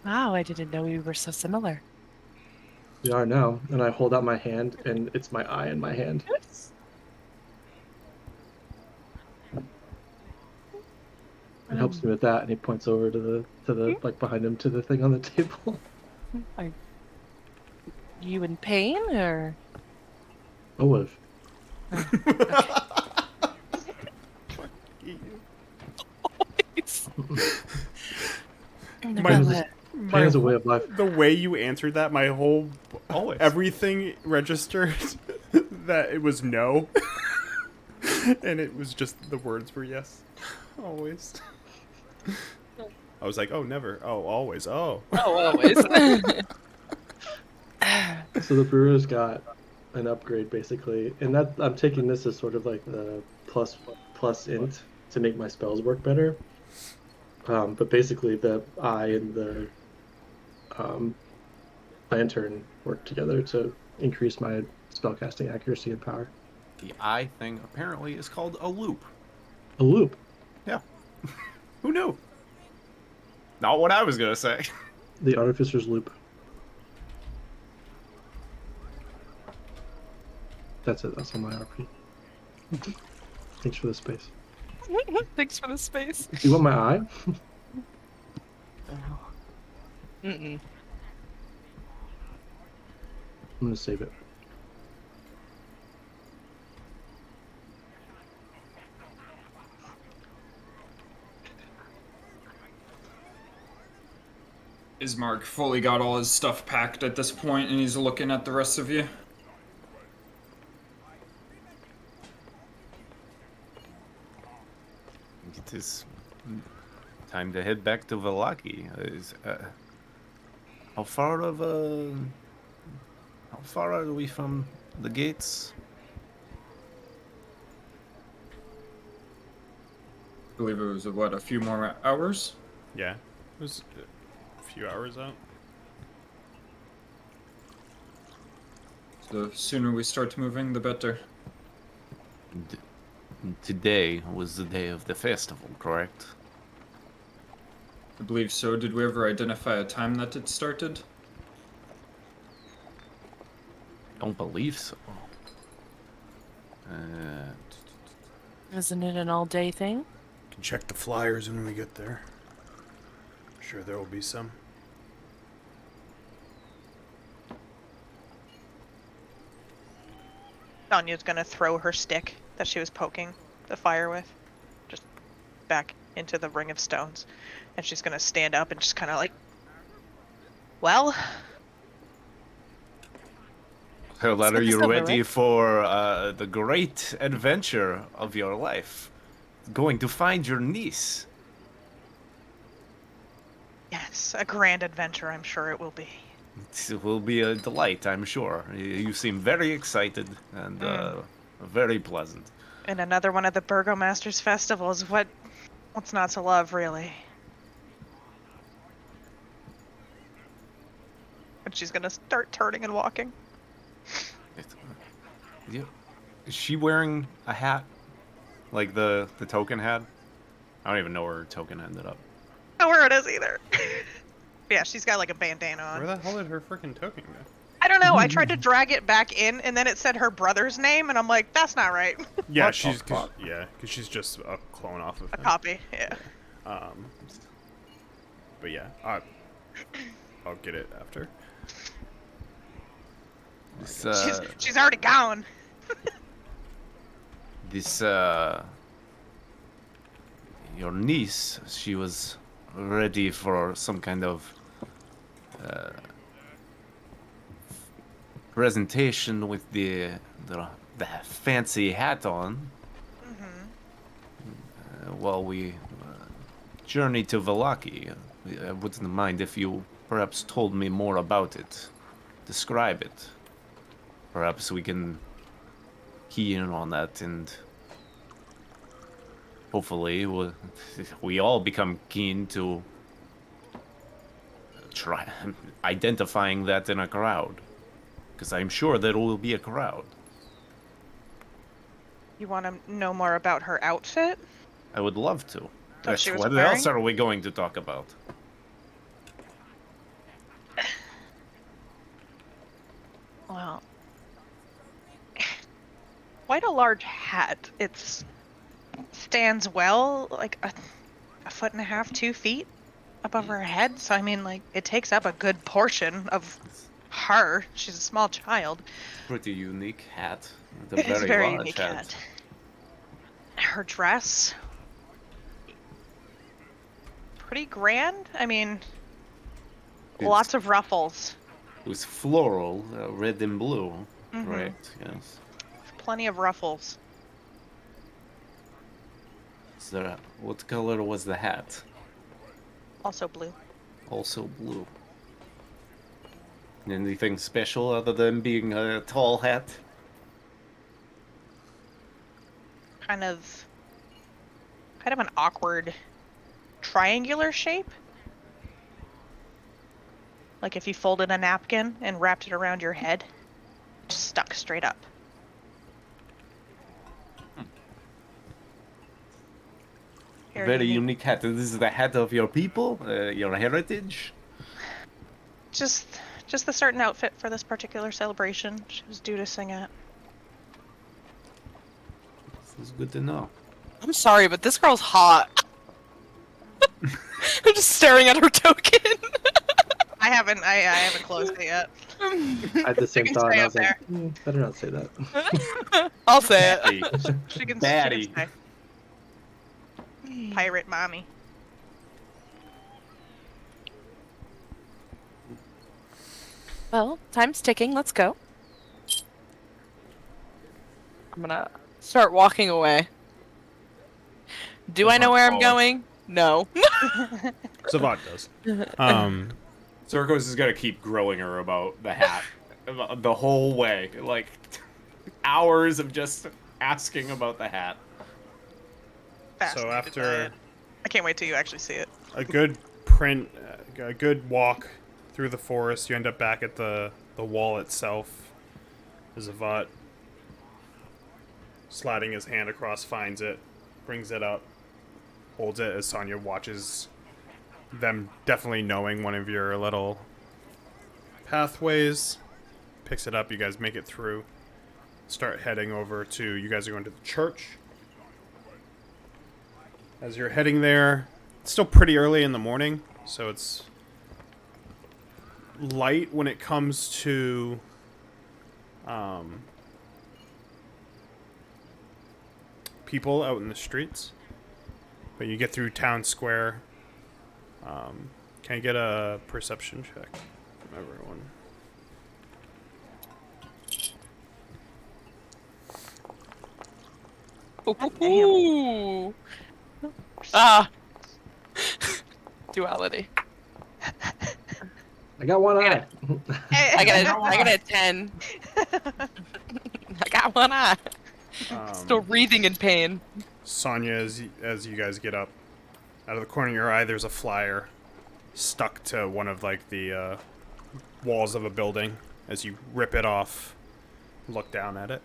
I: Wow, I didn't know we were so similar.
F: We are now, and I hold out my hand, and it's my eye in my hand. It helps me with that, and he points over to the like behind him to the thing on the table.
I: Are you in pain or?
F: Olive. Pain is a way of life.
D: The way you answered that, my whole
A: Always.
D: everything registered that it was no, and it was just the words were yes, always. I was like, oh, never. Oh, always. Oh.
I: Oh, always.
F: So the brewer's got an upgrade basically, and that I'm taking this as sort of like the plus int to make my spells work better. But basically the eye and the lantern work together to increase my spellcasting accuracy and power.
A: The eye thing apparently is called a loop.
F: A loop.
A: Yeah. Who knew? Not what I was gonna say.
F: The artificer's loop. That's it. That's on my RP. Thanks for the space.
I: Thanks for the space.
F: Do you want my eye?
I: Mm-mm.
F: I'm gonna save it.
C: Ismark fully got all his stuff packed at this point, and he's looking at the rest of you.
A: It is time to head back to Vallaki. How far are we from the gates?
C: I believe it was, what, a few more hours?
D: Yeah, it was a few hours out.
C: The sooner we start moving, the better.
A: Today was the day of the festival, correct?
C: I believe so. Did we ever identify a time that it started?
A: Don't believe so.
I: Isn't it an all-day thing?
H: Can check the flyers when we get there. I'm sure there will be some.
E: Tanya's gonna throw her stick that she was poking the fire with, just back into the ring of stones. And she's gonna stand up and just kind of like, well,
A: Well, are
I: It's
A: you
I: over,
A: ready
I: right?
A: for the great adventure of your life? Going to find your niece.
E: yes, a grand adventure, I'm sure it will be.
A: It will be a delight, I'm sure. You seem very excited and very pleasant.
E: And another one of the Burgomaster's festivals. What's not to love, really? And she's gonna start turning and walking.
A: Is she wearing a hat? Like the token hat? I don't even know where her token ended up.
E: I don't know where it is either. Yeah, she's got like a bandana on.
D: Where the hell did her freaking token go?
E: I don't know. I tried to drag it back in, and then it said her brother's name, and I'm like, that's not right.
D: Yeah,
F: What
D: she's
F: the fuck?
D: because she's just a clone off of
E: A
D: him.
E: copy, yeah.
D: But yeah, I'll get it after.
A: This,
E: She's already gone.
A: this, your niece, she was ready for some kind of presentation with the fancy hat on. While we journey to Vallaki. I wouldn't mind if you perhaps told me more about it. Describe it. Perhaps we can key in on that and hopefully we all become keen to try identifying that in a crowd. Because I'm sure there will be a crowd.
E: You want to know more about her outfit?
A: I would love to.
E: That she was
A: What
E: wearing?
A: else are we going to talk about?
E: Well, quite a large hat. It stands well, like a foot and a half, 2 feet above her head. So I mean, like, it takes up a good portion of her. She's a small child.
A: Pretty unique hat.
E: It is a very
A: large
E: unique hat. Her dress, pretty grand. I mean, lots of ruffles.
A: It was floral, red and blue,
E: Mhm.
A: right? Yes.
E: Plenty of ruffles.
A: Is there what color was the hat?
E: Also blue.
A: Also blue. Anything special other than being a tall hat?
E: Kind of an awkward triangular shape. Like if you folded a napkin and wrapped it around your head, just stuck straight up.
A: Very unique hat. This is the hat of your people, your heritage.
E: Just the certain outfit for this particular celebration she was due to sing at.
A: This is good to know.
I: I'm sorry, but this girl's hot. I'm just staring at her token.
E: I haven't closed it yet.
F: I had the same
E: can
F: thought.
E: stay
F: And I
E: up
F: was like, better not say that.
I: I'll say it.
A: Batty.
E: She can
A: Batty.
E: stay. Pirate mommy.
I: Well, time's ticking. Let's go. I'm gonna start walking away. Do I know where I'm going? No.
D: Savat does.
A: Circos is gonna keep grilling her about the hat the whole way. Like, hours of just asking about the hat.
D: So
E: Fascinated by
D: after
E: it. I can't wait till you actually see it.
D: a good a good walk through the forest, you end up back at the wall itself. Zavat, sliding his hand across, finds it, brings it up, holds it as Sonya watches them, definitely knowing one of your little pathways, picks it up. You guys make it through, start heading over to, you guys are going to the church. As you're heading there, it's still pretty early in the morning, so it's light when it comes to people out in the streets. But you get through town square. Can I get a perception check from everyone?
I: Ooh. Ah. Duality.
F: I got one eye.
I: I got a 10. I got one eye. Still wreathing in pain.
D: Sonya, as you guys get up, out of the corner of your eye, there's a flyer stuck to one of like the walls of a building. As you rip it off, look down at it.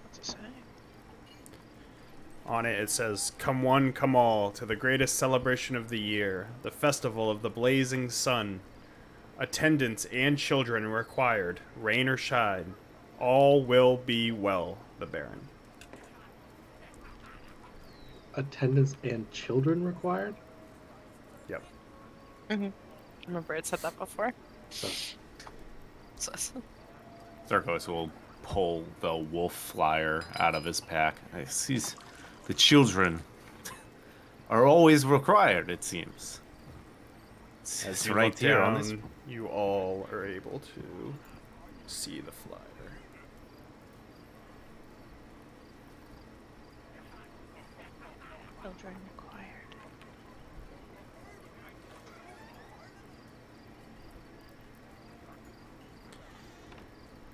E: What's it say?
D: On it, it says, "Come one, come all, to the greatest celebration of the year, the festival of the blazing sun. Attendants and children required, rain or shine. All will be well, the Baron.
F: Attendants and children required?
D: Yep.
I: Remember it said that before.
A: Zerkos will pull the wolf flyer out of his pack. I see the children are always required, it seems.
D: As
A: It's
D: you
A: right
D: look
A: here
D: down,
A: on this.
D: you all are able to see the flyer.
E: Children required.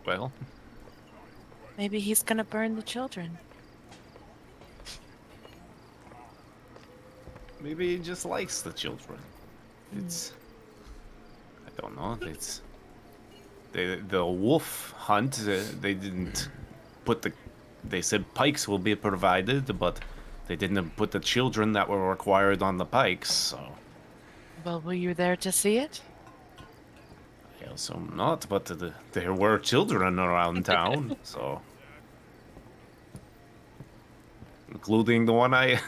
A: Well,
I: Maybe he's gonna burn the children.
A: maybe he just likes the children. It's, I don't know. It's the wolf hunt. They didn't put the. They said pikes will be provided, but they didn't put the children that were required on the pikes. So
I: Well, were you there to see it?
A: I also not. But there were children around town, so including the one I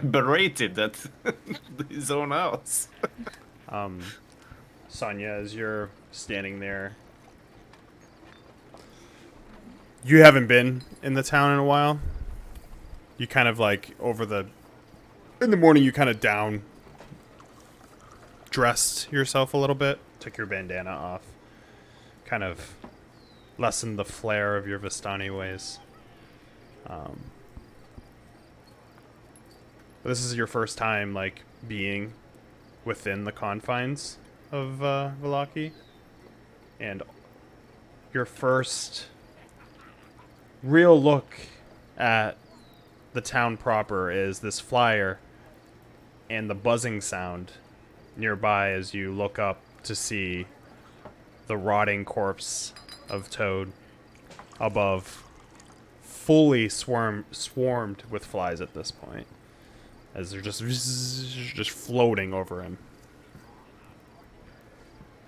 A: berated at his own house.
D: Sonya, as you're standing there, you haven't been in the town in a while. You kind of like in the morning, you kind of dressed yourself a little bit, took your bandana off, kind of lessened the flair of your Vistani ways. This is your first time like being within the confines of Vallaki, and your first real look at the town proper is this flyer and the buzzing sound nearby as you look up to see the rotting corpse of Toad above, fully swarmed with flies at this point, as they're just floating over him.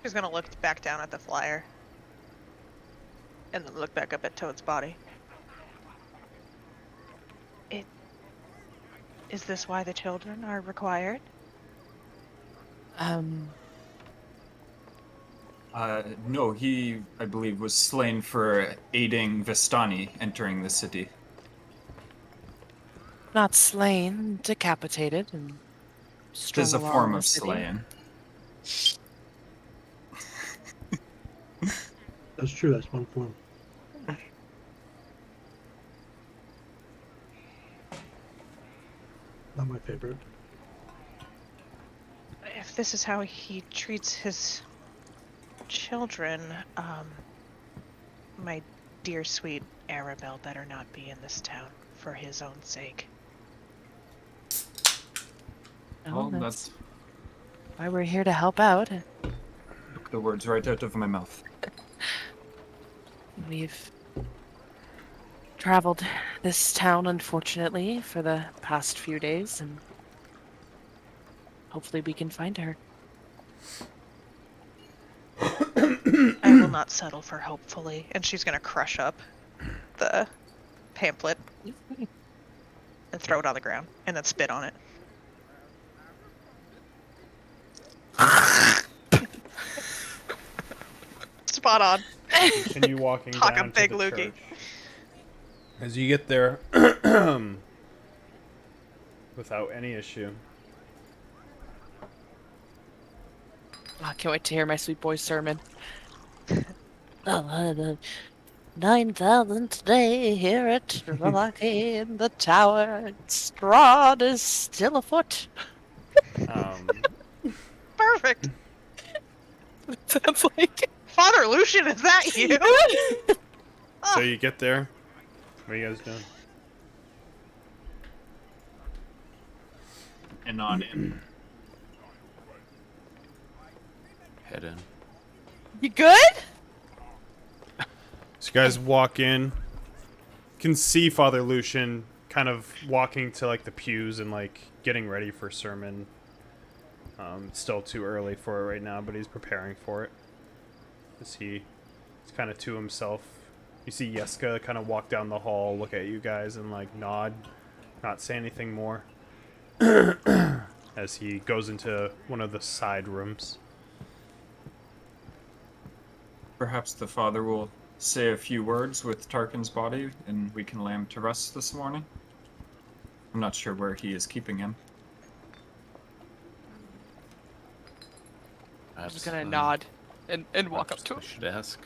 E: She's gonna look back down at the flyer. And then look back up at Toad's body. Is this why the children are required?
C: No, he, I believe, was slain for aiding Vistani entering the city.
I: Not slain, decapitated, and
C: It
I: strung
C: is a
I: along
C: form
I: the
C: of
I: city.
C: slaying.
F: That's true, that's one form. Not my favorite.
E: If this is how he treats his children, my dear sweet Arabelle better not be in this town for his own sake.
I: Oh,
C: Well,
I: that's why we're here to help out.
C: took the words right out of my mouth.
I: We've traveled this town, unfortunately, for the past few days, and hopefully we can find her.
E: I will not settle for hopefully. And she's gonna crush up the pamphlet and throw it on the ground and then spit on it. Spot on.
D: Continue walking
E: Talk a
D: down
E: big
D: to the
E: loogie.
D: church. As you get there, without any issue,
I: I can't wait to hear my sweet boy's sermon. 9,000 today here at Vallaki in the tower. Strahd is still afoot.
E: Perfect.
I: Sounds like.
E: Father Lucian, is that you?
D: so you get there. What are you guys doing?
C: And on in.
A: Head in.
I: You good?
D: So you guys walk in. You can see Father Lucian kind of walking to like the pews and like getting ready for sermon. It's still too early for it right now, but he's preparing for it. as he's kind of to himself. You see Yeska kind of walk down the hall, look at you guys, and like nod, not say anything more. As he goes into one of the side rooms.
C: Perhaps the father will say a few words with Tarkin's body, and we can lay him to rest this morning. I'm not sure where he is keeping him.
I: I'm just gonna nod and walk up to
A: I
I: him.
A: should ask.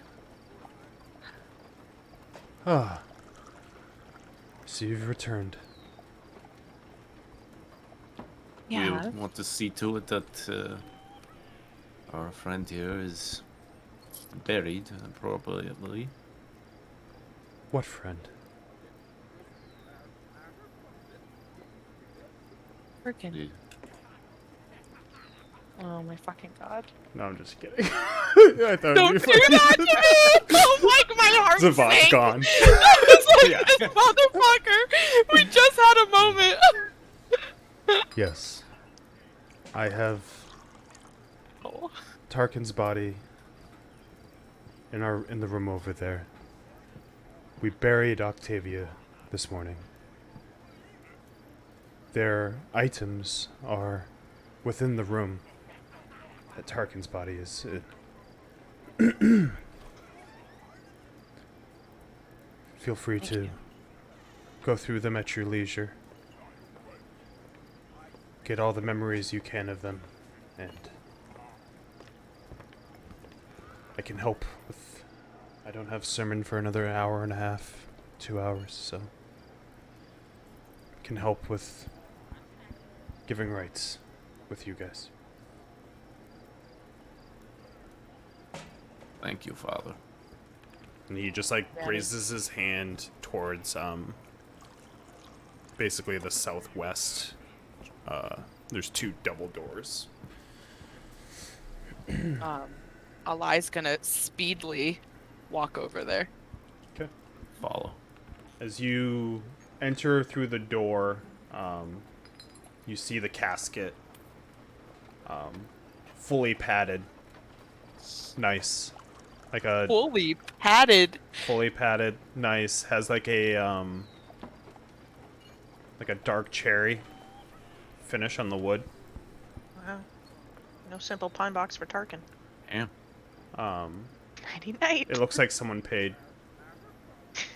H: Ah. So you've returned.
I: Yeah.
A: We'll want to see to it that our friend here is buried appropriately.
H: What friend?
I: Freaking.
A: Yeah.
I: Oh my fucking god.
D: No, I'm just kidding. I thought
I: Don't do that to me! Oh my, my heart
D: Zavot's
I: sank.
D: gone.
I: I was like,
D: Yeah.
I: this motherfucker! We just had a moment!
H: Yes. I have
I: Oh.
H: Tarkin's body in the room over there. We buried Octavia this morning. Their items are within the room that Tarkin's body is in. Feel free
I: Thank
H: to
I: you.
H: go through them at your leisure. Get all the memories you can of them, and I can help with... I don't have sermon for another hour and a half, 2 hours, so... can help with giving rights with you guys.
A: Thank you, Father.
D: And he just like
I: Daddy.
D: raises his hand towards basically the southwest. There's 2 double doors.
I: Eli's gonna speedily walk over there.
D: Okay.
A: Follow.
D: As you enter through the door, you see the casket, fully padded. Nice, like a
I: Fully padded.
D: fully padded. Nice. Has like a dark cherry finish on the wood.
E: Wow. No simple pine box for Tarkin.
A: Yeah.
E: Nighty night.
D: It looks like someone paid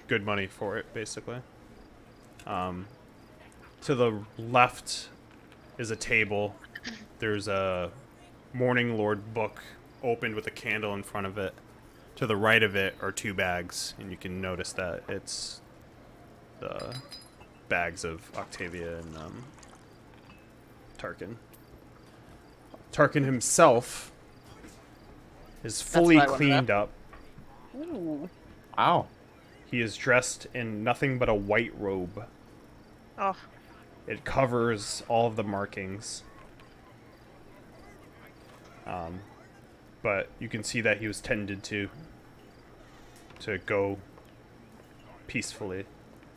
D: good money for it, basically. To the left is a table. There's a Morning Lord book opened with a candle in front of it. To the right of it are 2 bags, and you can notice that it's the bags of Octavia and Tarkin. Tarkin himself is fully
I: what I wanna know.
D: cleaned up.
I: Ooh.
A: Wow.
D: He is dressed in nothing but a white robe.
E: Oh,
D: It covers all of the markings. But you can see that he was tended to go peacefully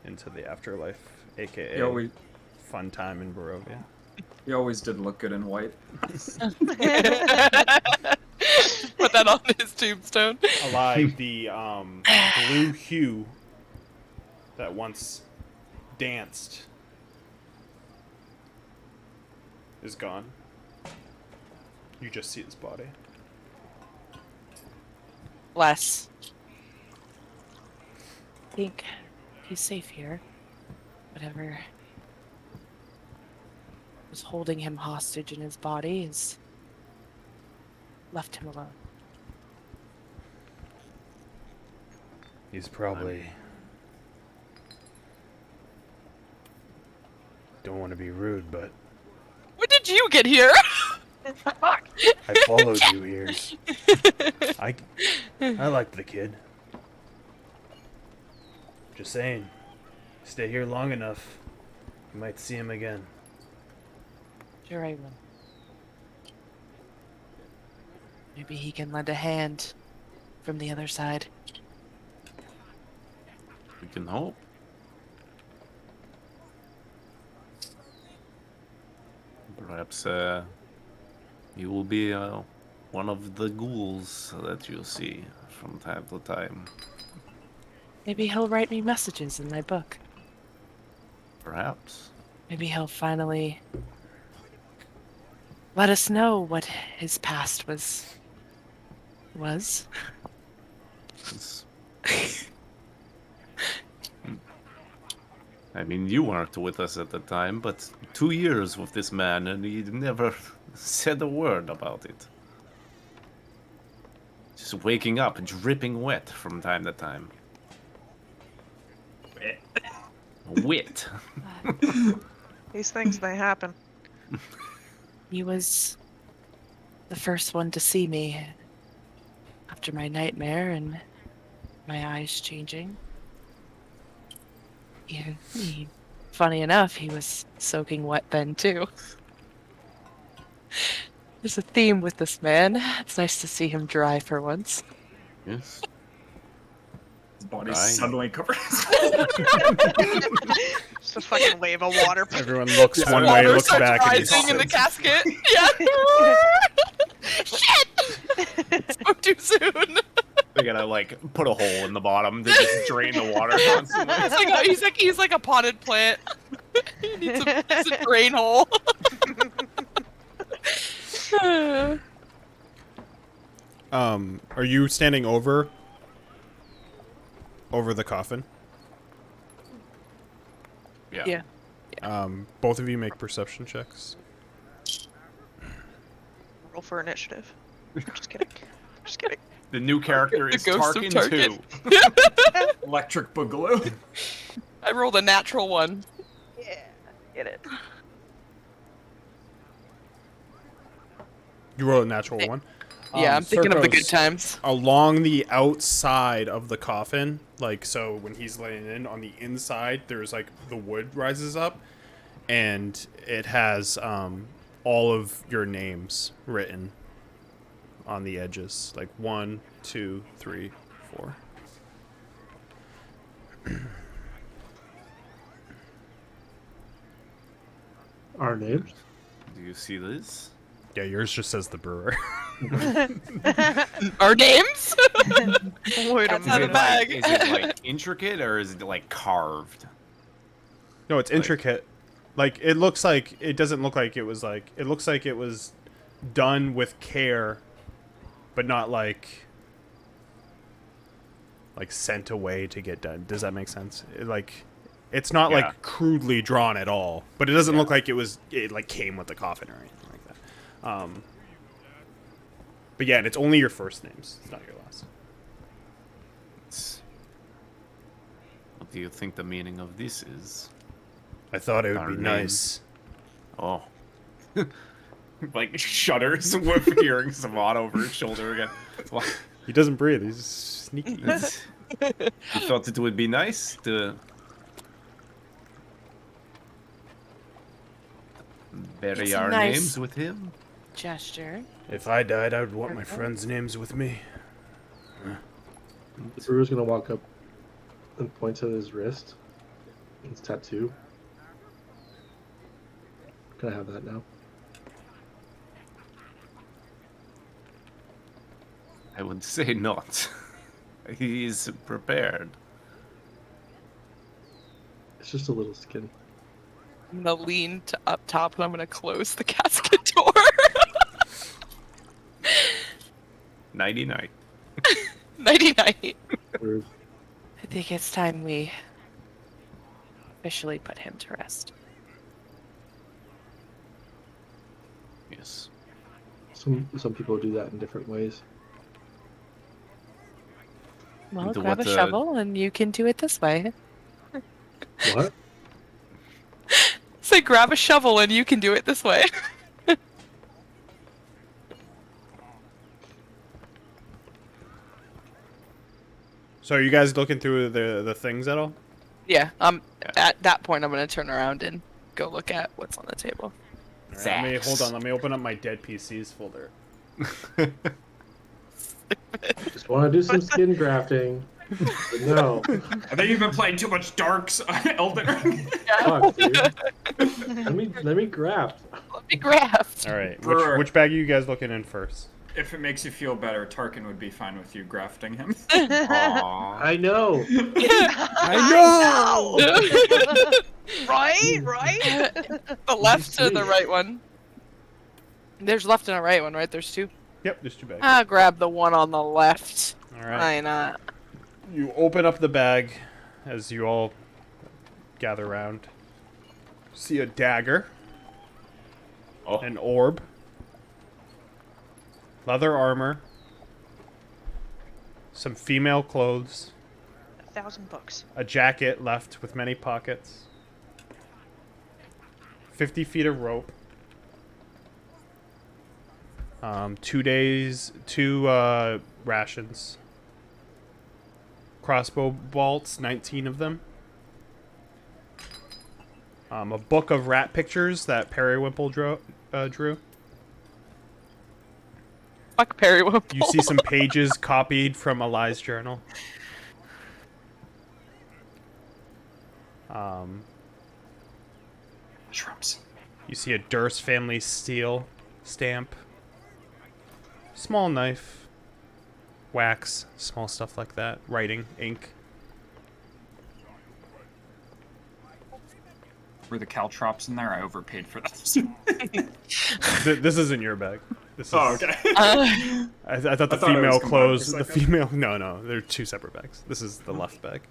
D: into the afterlife, aka fun time in Barovia.
C: He always did look good in white.
I: Put that on his tombstone.
D: Alive, the blue hue that once danced is gone. You just see his body.
I: Less. I think he's safe here. Whatever was holding him hostage in his body is left him alone.
H: He's probably... Don't want to be rude, but
I: When did you get here? Fuck.
H: I followed you here. I like the kid. Just saying, stay here long enough, you might see him again.
I: Sure I will. Maybe he can lend a hand from the other side.
A: We can hope. Perhaps you will be one one of the ghouls that you see from time to time.
I: Maybe he'll write me messages in my book.
A: Perhaps.
I: Maybe he'll finally let us know what his past was.
A: It's- I mean, you weren't with us at the time, but 2 years with this man, and he never said a word about it. Just waking up, dripping wet from time to time. Wit.
E: These things, they happen.
I: He was the first one to see me after my nightmare and my eyes changing. Funny enough, he was soaking wet then too. There's a theme with this man. It's nice to see him dry for once.
A: Yes.
C: His body's
A: Right.
C: suddenly covered.
E: Just a fucking wave of water.
H: Everyone looks one way, looks back, and
I: Rising in the
H: he's
I: casket. Yeah. Shit! Spoke too soon.
A: They gotta like put a hole in the bottom to just drain the water constantly.
I: He's like a potted plant. He needs a drain hole.
H: Are you standing over the coffin?
A: Yeah.
I: Yeah.
H: Both of you make perception checks.
E: Roll for initiative. Just kidding. Just kidding.
A: The new character
I: The
A: is
I: ghost of
A: Tarkin
I: Tarkin.
A: 2.
C: Electric Boogaloo.
I: I rolled a natural one.
E: Yeah. Get it.
H: You roll a natural one.
I: Yeah, I'm thinking of the good
H: Circo's
I: times.
H: along the outside of the coffin, like, so when he's laying in, on the inside, there's like the wood rises up, and it has all of your names written on the edges, like 1, 2, 3, 4.
F: Our names?
A: Do you see this?
H: Yeah, yours just says the brewer.
I: Our names?
E: Wait a
I: That's not a
E: minute.
I: bag.
A: Is it like intricate or is it like carved?
H: No, it's intricate. Like, it looks like, it doesn't look like it was like, it looks like it was done with care, but not like sent away to get done. Does that make sense? It's not
A: Yeah.
H: like crudely drawn at all, but it doesn't look like it like came with the coffin or anything like that. But yeah, and it's only your first names. It's not your last.
A: What do you think the meaning of this is?
H: I thought it would
A: Our
H: be
A: names.
H: nice.
A: Oh. Like shudders with hearing Savant over his shoulder again. Well,
H: He doesn't breathe. He's sneaky.
A: you thought it would be nice to bury
I: It's a
A: our
I: nice-
A: names with him?
I: Gesture.
H: If I died, I would want my friends' names with me.
F: The brewer's gonna walk up and point to his wrist. His tattoo. Can I have that now?
A: I would say not. He's prepared.
F: It's just a little skin.
I: I'm gonna lean to up top and I'm gonna close the casket door.
A: Nighty night.
I: Nighty night.
F: Rude.
I: I think it's time we officially put him to rest.
A: Yes.
F: Some people do that in different ways.
I: Well,
A: Into
I: grab
A: what,
I: a shovel and you can do it this way.
F: What?
I: Say, grab a shovel and you can do it this way.
H: So are you guys looking through the things at all?
I: Yeah, at that point I'm gonna turn around and go look at what's on the table.
H: All right, hold on. Let me open up my dead PCs folder.
F: Just want to do some skin grafting. But no.
C: I think you've been playing too much Darks Elden Ring.
F: Fuck, dude. Let me graft.
I: Let me grab.
H: All right.
C: Brewer.
H: Which bag are you guys looking in first?
C: If it makes you feel better, Tarkin would be fine with you grafting him.
A: Aww.
F: I know.
E: I know! Right? Right?
I: The left or the
F: Sweet.
I: right one? There's left and a right one, right? There's two.
D: Yep, there's 2 bags.
I: I'll grab the one on the left.
D: All right.
I: Why not?
D: You open up the bag as you all gather around. See a dagger,
A: Oh.
D: an orb, leather armor, some female clothes,
E: 1,000 books.
D: a jacket left with many pockets, 50 feet of rope, 2 rations, crossbow bolts, 19 of them, a book of rat pictures that Periwinkle drew.
I: Fuck Periwinkle.
D: You see some pages copied from Eli's journal.
C: Shrubs.
D: You see a Durst family steel stamp. Small knife. Wax. Small stuff like that. Writing. Ink.
C: Were the caltrops in there? I overpaid for those.
D: This isn't your bag. This is,
C: Oh, okay.
D: I thought the
C: I thought it was
D: female
C: combined for a
D: clothes. The
C: second.
D: female. No. They're 2 separate bags. This is the left bag.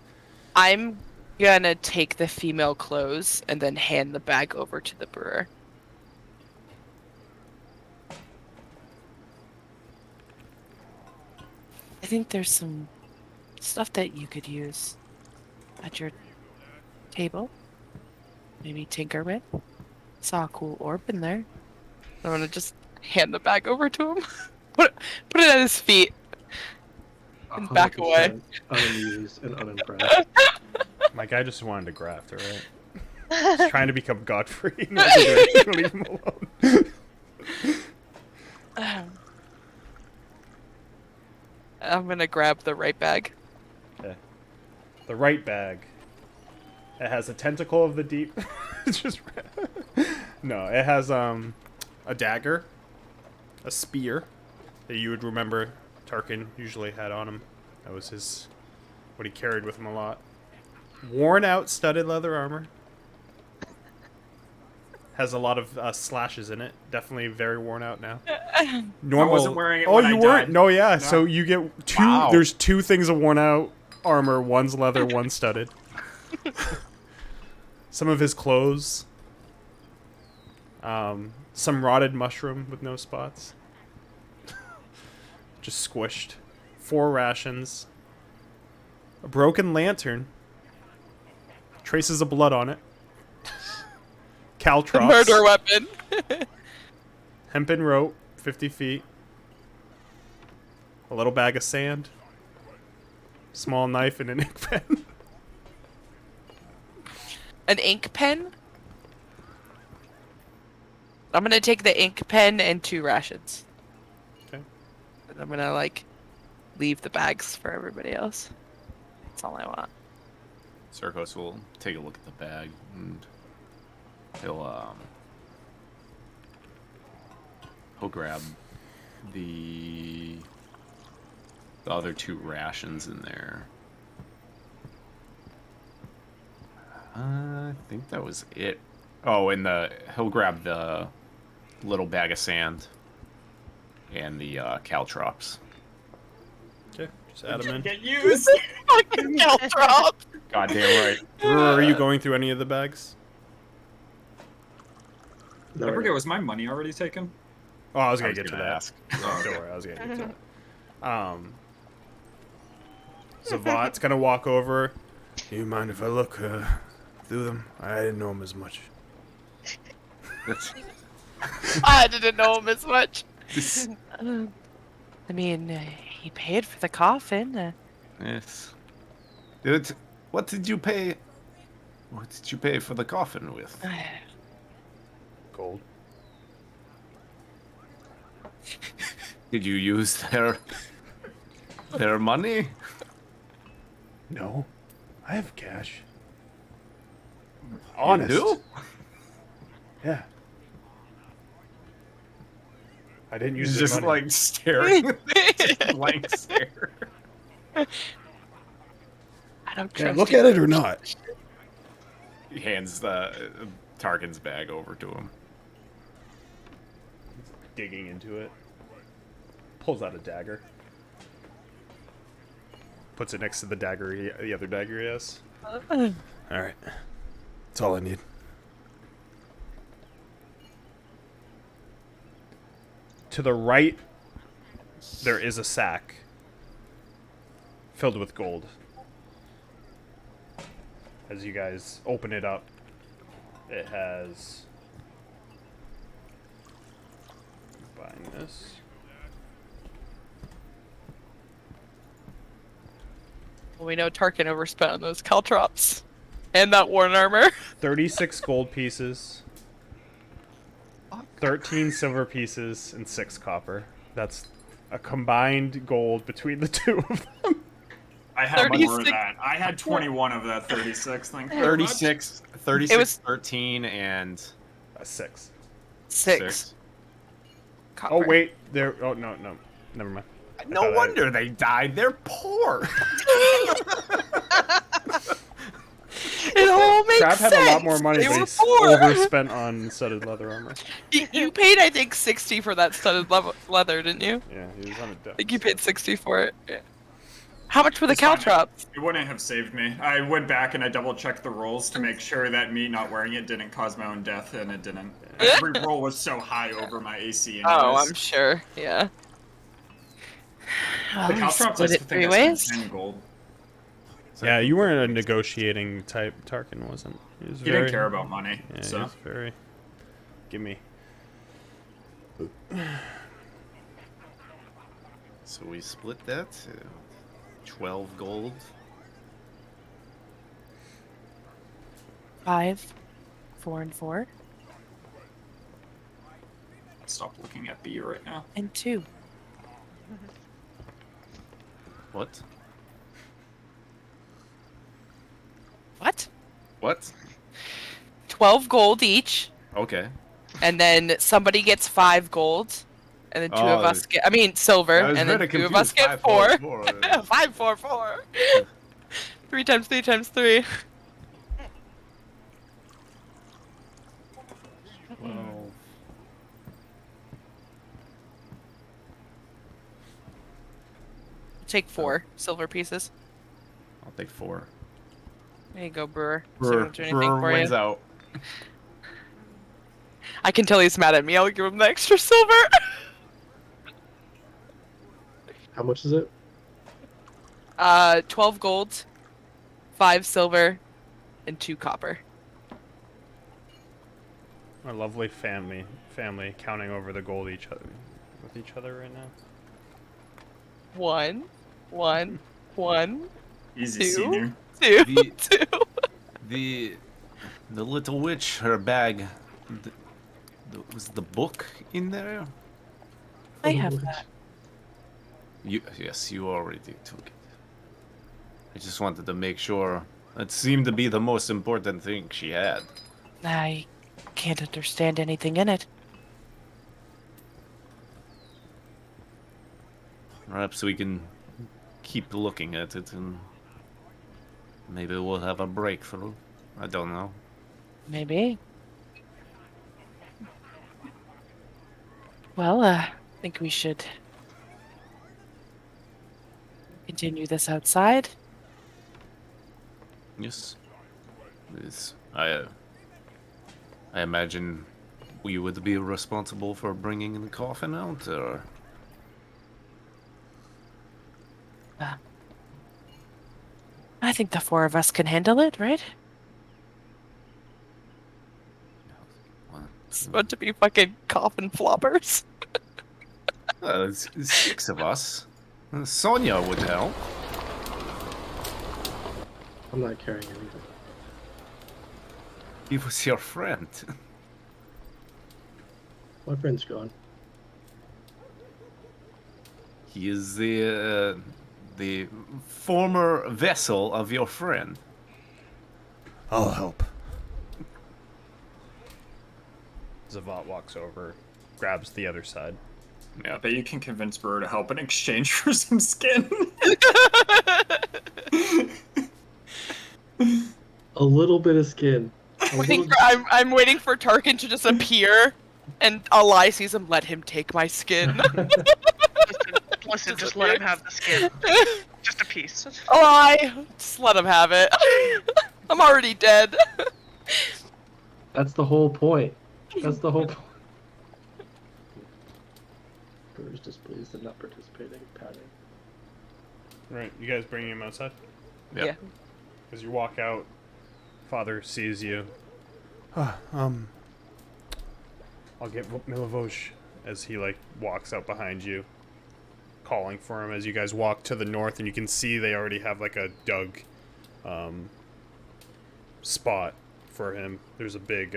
I: I'm gonna take the female clothes and then hand the bag over to the brewer. I think there's some stuff that you could use at your table. Maybe tinker with. Saw a cool orb in there. I'm gonna just hand the bag over to him. put it at his feet. And back away.
F: 100% Unamused and unimpressed.
D: My guy just wanted to graft, alright? He's trying to become Godfrey. Leave him alone.
I: I'm gonna grab the right bag.
D: Okay. The right bag. It has a tentacle of the deep. It's just no. It has a dagger, a spear that you would remember Tarkin usually had on him. That was his what he carried with him a lot. Worn out studded leather armor. Has a lot of slashes in it. Definitely very worn out now. Normal.
C: I wasn't wearing it
D: Oh,
C: when
D: you
C: I
D: weren't?
C: died.
D: No, yeah.
C: No.
D: So you get 2.
A: Wow.
D: There's 2 things of worn out armor. One's leather, one's studded. Some of his clothes. Some rotted mushroom with no spots. Just squished. 4 rations. A broken lantern. Traces of blood on it. Caltrops.
I: Murder weapon.
D: Hempen rope, 50 feet. A little bag of sand. Small knife and an ink pen.
I: An ink pen? I'm gonna take the ink pen and 2 rations.
D: Okay.
I: And I'm gonna, leave the bags for everybody else. That's all I want.
A: Circos will take a look at the bag and he'll grab the other 2 rations in there. I think that was it. Oh, and he'll grab the little bag of sand and the caltrops.
D: Okay, just add them in.
C: Get used.
I: Fucking caltrop!
A: Goddamn right.
D: Are you going through any of the bags?
F: No,
C: I forget, was my money already taken?
D: Oh, I was
A: I
D: gonna
A: was
D: get to
A: gonna
D: that.
A: ask.
D: Don't worry, I was gonna get to that. Zavat's gonna walk over. Do you mind if I look through them? I didn't know him as much.
I: I didn't know him as much. I mean, he paid for the coffin.
A: Yes. Dude, what did you pay? What did you pay for the coffin with?
D: Gold.
A: Did you use their money?
H: No, I have cash.
D: Honest.
A: You do?
H: Yeah. I didn't use
A: He's
H: the
A: just
H: money.
A: like staring, just blank stare.
I: I don't
H: Can I
I: trust
H: look
I: you.
H: at it or not?
A: He hands Tarkin's bag over to him.
D: Digging into it. Pulls out a dagger. Puts it next to the dagger, the other dagger he has.
H: All right. That's all I need.
D: To the right, there is a sack filled with gold. As you guys open it up, it has... Buying this.
I: Well, we know Tarkin overspent on those caltrops and that worn armor.
D: 36 gold pieces, 13 silver pieces, and 6 copper. That's a combined gold between the two of them.
C: I had more of
I: 36.
C: that. I had 21 of that 36. Thank you.
A: 36, 36,
I: It was-
A: 13, and
D: 6.
I: 6. Copper.
D: Oh, wait. There. Oh, no. Never mind.
A: No
D: thought I-
A: wonder they died. They're poor.
I: It all makes
D: Crab
I: sense.
D: had a lot more money,
I: They
D: but
I: were
D: he
I: poor.
D: overspent on studded leather armor.
I: You paid, I think, 60 for that studded leather, didn't you?
D: Yeah, he was on a
I: I
D: debt.
I: think you paid 60 for it. Yeah. How much were the
C: It's fine.
I: caltrops?
C: It wouldn't have saved me. I went back and I double checked the rolls to make sure that me not wearing it didn't cause my own death, and it didn't. Every roll was so high over my AC.
I: Oh,
C: anyways.
I: I'm sure. Yeah.
C: The
I: Well, we
C: caltrops, I
I: split it
C: think
I: 3
C: I spent
I: ways.
C: 10 gold.
D: Yeah, you weren't a negotiating type. Tarkin wasn't. He was
C: He
D: very,
C: didn't care about money,
D: Yeah, he
C: so.
D: was very. Give me.
A: So we split that. 12 gold.
I: 5, 4, and 4,
C: Stop looking at B right now.
I: and 2.
A: What?
I: What?
A: What?
I: 12 gold each,
A: Okay.
I: and then somebody gets 5 gold, and then 2 of
A: Oh,
I: us get. I mean, silver,
A: I was
I: and then
A: very
I: 2 of us
A: confused.
I: get 4.
A: 5, 4, 4.
I: 5, 4, 4. 3 times 3 times 3.
A: Well,
I: Take 4 silver pieces.
A: I'll take 4.
I: There you go, Brewer. See if
A: Brewer,
I: I'll do anything
A: Brewer
I: for
A: wins
I: you.
A: out.
I: I can tell he's mad at me. I'll give him the extra silver.
F: How much is it?
I: 12 gold, 5 silver, and 2 copper.
D: Our lovely family counting over the gold with each other right now.
I: 1, 1, 1,
C: Easy,
I: 2,
C: senior.
I: 2,
A: The-
I: 2.
A: The little witch, her bag. Was the book in there?
I: I have that.
A: Yes, you already took it. I just wanted to make sure. It seemed to be the most important thing she had.
I: I can't understand anything in it.
A: Perhaps we can keep looking at it and maybe we'll have a breakthrough. I don't know.
I: Maybe. Well, I think we should continue this outside.
A: Yes. I imagine we would be responsible for bringing the coffin out, or...
I: I think the 4 of us can handle it, right? It's about to be fucking coffin floppers.
A: It's 6 of us. Sonia would help.
F: I'm not carrying anything.
A: He was your friend.
F: My friend's gone.
A: He is the former vessel of your friend.
H: I'll help.
D: Zavat walks over, grabs the other side.
A: Yeah.
C: But you can convince Brewer to help in exchange for some skin.
F: A little bit of skin. A little.
J: I'm waiting for Tarkin to just appear, and Alai sees him. Let him take my skin.
E: Listen, just let him have the skin. Just a piece.
J: Alai, just let him have it. I'm already dead.
F: That's the whole point. That's the whole point. Brewer's displeased and not participating. Pouting.
D: Right, you guys bringing him outside?
A: Yep.
J: Yeah.
D: As you walk out, Father sees you.
H: I'll get Milivoj.
D: As he walks out behind you, calling for him. As you guys walk to the north, and you can see they already have a dug spot for him. There's a big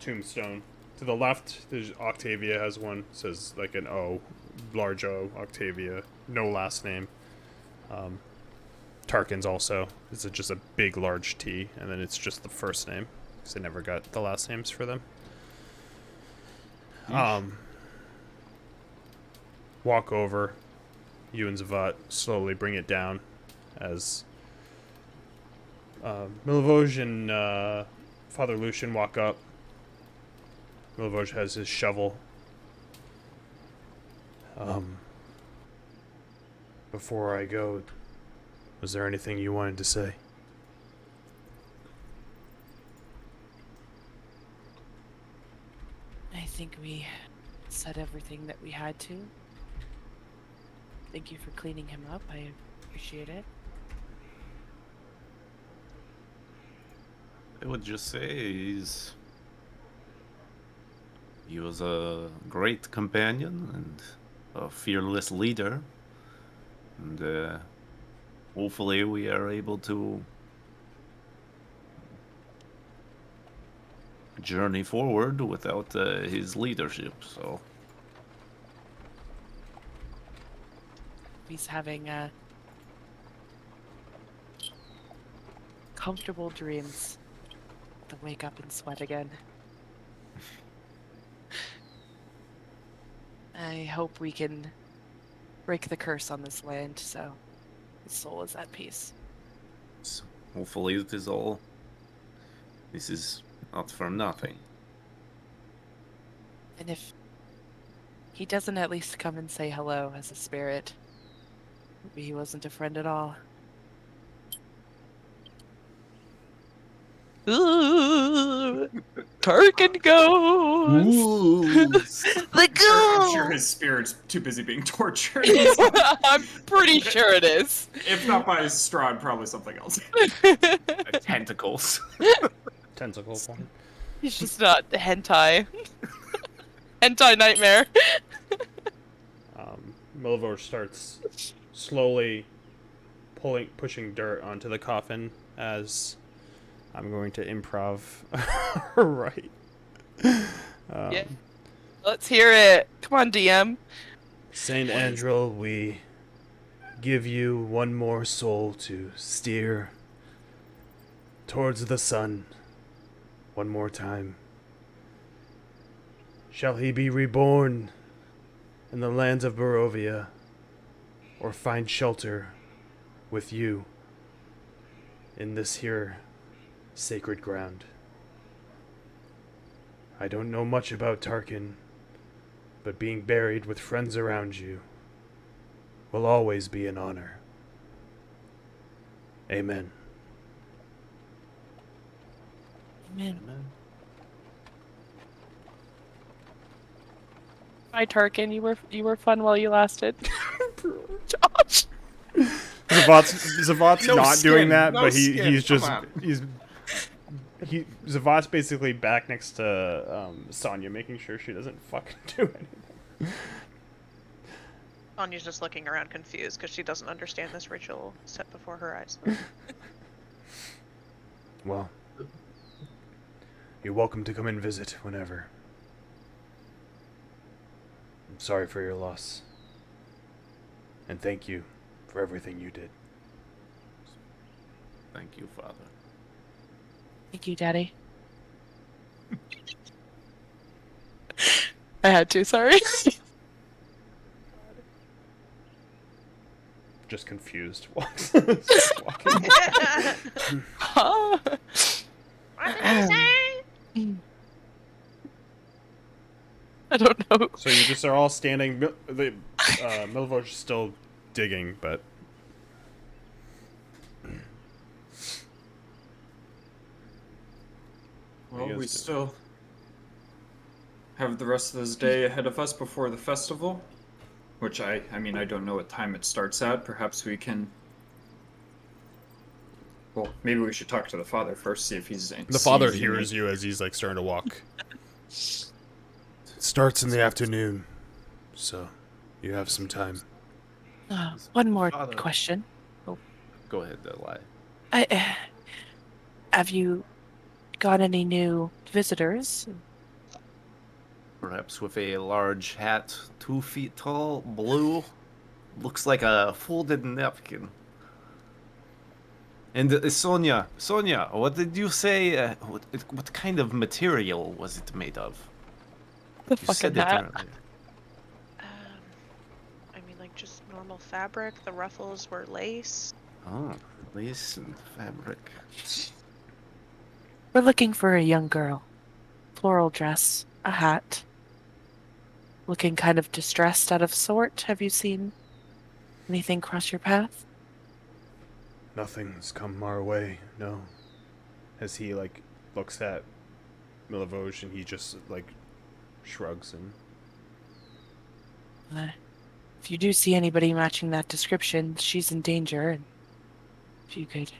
D: tombstone to the left. There's Octavia has one. It says an O, large O, Octavia, no last name. Tarkin's also. It's just a big large T, and then it's just the first name because they never got the last names for them. Walk over. You and Zavat slowly bring it down as Milivoj and Father Lucian walk up. Milivoj has his shovel.
H: Before I go, was there anything you wanted to say?
I: I think we said everything that we had to. Thank you for cleaning him up. I appreciate it.
A: I would just say he was a great companion and a fearless leader. And hopefully we are able to journey forward without his leadership, so...
I: He's having comfortable dreams to wake up and sweat again. I hope we can break the curse on this land so his soul is at peace.
A: So hopefully it is all... This is not for nothing.
I: And if he doesn't at least come and say hello as a spirit, maybe he wasn't a friend at all. Ooh, Tarkin goes. The
C: I'm sure
I: ghost.
C: his spirit's too busy being tortured.
J: I'm pretty sure it is.
C: If not by Strahd, probably something else.
A: Tentacles.
D: Tentacle form.
J: He's just not hentai. Hentai nightmare.
D: Milivoj starts slowly pushing dirt onto the coffin as I'm going to improv right.
J: Yeah. Let's hear it. Come on, DM.
H: Saint Andrel, we give you one more soul to steer towards the sun. One more time. Shall he be reborn in the lands of Barovia, or find shelter with you in this here sacred ground? I don't know much about Tarkin, but being buried with friends around you will always be an honor. Amen.
I: Amen.
J: Bye, Tarkin. You were fun while you lasted. Josh.
D: Zavat's
A: No
D: not
A: skin,
D: doing that,
A: no
D: but
A: skin,
D: he's
A: come
D: just
A: on.
D: Zavat's basically back next to Sonya, making sure she doesn't fucking do anything.
E: Anya's just looking around confused because she doesn't understand this ritual set before her eyes.
H: Well, you're welcome to come and visit whenever. I'm sorry for your loss. And thank you for everything you did.
A: Thank you, Father.
I: Thank you, Daddy.
J: I had to, sorry.
D: Just confused. Just walking.
J: Huh?
E: What did he say?
J: I don't know.
D: So you just are all standing. Milvosh is still digging, but
C: Well,
D: guys
C: we
D: do.
C: still have the rest of this day ahead of us before the festival, which I mean, I don't know what time it starts at. Perhaps we can. Well, maybe we should talk to the father first, see if he's.
D: the father hears you as he's like starting to walk.
H: It starts in the afternoon, so you have some time.
I: One more
A: Father.
I: question.
A: Go ahead, Eli.
I: Have you got any new visitors?
A: Perhaps with a large hat, 2 feet tall, blue, looks like a folded napkin. And Sonia, what did you say? What kind of material was it made of?
I: The
A: You
I: fucking
A: said it
I: hat.
A: earlier.
E: I mean, like just normal fabric. The ruffles were lace.
A: Oh, lace and fabric.
I: We're looking for a young girl. Floral dress, a hat. Looking kind of distressed, out of sort. Have you seen anything cross your path?
H: Nothing's come our way, no.
D: As he like looks at Milvosh and he just like shrugs and
I: If you do see anybody matching that description, she's in danger. And if you could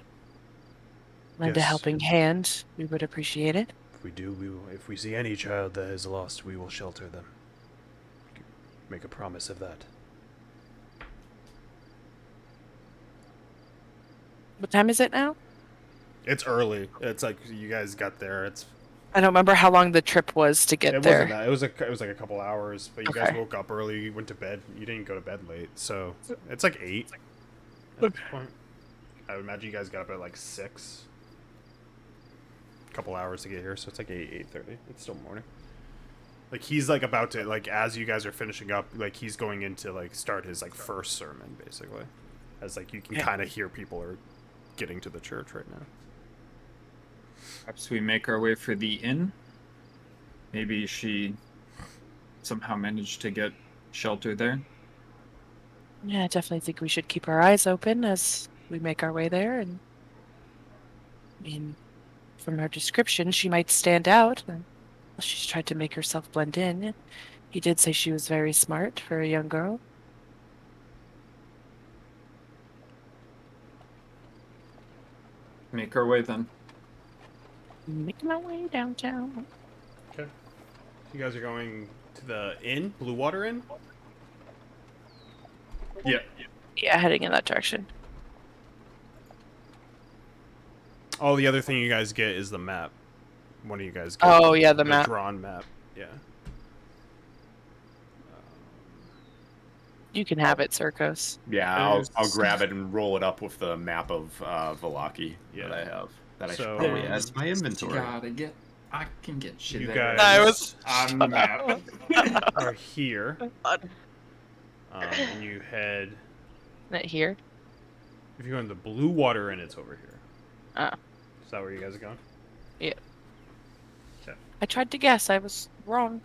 I: lend a
H: Yes.
I: helping hand, we would appreciate it.
H: If we do, we will, if we see any child that is lost, we will shelter them. Make a promise of that.
I: What time is it now?
D: it's early. It's like you guys got there.
I: I don't remember how long the trip was to get
D: It
I: there.
D: wasn't that. It was like a couple hours, but you guys
I: Okay.
D: woke up early. You went to bed. You didn't go to bed late, so it's like 8 at this point. I would imagine you guys got up at like 6. A couple hours to get here, so it's like 8:30. It's still morning. Like he's like about to like as you guys are finishing up, like he's going into like start his like first sermon basically, as like you can
I: Yeah.
D: kind of hear people are getting to the church right now.
C: Perhaps we make our way for the inn. Maybe she somehow managed to get shelter there.
I: Yeah, I definitely think we should keep our eyes open as we make our way there. And I mean, from her description, she might stand out. And she's tried to make herself blend in. He did say she was very smart for a young girl.
C: Make our way then.
I: Making my way downtown.
D: Okay. You guys are going to the inn, Blue Water Inn.
C: Yeah.
I: Yeah, heading in that direction.
D: Oh, the other thing you guys get is the map. One of you guys get
I: Oh, yeah, the map.
D: drawn map. Yeah.
I: You can have it, Circos.
A: Yeah, I'll grab it and roll it up with the map of Valaki
D: Yeah.
A: that I have. That I
D: So,
A: should probably add to my inventory.
C: I can get shit
D: You
C: there.
D: guys-
J: I was-
C: on the map.
D: are here.
E: God.
D: And you head.
I: Isn't it here?
D: If you go in the Blue Water Inn, it's over here.
I: Ah.
D: Is that where you guys are going?
I: I tried to guess. I was wrong.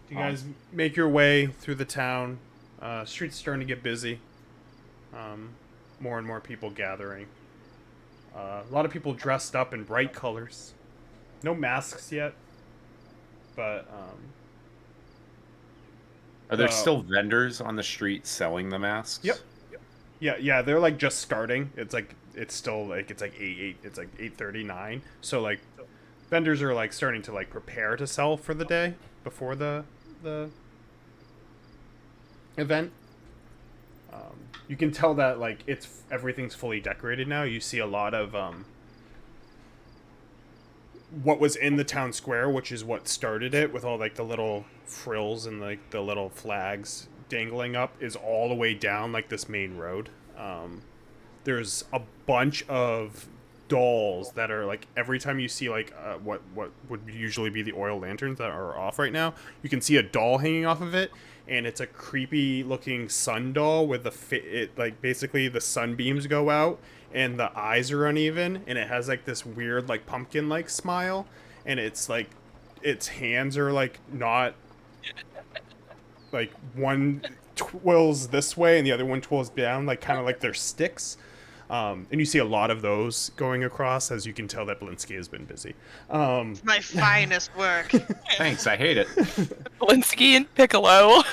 D: You guys make your way through the town. Streets starting to get busy. More and more people gathering. A lot of people dressed up in bright colors. No masks yet, but
A: Are there
D: Uh,
A: still vendors on the street selling the masks?
D: Yep. Yeah, they're like just starting. It's like it's 8:39. So like vendors are like starting to like prepare to sell for the day before the event. You can tell that like everything's fully decorated now. You see a lot of what was in the town square, which is what started it, with all like the little frills and like the little flags dangling up, is all the way down like this main road. There's a bunch of dolls that are like every time you see like what would usually be the oil lanterns that are off right now, you can see a doll hanging off of it, and it's a creepy looking sun doll with it like basically the sunbeams go out and the eyes are uneven, and it has like this weird like pumpkin like smile, and it's like its hands are like not like one twirls this way and the other one twirls down, like kind of like they're sticks. And you see a lot of those going across, as you can tell that Blinsky has been busy.
E: My finest work.
A: Thanks, I hate it.
J: Blinsky and Piccolo.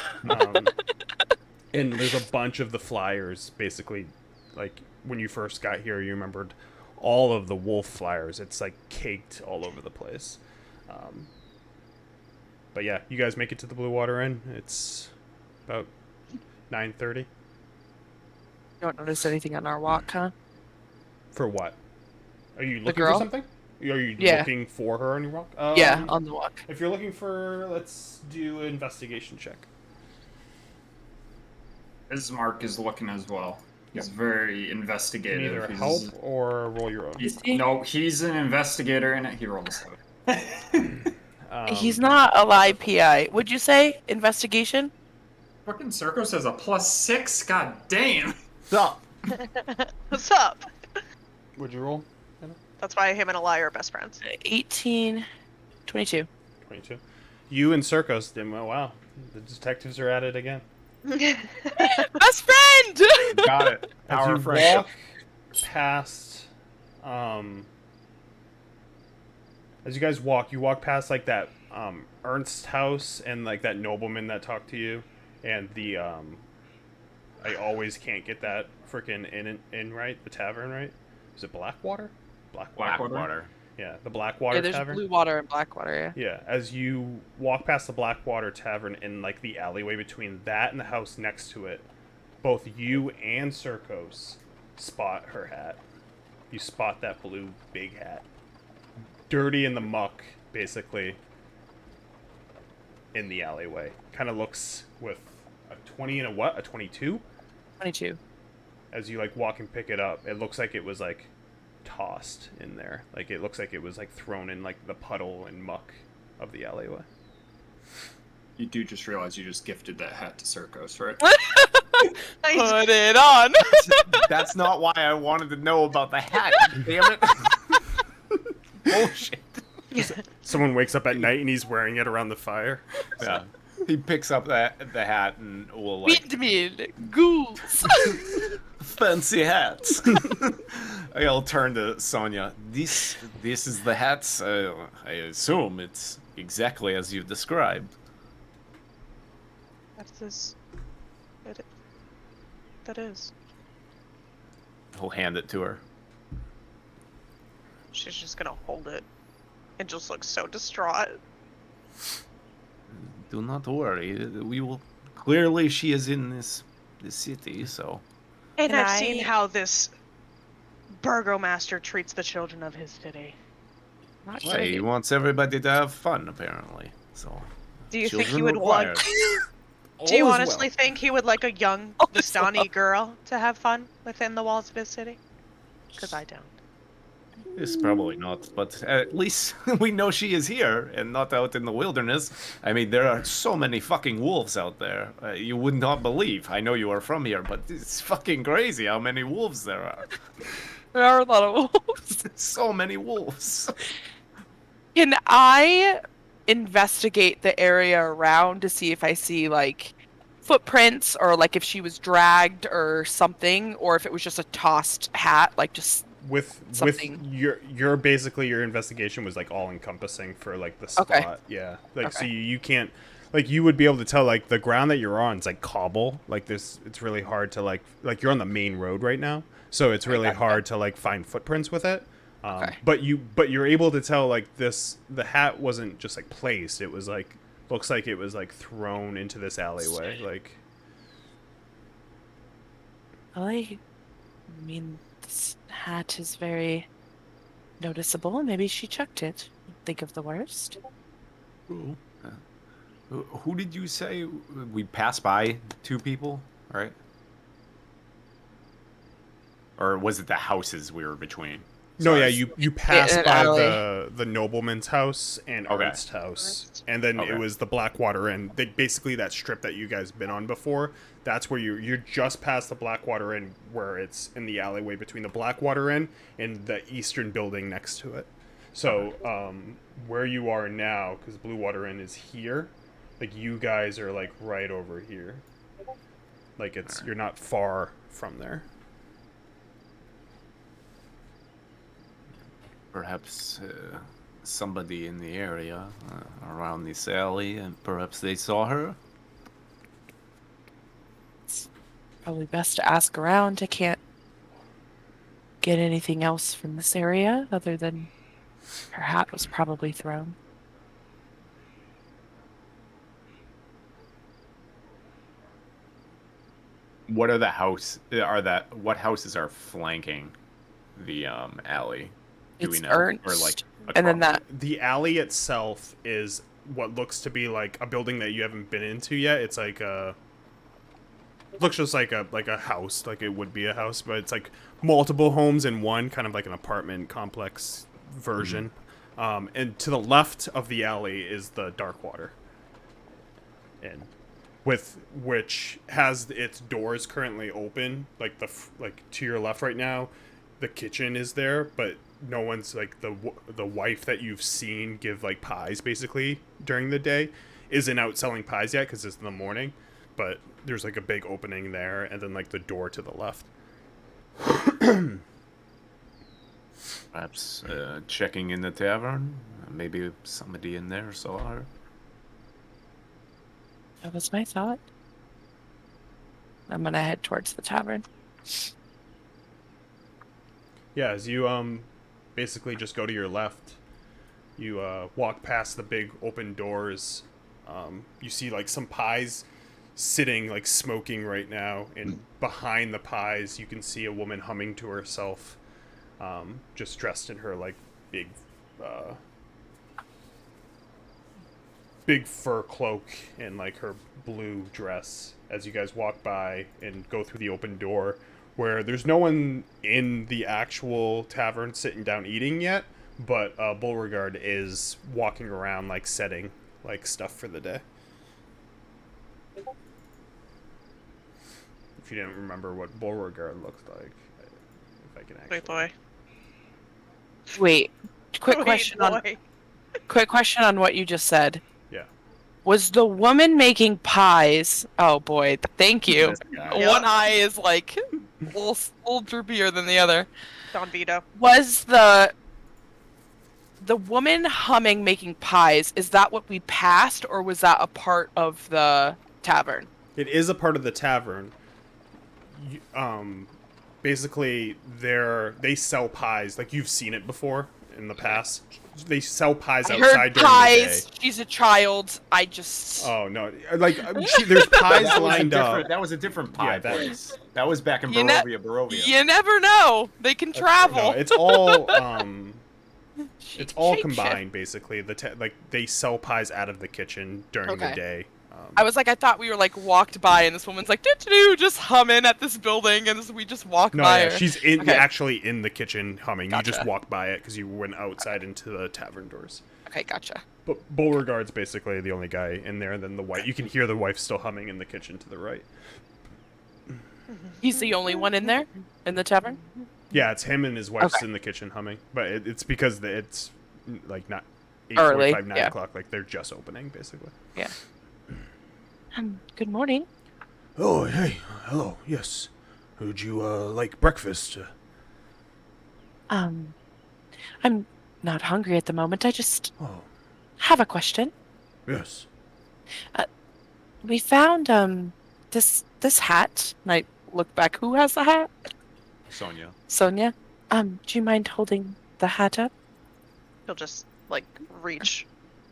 D: And there's a bunch of the flyers, basically, like when you first got here, you remembered all of the wolf flyers. It's like caked all over the place. But yeah, you guys make it to the Blue Water Inn. It's about 9:30.
J: You don't notice anything on our walk, huh?
D: For what? Are you
J: The
D: looking for
J: girl?
D: something? Are you
J: Yeah.
D: looking for her on your walk?
J: Yeah, on the walk.
D: If you're looking for, let's do an investigation check.
C: Ismark is looking as well. He's very
D: You can
C: investigative.
D: either
C: He's-
D: help or roll your own.
C: No, he's an investigator, and he rolls out.
J: He's not a live PI. Would you say investigation?
C: Fucking Circus has a +6. God damn.
A: Stop.
E: What's up?
D: Would you roll?
E: That's why him and Eli are best friends.
J: 18, 22.
D: 22. You and Circus did well. Wow, the detectives are at it again.
J: Best friend!
A: Got it.
D: As
A: Power
D: you
A: of friendship.
D: walk past, as you guys walk, you walk past like that Ernst house and like that nobleman that talked to you, and the I always can't get that freaking inn right, the tavern right. Is it Blackwater?
A: Blackwater.
D: Yeah, the Blackwater
J: Yeah, there's
D: Tavern.
J: blue water and black water, yeah.
D: Yeah, as you walk past the Blackwater Tavern in like the alleyway between that and the house next to it, both you and Circos spot her hat. You spot that blue big hat. Dirty in the muck, basically, in the alleyway. Kind of looks with a 20 and a what? A 22?
J: 22.
D: As you like walk and pick it up, it looks like it was like tossed in there. Like it looks like it was like thrown in like the puddle and muck of the alleyway.
C: You do just realize you just gifted that hat to Circos, right?
J: Put it on!
A: That's not why I wanted to know about the hat. Damn it. Bullshit.
D: Someone wakes up at night and he's wearing it around the fire.
A: Yeah. He picks up the hat and will like
J: Windmill, goose!
A: fancy hats. I'll turn to Sonia. This is the hats. I assume it's exactly as you've described.
E: That is.
A: He'll hand it to her.
E: She's just gonna hold it and just look so distraught.
A: Do not worry. We will. Clearly, she is in this city, so.
E: And
J: Can
E: I've seen
J: I-
E: how this burgomaster treats the children of his city.
J: Not
A: Well, he wants everybody to have fun, apparently. So.
E: Do you think he
A: children
E: would want?
A: required.
E: Do you
A: All is
E: honestly think he would like a young
J: All is
E: Vistani girl to have fun within the walls of his city? Because I don't.
A: It's probably not, but at least we know she is here and not out in the wilderness. I mean, there are so many fucking wolves out there. You would not believe. I know you are from here, but it's fucking crazy how many wolves there are.
J: There are a lot of wolves.
A: So many wolves.
J: Can I investigate the area around to see if I see like footprints or like if she was dragged or something, or if it was just a tossed hat, like just
D: With
J: something.
D: your basically your investigation was like all encompassing for like the spot.
J: Okay.
D: Yeah. Like so
J: Okay.
D: you can't like you would be able to tell like the ground that you're on is like cobble. Like this it's really hard to like you're on the main road right now. So it's really hard to like find footprints with it.
J: Okay.
D: But you're able to tell like the hat wasn't just like placed. It was like looks like it was like thrown into this alleyway. Like
J: Well, I mean, this hat is very noticeable. Maybe she chucked it. Think of the worst.
A: Who did you say? We passed by two people, right? Or was it the houses we were between?
D: No, yeah,
A: Sorry.
D: you passed
J: an
D: by
J: alley.
D: the nobleman's house and
A: Okay.
D: Ernst's house, and then
A: Okay.
D: it was the Blackwater Inn. Basically, that strip that you guys been on before. That's where you're just past the Blackwater Inn, where it's in the alleyway between the Blackwater Inn and the eastern building next to it. So, where you are now, because Blue Water Inn is here, like you guys are like right over here. Like you're not far from there.
A: Perhaps somebody in the area around this alley, and perhaps they saw her.
J: Probably best to ask around. I can't get anything else from this area other than her hat was probably thrown.
A: What are what houses are flanking the alley? Do we
J: It's
A: know?
J: Ernst,
A: Or like
J: and then
A: across-
J: that
D: The alley itself is what looks to be like a building that you haven't been into yet. It's like looks just like a house, like it would be a house, but it's like multiple homes in one, kind of like an apartment complex version. And to the left of the alley is the Darkwater, and with which has its doors currently open. Like like to your left right now, the kitchen is there, but no one's like the wife that you've seen give like pies basically during the day isn't out selling pies yet because it's in the morning. But there's like a big opening there, and then like the door to the left.
A: Perhaps checking in the tavern. Maybe somebody in there saw her.
J: that was my thought. I'm gonna head towards the tavern.
D: Yeah, as you basically just go to your left, you walk past the big open doors. You see like some pies sitting like smoking right now, and behind the pies you can see a woman humming to herself, just dressed in her like big fur cloak and like her blue dress. As you guys walk by and go through the open door, where there's no one in the actual tavern sitting down eating yet, but Beauregard is walking around like setting like stuff for the day. If you didn't remember what Beauregard looks like, if I can actually.
E: Wait, boy.
J: Wait, quick
E: Wait,
J: question
E: boy.
J: quick question on what you just said.
D: Yeah.
J: Was the woman making pies? Oh boy, thank you.
A: This guy.
E: Yep.
J: One eye is like a little droopier than the other.
E: Don Vito.
J: Was the woman humming making pies, is that what we passed, or was that a part of the tavern?
D: It is a part of the tavern. Basically, they sell pies. Like you've seen it before in the past. They sell pies
J: I
D: outside
J: heard
D: during
J: pies.
D: the day.
J: She's a child. I just.
D: Oh no! Like there's pies
A: That was a
D: lined
A: different.
D: up.
A: That was a different pie
D: Yeah, that-
A: place. That was back in
J: You ne-
A: Barovia.
J: You never know. They can travel.
D: No, it's all it's all
J: Shapeshift.
D: combined basically. Like they sell pies out of the kitchen during the
J: Okay.
D: day.
J: I was like, I thought we were like walked by, and this woman's like, doo just humming at this building, and we just walked
D: No,
J: by
D: yeah,
J: her.
D: she's actually in the kitchen humming. You just
J: Gotcha.
D: walked by it because you went outside into the tavern doors.
J: Okay, gotcha.
D: But Beauregard's basically the only guy in there. And then the wife, you can hear the wife still humming in the kitchen to the right.
J: He's the only one in there, in the tavern.
D: Yeah, it's him and his wife's
J: Okay.
D: in the kitchen humming. But it's because it's like not
J: Early,
D: 8:45, 9
J: yeah.
D: o'clock. Like they're just opening basically.
J: Yeah. Good morning.
H: Oh, hey, hello, yes. Would you, like breakfast?
J: I'm not hungry at the moment. I just
H: Oh,
J: have a question.
H: yes.
J: We found this hat. And I look back. Who has the hat?
A: Sonia.
J: Sonia. Do you mind holding the hat up?
E: He'll just like reach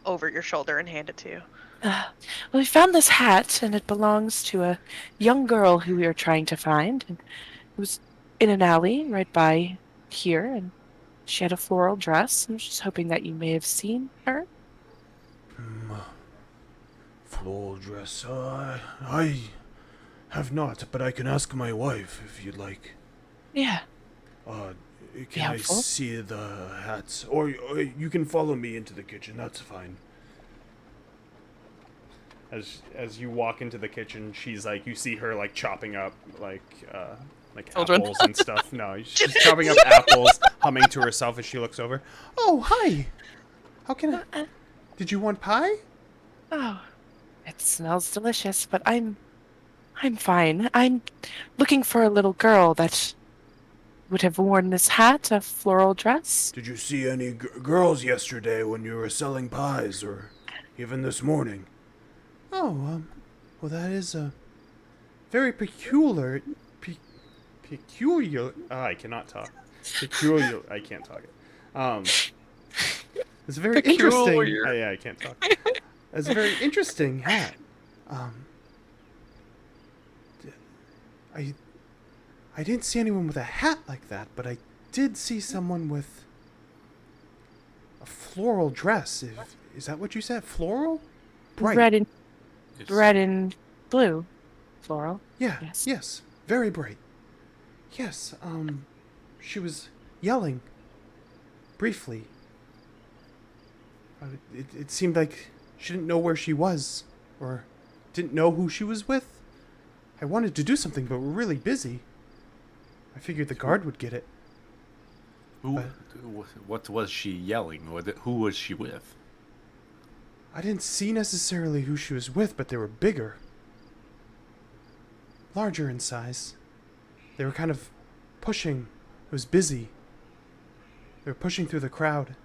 E: over your shoulder and hand it to you.
J: Well, we found this hat, and it belongs to a young girl who we were trying to find. And it was in an alley right by here, and she had a floral dress. I was just hoping that you may have seen her.
H: Floral dress, I have not, but I can ask my wife if you'd like.
J: Yeah.
H: Can I
I: helpful?
H: see the hats? Or you can follow me into the kitchen. That's fine.
D: As you walk into the kitchen, she's like, you see her like chopping up like
J: Children.
D: apples and stuff. No, she's chopping up apples, humming to herself as she looks over.
H: Oh, hi. How can I... Did you want pie?
I: Oh, it smells delicious, but I'm fine. I'm looking for a little girl that would have worn this hat, a floral dress.
H: Did you see any girls yesterday when you were selling pies, or even this morning? Oh, well, that is a very peculiar.
D: Peculiar. I cannot talk. Peculiar. I can't talk it. It's very interesting. Yeah, I can't talk. It's a very interesting hat.
H: I didn't see anyone with a hat like that, but I did see someone with a floral dress. Is that what you said? Floral? Bright.
I: Red and blue, floral.
H: Yeah.
I: Yes.
H: Yes. Very bright. Yes. She was yelling. Briefly. It seemed like she didn't know where she was, or didn't know who she was with. I wanted to do something, but we're really busy. I figured the guard would get it.
A: What was she yelling? Who was she with?
H: I didn't see necessarily who she was with, but they were bigger. Larger in size. They were kind of pushing. It was busy. They were pushing through the crowd.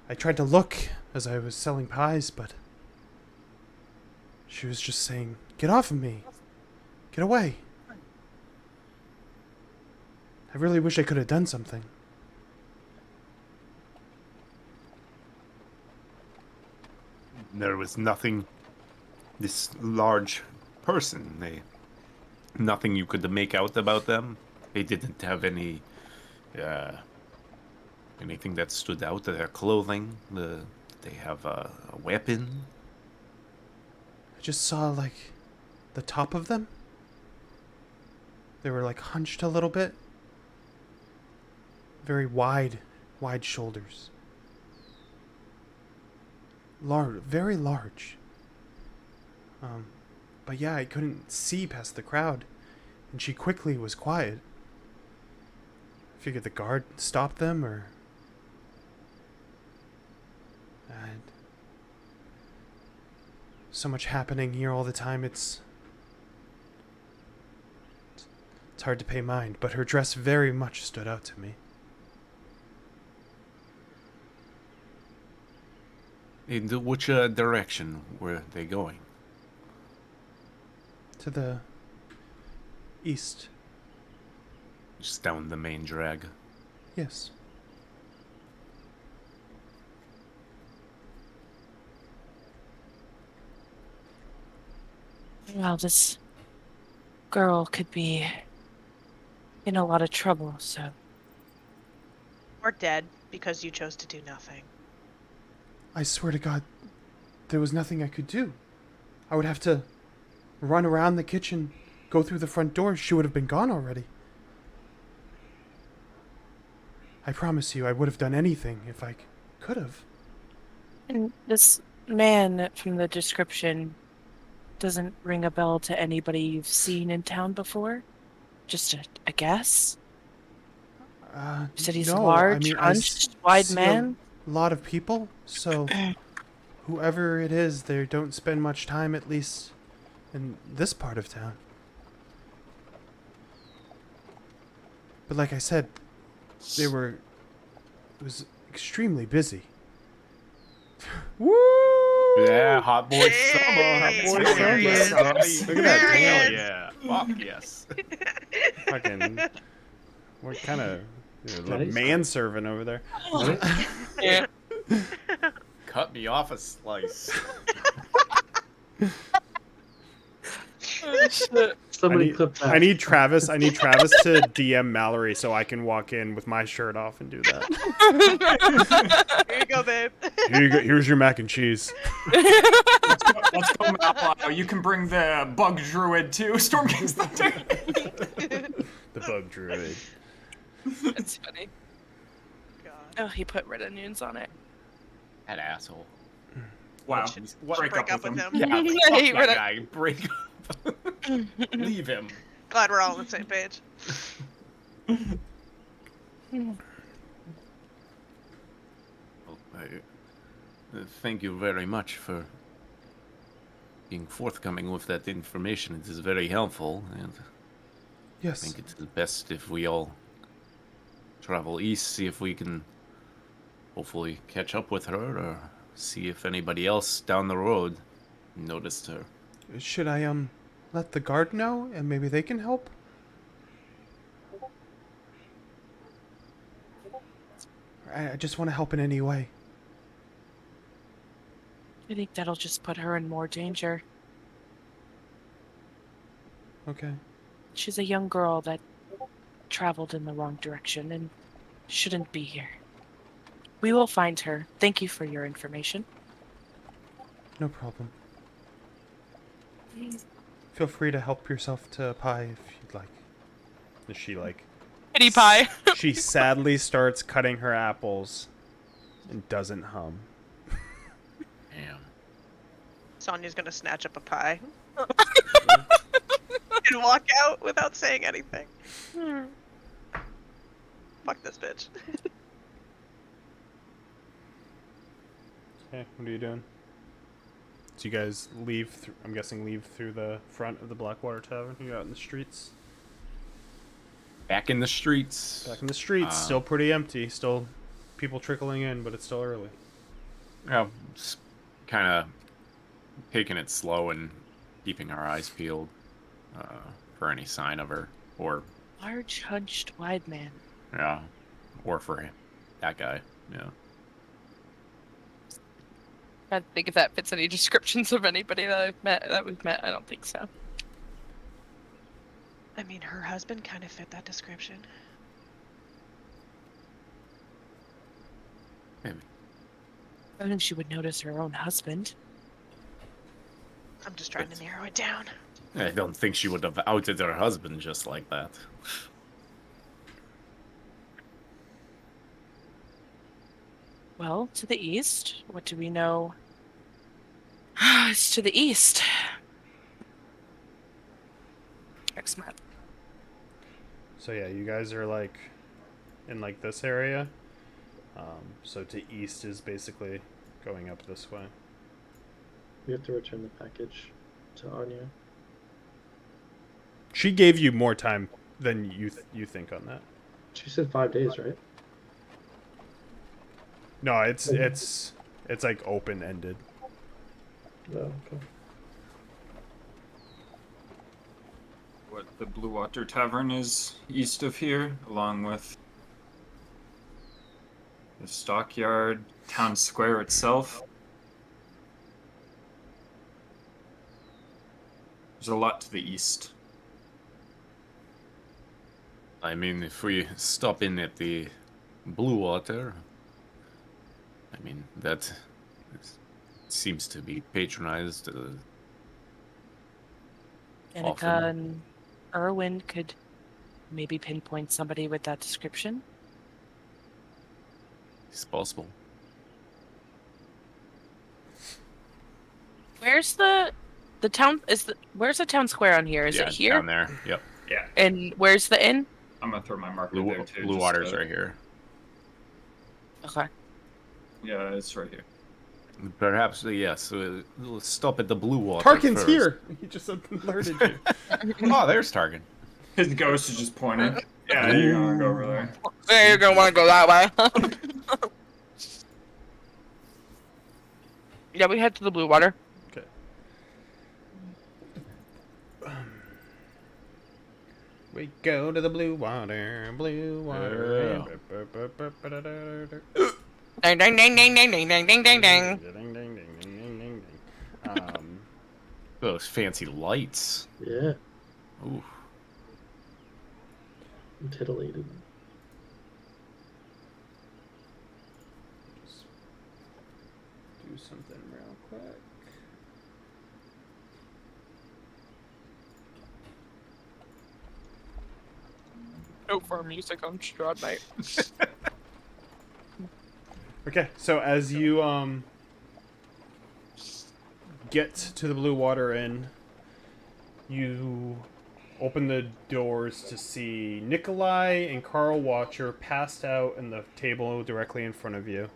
H: I tried to look as I was selling pies, but she was just saying, "Get off of me. Get away." I really wish I could have done something.
A: There was nothing. This large person, nothing you could make out about them. They didn't have any, anything that stood out. Their clothing. They have a weapon.
H: I just saw, like, the top of them. They were, like, hunched a little bit. Very wide shoulders. Very large. But yeah, I couldn't see past the crowd, and she quickly was quiet. I figured the guard stopped them, or... And so much happening here all the time, it's hard to pay mind, but her dress very much stood out to me.
A: In which direction were they going?
H: To the east.
A: Just down the main drag.
H: Yes.
I: Well, this girl could be in a lot of trouble, so...
E: Or dead, because you chose to do nothing.
H: I swear to God, there was nothing I could do. I would have to run around the kitchen, go through the front door. She would have been gone already. I promise you, I would have done anything if I could have.
I: And this man from the description doesn't ring a bell to anybody you've seen in town before? Just a guess? You said he's
H: no,
I: large,
H: I mean,
I: hunched, wide
H: see
I: man?
H: A lot of people, so whoever it is, they don't spend much time, at least in this part of town. But like I said, it was extremely busy. Woo!
A: Yeah, hot boy summer. Hot boy summer.
E: Yes.
A: Look at that. Hell yeah. Fuck yes.
D: Fucking. What kind of
F: Nice.
D: manservant over there?
I: Yeah.
A: Cut me off a slice.
I: Oh, shit.
F: Somebody clip that.
D: I need Travis to DM Mallory so I can walk in with my shirt off and do that.
E: Here you go, babe.
D: Here's your mac and cheese.
C: Let's go, Mallow. You can bring the bug druid too. Storm King's Thunder.
D: The bug druid.
J: That's funny.
E: God.
J: Oh, he put red onions on it.
A: That asshole.
C: Wow.
E: Should
A: What?
E: break up with him.
A: Yeah,
J: I
A: fuck
J: hate
A: that
J: red
A: guy. Break up. Leave him.
E: Glad we're all on the same page.
A: Well, thank you very much for being forthcoming with that information. It is very helpful, and I
H: Yes.
A: think it is best if we all travel east, see if we can hopefully catch up with her, or see if anybody else down the road noticed her.
H: Should I let the guard know and maybe they can help? I just want to help in any way.
J: I think that'll just put her in more danger.
H: Okay.
J: She's a young girl that traveled in the wrong direction and shouldn't be here. We will find her. Thank you for your information.
H: No problem. Feel free to help yourself to a pie if you'd like.
D: Is she like?
J: Kitty pie.
D: She sadly starts cutting her apples, and doesn't hum.
A: Damn.
E: Sonya's gonna snatch up a pie. And walk out without saying anything. Fuck this bitch.
D: Okay, what are you doing? So you guys leave, I'm guessing leave through the front of the Blackwater Tavern? You're out in the streets?
A: Back in the streets.
D: Back in the streets, still pretty empty. Still people trickling in, but it's still early.
A: Yeah, just kind of taking it slow and keeping our eyes peeled for any sign of her, or
J: Large, hunched, wide man.
A: yeah, or for him, that guy. Yeah.
J: I think if that fits any descriptions of anybody that we've met. I don't think so.
E: I mean, her husband kind of fit that description.
A: Maybe.
J: I don't think she would notice her own husband.
E: I'm just trying to narrow it down.
A: I don't think she would have outed her husband just like that.
J: Well, to the east. What do we know? It's to the east. X map.
D: So yeah, you guys are like in like this area. So to east is basically going up this way.
F: We have to return the package to Anya.
D: She gave you more time than you think on that.
F: She said 5 days, right?
D: No, it's like open ended.
F: No, okay.
C: What, the Blue Water Tavern is east of here, along with the Stockyard, Town Square itself. There's a lot to the east.
A: I mean, if we stop in at the Blue Water, I mean, that seems to be patronized.
J: Danica
A: Often.
J: and Erwin could maybe pinpoint somebody with that description.
A: It's possible.
J: Where's the town? Where's the town square on here? Is
A: Yeah,
J: it here?
A: down there. Yep.
C: Yeah,
J: And where's the inn?
C: I'm gonna throw my marker
A: Blue,
C: there too.
A: Blue
C: just
A: Water's
C: to-
A: right here.
J: Okay.
C: Yeah, it's right here.
A: Perhaps, yes. We'll stop at the Blue Water.
D: Tarkin's
A: first.
D: here. He just alerted you.
A: Oh, there's Tarkin.
C: His ghost is just pointing. Yeah, you're gonna go over there.
J: Yeah, you're gonna want to go that way. Yeah, we head to the Blue Water.
D: Okay. We go to the Blue Water, Blue Water.
J: Ding ding ding ding ding ding ding ding ding ding.
A: Those fancy lights.
F: Yeah,
A: Ooh.
F: I'm titillated.
D: Just do something real quick.
J: No farm music on Strahd night.
D: Okay, so as you get to the Blue Water Inn, you open the doors to see Nikolai and Carl Watcher passed out in the table directly in front of you.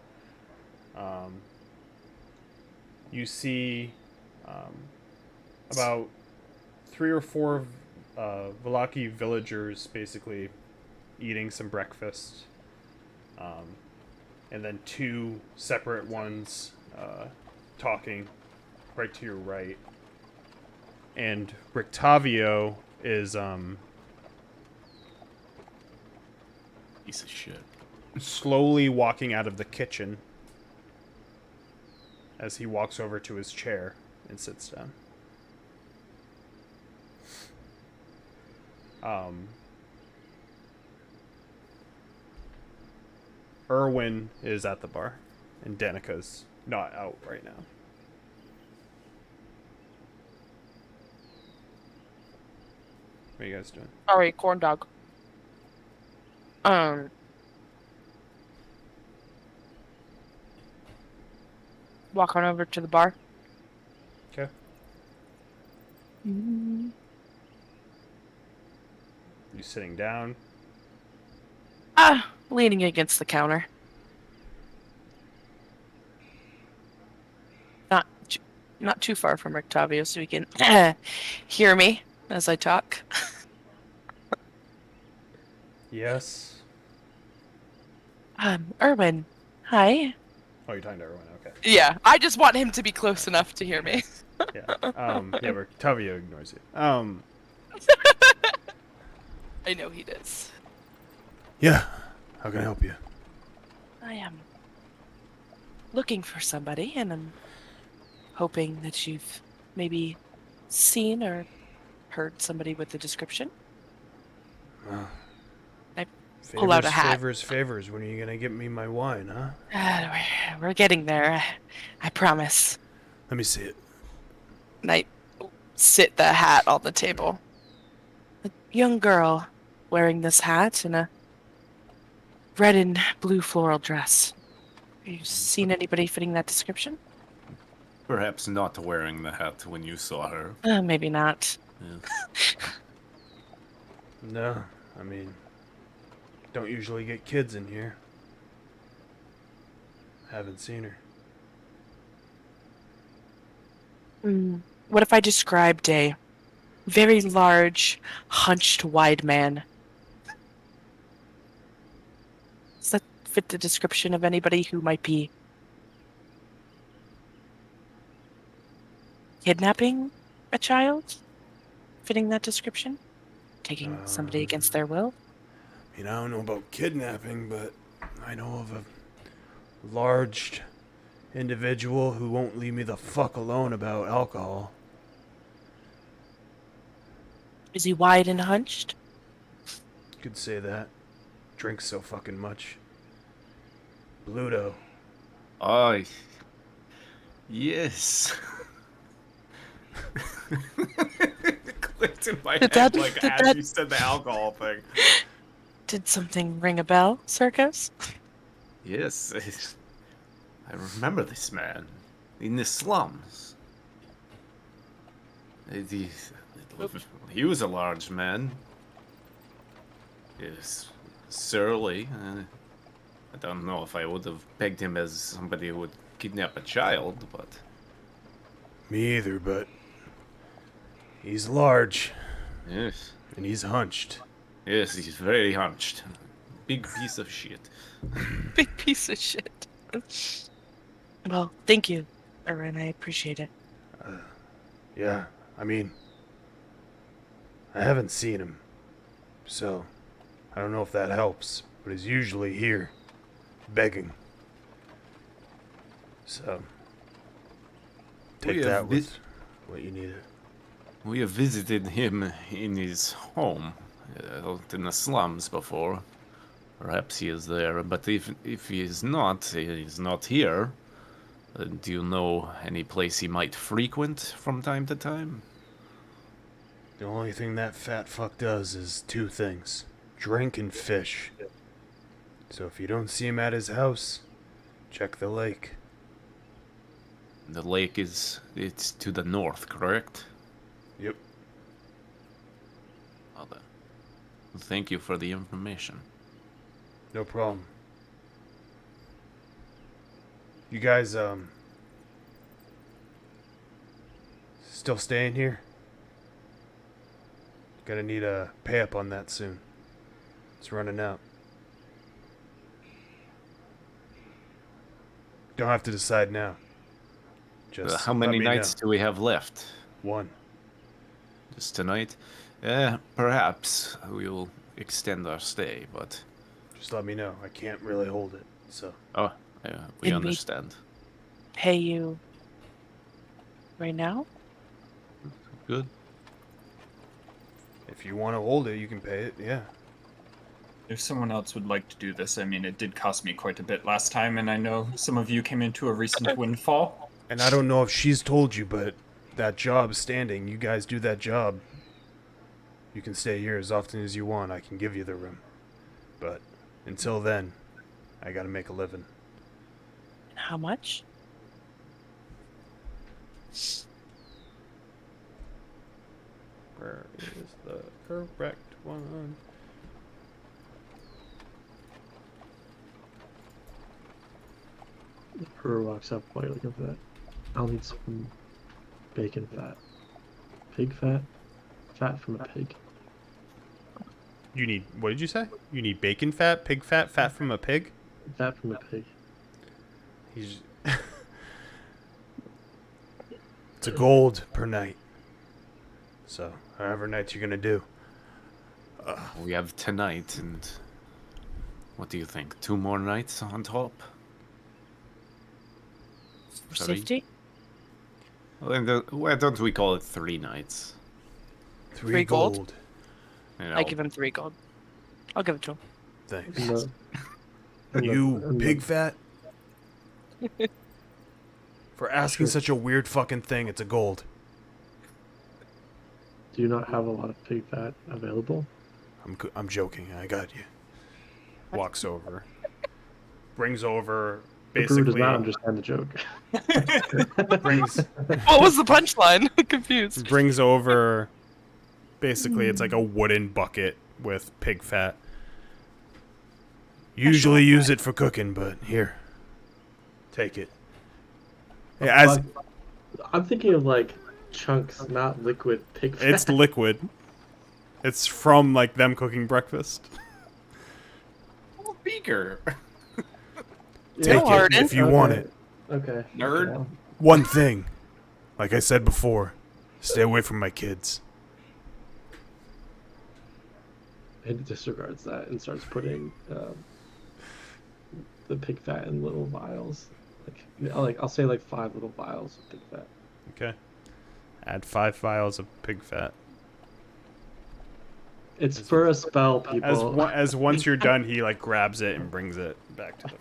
D: You see about 3 or 4 Velaki villagers basically eating some breakfast. And then 2 separate ones talking right to your right. And Rictavio is
A: Piece of shit.
D: slowly walking out of the kitchen as he walks over to his chair and sits down. Erwin is at the bar, and Danica's not out right now. What are you guys doing?
J: Sorry, corn dog. Walk on over to the bar.
D: Okay.
J: Mm.
D: You sitting down?
J: Leaning against the counter. Not too far from Rictavio, so he can hear me as I talk.
D: Yes.
J: Erwin. Hi.
D: Oh, you're talking to Erwin. Okay.
J: Yeah, I just want him to be close enough to hear me.
D: Yeah. Yeah, but Tavio ignores you.
J: I know he does.
H: Yeah. How can I help you?
J: I am looking for somebody, and I'm hoping that you've maybe seen or heard somebody with the description. I pull out a hat.
H: Favors. When are you gonna get me my wine, huh?
J: We're getting there. I promise.
H: Let me see it.
J: And I sit the hat on the table. A young girl wearing this hat and a red and blue floral dress. Have you seen anybody fitting that description?
A: Perhaps not wearing the hat when you saw her.
J: Maybe not.
A: Yeah.
H: No, I mean, don't usually get kids in here. Haven't seen her.
J: What if I described a very large, hunched, wide man? Does that fit the description of anybody who might be kidnapping a child? Fitting that description? Taking somebody against their will?
H: I mean, I don't know about kidnapping, but I know of a large individual who won't leave me the fuck alone about alcohol.
J: Is he wide and hunched?
H: Could say that. Drinks so fucking much. Bluto.
A: Oh, yes. Clicked in my
J: Did
A: head
J: that-
A: like
J: did
A: as
J: that-
A: you said the alcohol thing.
J: Did something ring a bell, Circus?
A: Yes, I remember this man in the slums. He was a large man. Yes, surly. I don't know if I would have pegged him as somebody who would kidnap a child, but
H: Me either, but he's large
A: yes,
H: and he's hunched.
A: yes, he's very hunched. Big piece of shit.
J: Big piece of shit. Well, thank you, Erwin. I appreciate it.
H: Yeah, I mean, I haven't seen him, so I don't know if that helps, but he's usually here, begging. So, take
A: We
H: that
A: have
H: with what you needed.
A: We have visited him in his home, out in the slums before. Perhaps he is there, but if he is not here. Do you know any place he might frequent from time to time?
H: The only thing that fat fuck does is 2 things. drink and fish. So if you don't see him at his house, check the lake.
A: The lake it's to the north, correct?
H: Yep.
A: Well, then, thank you for the information.
H: No problem. You guys, still staying here? Gonna need a pay up on that soon. It's running out. Don't have to decide now. Just
A: How
H: let
A: many
H: me
A: nights
H: know.
A: do we have left?
H: One.
A: Just tonight? Perhaps we'll extend our stay, but...
H: Just let me know. I can't really hold it, so.
A: Oh, yeah, we
I: Can we-
A: understand.
I: Pay you right now?
A: Good.
H: If you want to hold it, you can pay it, yeah.
C: If someone else would like to do this, I mean, it did cost me quite a bit last time, and I know some of you came into a recent windfall.
H: And I don't know if she's told you, but that job's standing. You guys do that job. You can stay here as often as you want. I can give you the room. But until then, I gotta make a living.
I: How much?
D: Where is the correct one?
F: The brewer walks up while you're looking for that. I'll need some bacon fat. Pig fat? Fat from a pig.
D: You need, what did you say? You need bacon fat, pig fat, fat from a pig?
F: Fat from a pig.
H: He's. It's a gold per night. So, however nights you're gonna do.
A: We have tonight, and... What do you think? 2 more nights on top?
I: For
A: Sorry?
I: safety?
A: Why don't we call it 3 nights?
H: 3
I: gold?
H: gold.
A: You know,
I: I give him 3 gold. I'll give it to him.
H: Thanks.
F: And the- and the-
H: You
F: and the-
H: pig fat? For asking
F: Sure.
H: such a weird fucking thing, it's a gold.
F: Do you not have a lot of pig fat available?
H: I'm joking. I got you.
D: Walks over. Brings over,
F: The brewer does
D: basically...
F: not understand the joke.
D: brings,
J: What was the punchline? Confused.
D: brings over... Basically, it's like a wooden bucket with pig fat.
H: Usually use it for cooking, but here. Take it.
D: Yeah, as
F: I'm thinking of like chunks, not liquid pig fat.
D: it's liquid. It's from, like, them cooking breakfast.
A: Beaker!
H: Take it
J: Harden.
H: if you want it.
F: Okay.
A: Nerd.
F: Okay.
H: One thing. Like I said before, stay away from my kids.
F: It disregards that and starts putting the pig fat in little vials. I'll say like 5 little vials of pig fat.
D: Okay. Add 5 vials of pig fat.
F: It's for a spell, people.
D: As once you're done, he, like, grabs it and brings it back to the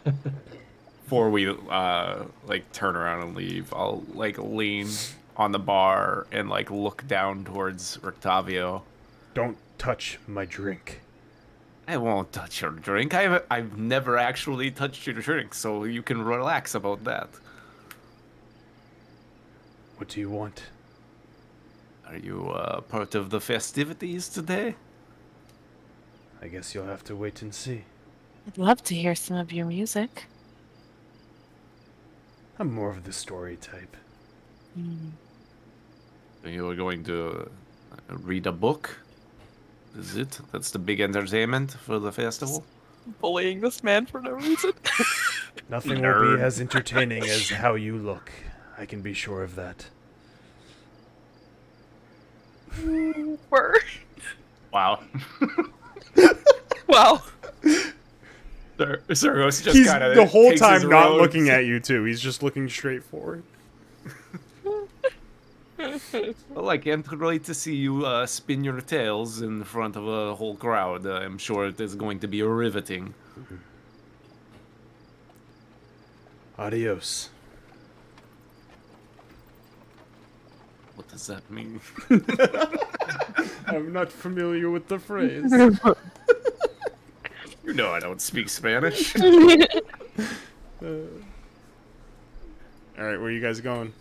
D: front.
A: Before we, like, turn around and leave, I'll, like, lean on the bar and, like, look down towards Octavio.
H: Don't touch my drink.
A: I won't touch your drink. I've never actually touched your drink, so you can relax about that.
H: What do you want?
A: Are you part of the festivities today?
H: I guess you'll have to wait and see.
I: I'd love to hear some of your music.
H: I'm more of the story type.
I: Hmm.
A: You are going to read a book? Is it? That's the big entertainment for the festival?
J: Bullying this man for no reason.
H: Nothing will
A: Nerd.
H: be as entertaining as how you look. I can be sure of that.
J: Word.
A: Wow.
J: Wow.
A: Sergos just
D: He's
A: kind of
D: the whole time not looking at you, too. He's just looking straight forward.
A: Well, I can't wait to see you spin your tails in front of a whole crowd. I'm sure it is going to be riveting.
H: Adios.
A: What does that mean?
D: I'm not familiar with the phrase.
A: You know I don't speak Spanish.
D: Alright, where are you guys going?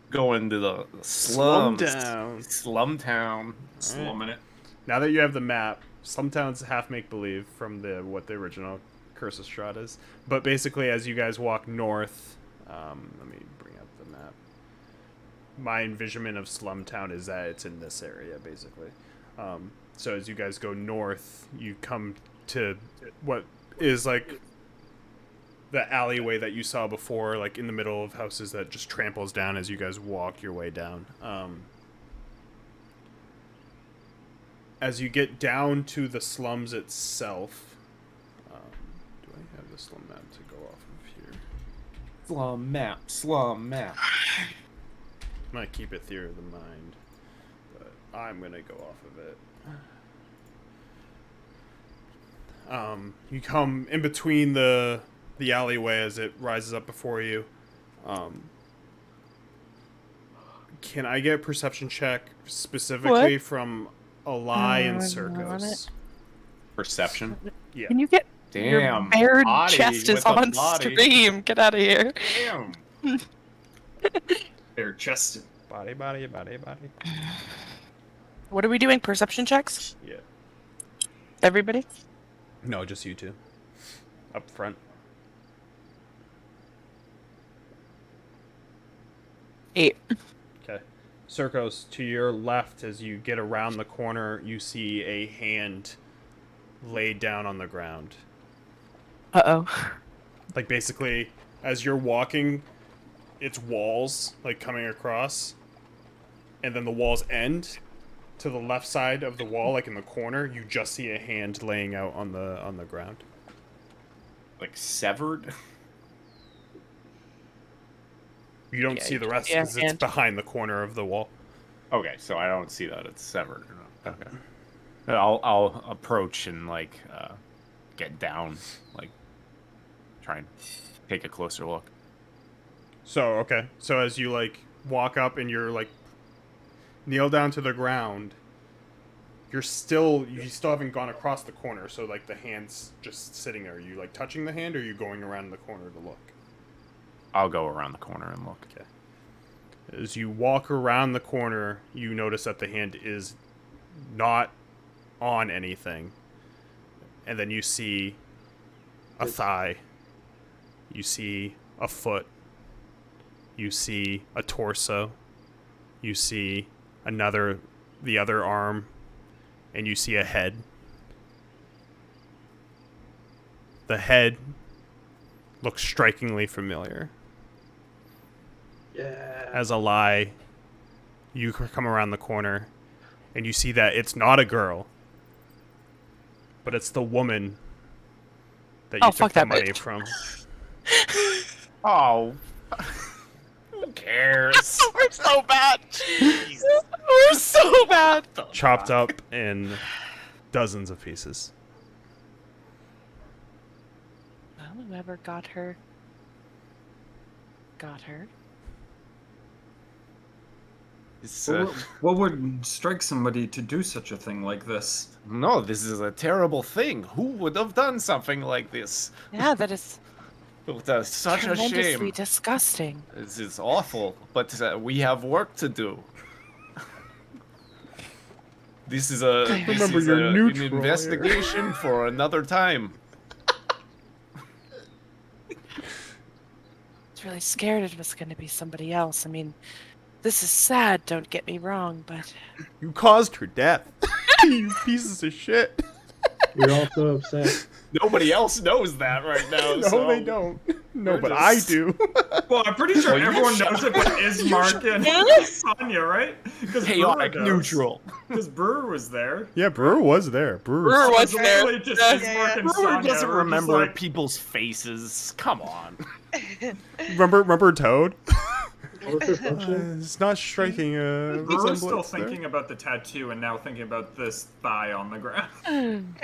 A: Going to the slums.
D: Slumtown.
A: Slumtown.
C: Slumming it.
D: Now that you have the map, Slumtown's half make-believe from what the original Curse of Strahd is. But basically, as you guys walk north, let me bring up the map. My envisionment of Slumtown is that it's in this area, basically. So as you guys go north, you come to what is like the alleyway that you saw before, like in the middle of houses that just tramples down as you guys walk your way down. As you get down to the slums itself, do I have the slum map to go off of here?
A: Slum map. Slum map.
D: I might keep it theory of the mind, but I'm gonna go off of it. You come in between the alleyway as it rises up before you. Can I get a perception check specifically from Alai and Circos?
A: Perception.
D: Yeah.
J: Can you get your
A: Damn.
J: bare
A: body
J: chest is
A: with a
J: on
A: body.
J: stream? Get out of here.
A: Damn.
C: Bare chested.
D: Body.
J: What are we doing? Perception checks?
D: Yeah.
J: Everybody?
D: No, just you two. Up front.
J: 8.
D: Okay. Circos, to your left, as you get around the corner, you see a hand laid down on the ground.
J: Uh-oh.
D: Like, basically, as you're walking, it's walls, like, coming across. And then the walls end. To the left side of the wall, like in the corner, you just see a hand laying out on the ground.
A: Like severed?
D: You don't see the rest because it's behind the corner of the wall.
A: Okay, so I don't see that it's severed. Okay. I'll approach and like get down, like try and take a closer look.
D: So okay, so as you like walk up and you're like kneel down to the ground, you still haven't gone across the corner. So like the hand's just sitting there. Are you like touching the hand, or are you going around the corner to look?
A: I'll go around the corner and look.
D: Okay. As you walk around the corner, you notice that the hand is not on anything. And then you see a thigh. You see a foot. You see a torso. You see the other arm. And you see a head. The head looks strikingly familiar.
F: Yeah.
D: As a lie, you come around the corner, and you see that it's not a girl, but it's the woman that you took the money from.
A: Oh, who cares?
J: We're so bad. Jeez. We're so bad.
D: Chopped up in dozens of pieces.
J: Well, whoever got her.
A: It's,
C: What would strike somebody to do such a thing like this?
A: no, this is a terrible thing. Who would have done something like this?
J: Yeah, that is
A: That's such a
J: tremendously
A: shame.
J: disgusting.
A: This is awful, but we have work to do. This is
D: Remember, you're
A: an
D: neutral here.
A: investigation for another time.
J: I was really scared it was going to be somebody else. I mean, this is sad, don't get me wrong, but...
D: You caused her death. You pieces of shit.
F: We're all so upset.
A: Nobody else knows that right now.
D: No,
A: so
D: they don't. No,
A: we're
D: but
A: just-
D: I do.
C: Well, I'm pretty sure
A: Well, you
C: everyone
A: should-
C: knows it, but Ismark and Sonya, right? Because
A: Chaotic neutral.
C: Because Brewer was there.
D: Yeah, Brewer was there.
J: Brewer was
C: So
J: there.
C: literally just
J: Yeah.
C: Ismark and
A: Brewer
C: Sonya
A: doesn't
C: were just
A: remember
C: like,
A: people's faces. Come on.
D: Remember Toad?
F: What was her function?
D: It's not striking a
C: Brewer was still
D: resemblance there.
C: thinking about the tattoo and now thinking about this thigh on the ground.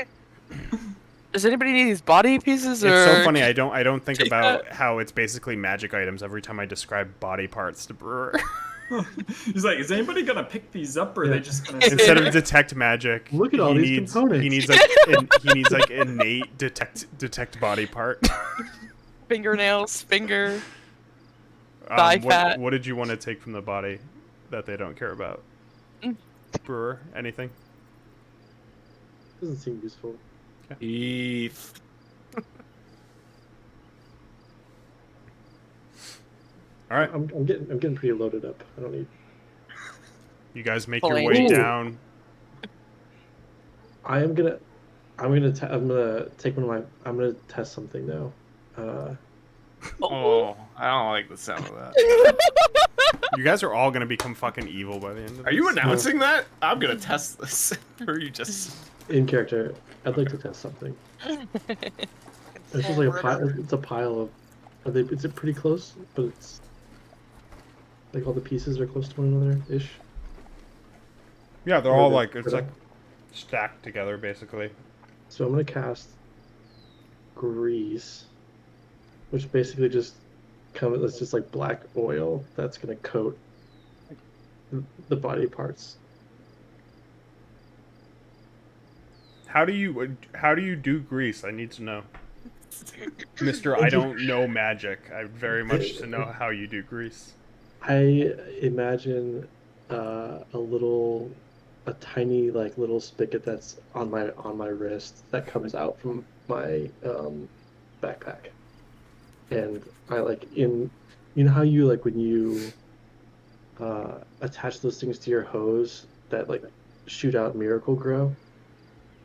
J: Does anybody need these body pieces?
D: It's
J: or...
D: so funny. I don't think
J: Take
D: about how it's basically magic items every time I describe body parts to Brewer.
C: He's like, is anybody gonna pick these up, or are they just gonna?
H: Instead of detect magic,
F: Look at all
H: he
F: these
H: needs,
F: components.
H: He needs like innate detect body part.
J: Fingernails, finger. Thigh fat.
H: What did you want to take from the body that they don't care about? Brewer, anything?
F: Doesn't seem useful.
A: Eve.
H: All right,
F: I'm getting pretty loaded up. I don't need.
H: you guys make
J: Full
H: your way
J: angel.
H: down.
F: I'm gonna take one of my. I'm gonna test something now.
A: Oh, I don't like the sound of that.
H: You guys are all gonna become fucking evil by the end of this.
A: Are you announcing that? I'm gonna test this. Or are you just...
F: In character, I'd like to test something. It's just like a pile. It's a pile of. Is it pretty close? But it's like all the pieces are close to one another ish.
H: Yeah, they're all like, it's like stacked together basically.
F: So I'm gonna cast grease, which basically just it's just like black oil that's gonna coat the body parts.
H: How do you do grease? I need to know. Mr. I don't know magic. I very much to know how you do grease.
F: I imagine a tiny like little spigot that's on my wrist that comes out from my backpack, and I you know how you like when you attach those things to your hose that like shoot out Miracle Grow.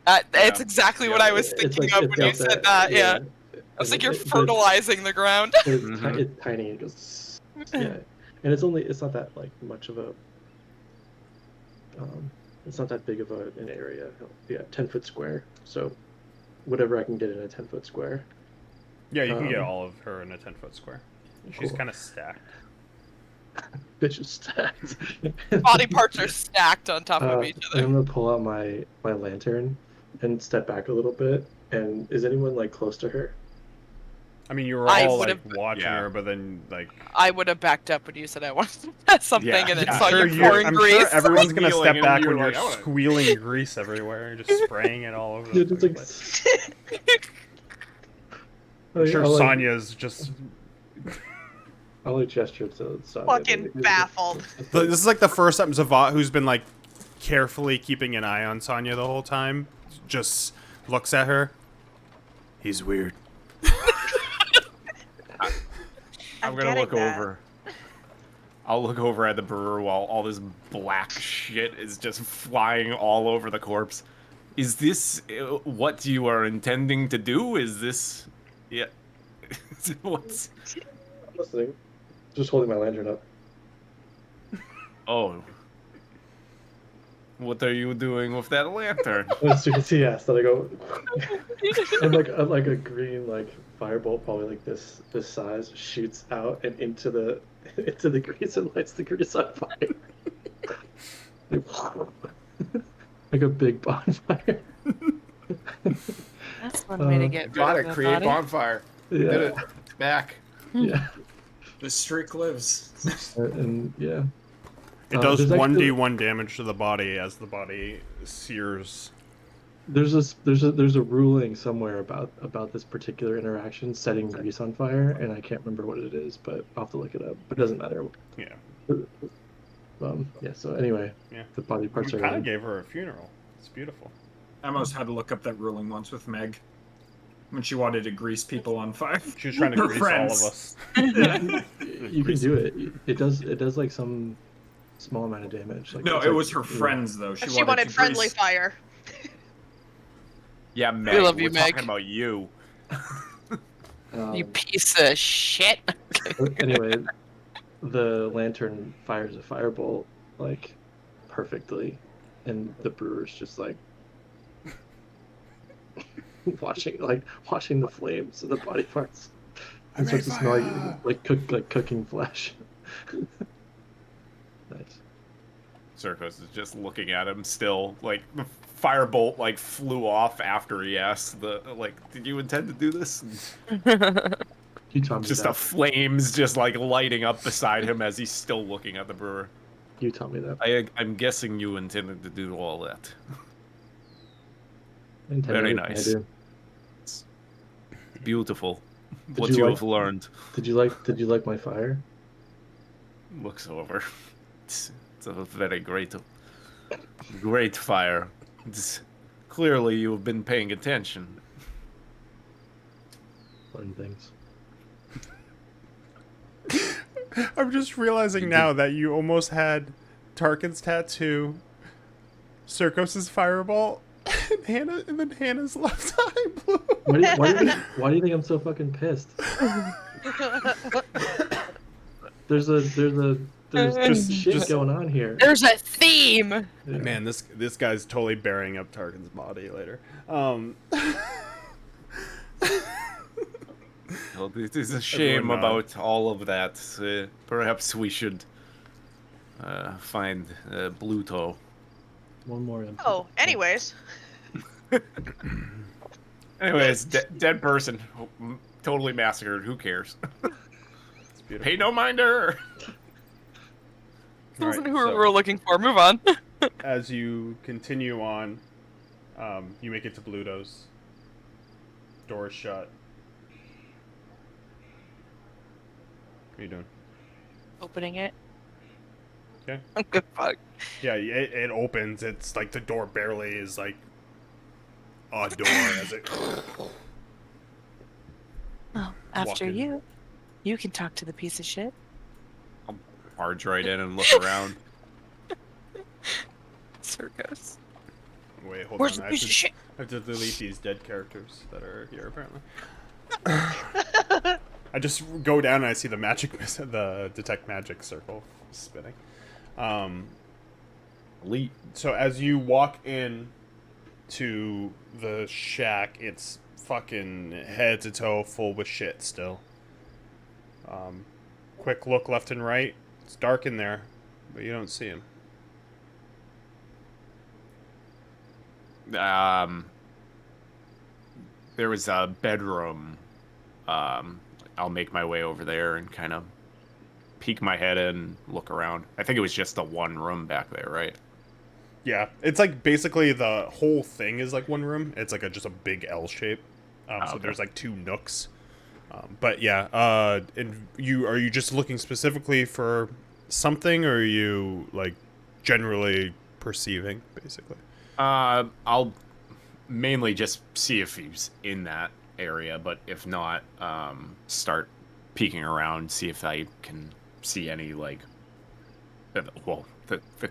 J: It's exactly what I was thinking of when you said that. Yeah. I was like, you're fertilizing the ground.
F: It's tiny. It goes, yeah, and it's not that like much of a. It's not that big of an area. Yeah, 10-foot square. So, whatever I can get in a 10-foot square.
H: Yeah, you can get all of her in a 10-foot square. She's
F: Cool.
H: kind of stacked.
F: Bitch is stacked.
J: Body parts are stacked on top of each other.
F: I'm gonna pull out my lantern and step back a little bit. And is anyone like close to her?
H: I mean, you were
J: I
H: all
J: would've-
H: like watching her, but then like.
J: I would have backed up when you said I wanted to test something,
A: Yeah,
J: and then
A: yeah.
J: saw
H: Sure,
J: you pouring
H: I'm
J: grease.
H: sure everyone's gonna
A: Squealing
H: step
A: and
H: back
A: you're
H: when you're
A: like, I wanna-
H: squealing grease everywhere, just spraying it all over.
F: Yeah,
H: the
F: just like.
H: place. I'm sure
F: I'll, like,
H: Sonya's just.
F: I'll like gesture to Sonya.
E: Fucking baffled.
H: This is like the first time Zavat, who's been like carefully keeping an eye on Sonya the whole time, just looks at her. He's weird.
A: I'm gonna look over. I'll look over at the brewer while all this black shit is just flying all over the corpse. Is this what you are intending to do? Is this... Yeah. What's...
F: I'm listening. Just holding my lantern up.
A: Oh. What are you doing with that lantern?
F: As you can see, yes, that I go. And like a green like firebolt, probably like this size, shoots out and into the grease and lights the grease on fire. Like a big bonfire.
J: That's one way to get rid
A: Got
J: of
A: it.
J: the
A: Create
J: body.
A: bonfire.
F: Yeah.
A: Did it. It's back.
F: Yeah.
C: The streak lives.
F: And yeah.
H: It does
F: there's actually-
H: 1d1 damage to the body as the body sears.
F: There's a ruling somewhere about this particular interaction setting grease on fire, and I can't remember what it is, but I'll have to look it up. But it doesn't matter.
H: Yeah.
F: Yeah. So anyway,
H: Yeah.
F: the body parts
H: You
F: are.
H: kind of gave her a funeral. It's beautiful.
C: I almost had to look up that ruling once with Meg when she wanted to grease people on fire.
H: She was trying to
C: Her
H: grease
C: friends.
H: all of us.
F: You can do it. It does like some small amount of damage. Like,
C: No,
F: it's
C: it
F: like-
C: was her friends though.
E: She wanted
C: to
E: friendly
C: grease.
E: fire.
A: Yeah, Meg.
J: love you,
A: we're
J: Meg.
A: talking about you.
J: You piece of shit.
F: But anyway, the lantern fires a firebolt like perfectly, and the brewer's just like watching the flames of the body parts. And starts to smell like cooking flesh. Nice.
A: Circus is just looking at him still. Like, the firebolt, like, flew off after he asked did you intend to do this?
F: You taught me
A: Just
F: that.
A: the flames just like lighting up beside him as he's still looking at the brewer.
F: You taught me that.
A: I'm guessing you intended to do all that.
F: I intend
A: Very
F: everything
A: nice.
F: I do.
A: It's beautiful.
F: Did
A: What
F: you
A: you
F: like-
A: have learned.
F: Did you like my fire?
A: Looks over. It's a very great fire. Clearly you have been paying attention.
F: Learn things.
D: I'm just realizing now that you almost had Tarkin's tattoo, Circos's fireball, and then Hannah's left eye blue.
F: Why do you think I'm so fucking pissed? There's shit going on here.
J: There's a theme.
F: Yeah.
D: Man, this guy's totally burying up Tarkin's body later.
A: Well, it is a shame
D: Everyone nod.
A: about all of that. Perhaps we should find Bluto.
F: One more.
E: Oh, anyways.
A: Anyways, dead person. Totally massacred. Who cares?
D: It's beautiful.
A: Pay no minder.
J: That wasn't
D: Alright,
J: who
D: so-
J: we were looking for. Move on.
D: As you continue on, you make it to Bluto's. Door is shut. What are you doing?
J: Opening it.
D: Okay.
J: Good fuck.
D: Yeah, it opens. It's like the door barely is like a door as it.
J: Well, after
D: in.
J: you can talk to the piece of shit.
A: I'll barge right in and look around.
J: Circus.
D: Wait, hold
J: Where's
D: on.
J: the piece of shit?
D: I have to delete these dead characters that are here apparently. I just go down and I see the detect magic circle spinning.
A: Elite.
D: So as you walk in to the shack, it's fucking head to toe full with shit still. Quick look left and right. It's dark in there, but you don't see him.
A: There was a bedroom. I'll make my way over there and kind of peek my head in and look around. I think it was just the one room back there, right?
D: Yeah, it's like basically the whole thing is like one room. It's like just a big L shape. So
A: okay.
D: there's like two nooks. But yeah, and are you just looking specifically for something, or are you like generally perceiving, basically?
A: I'll mainly just see if he's in that area, but if not, start peeking around, see if I can see any like, the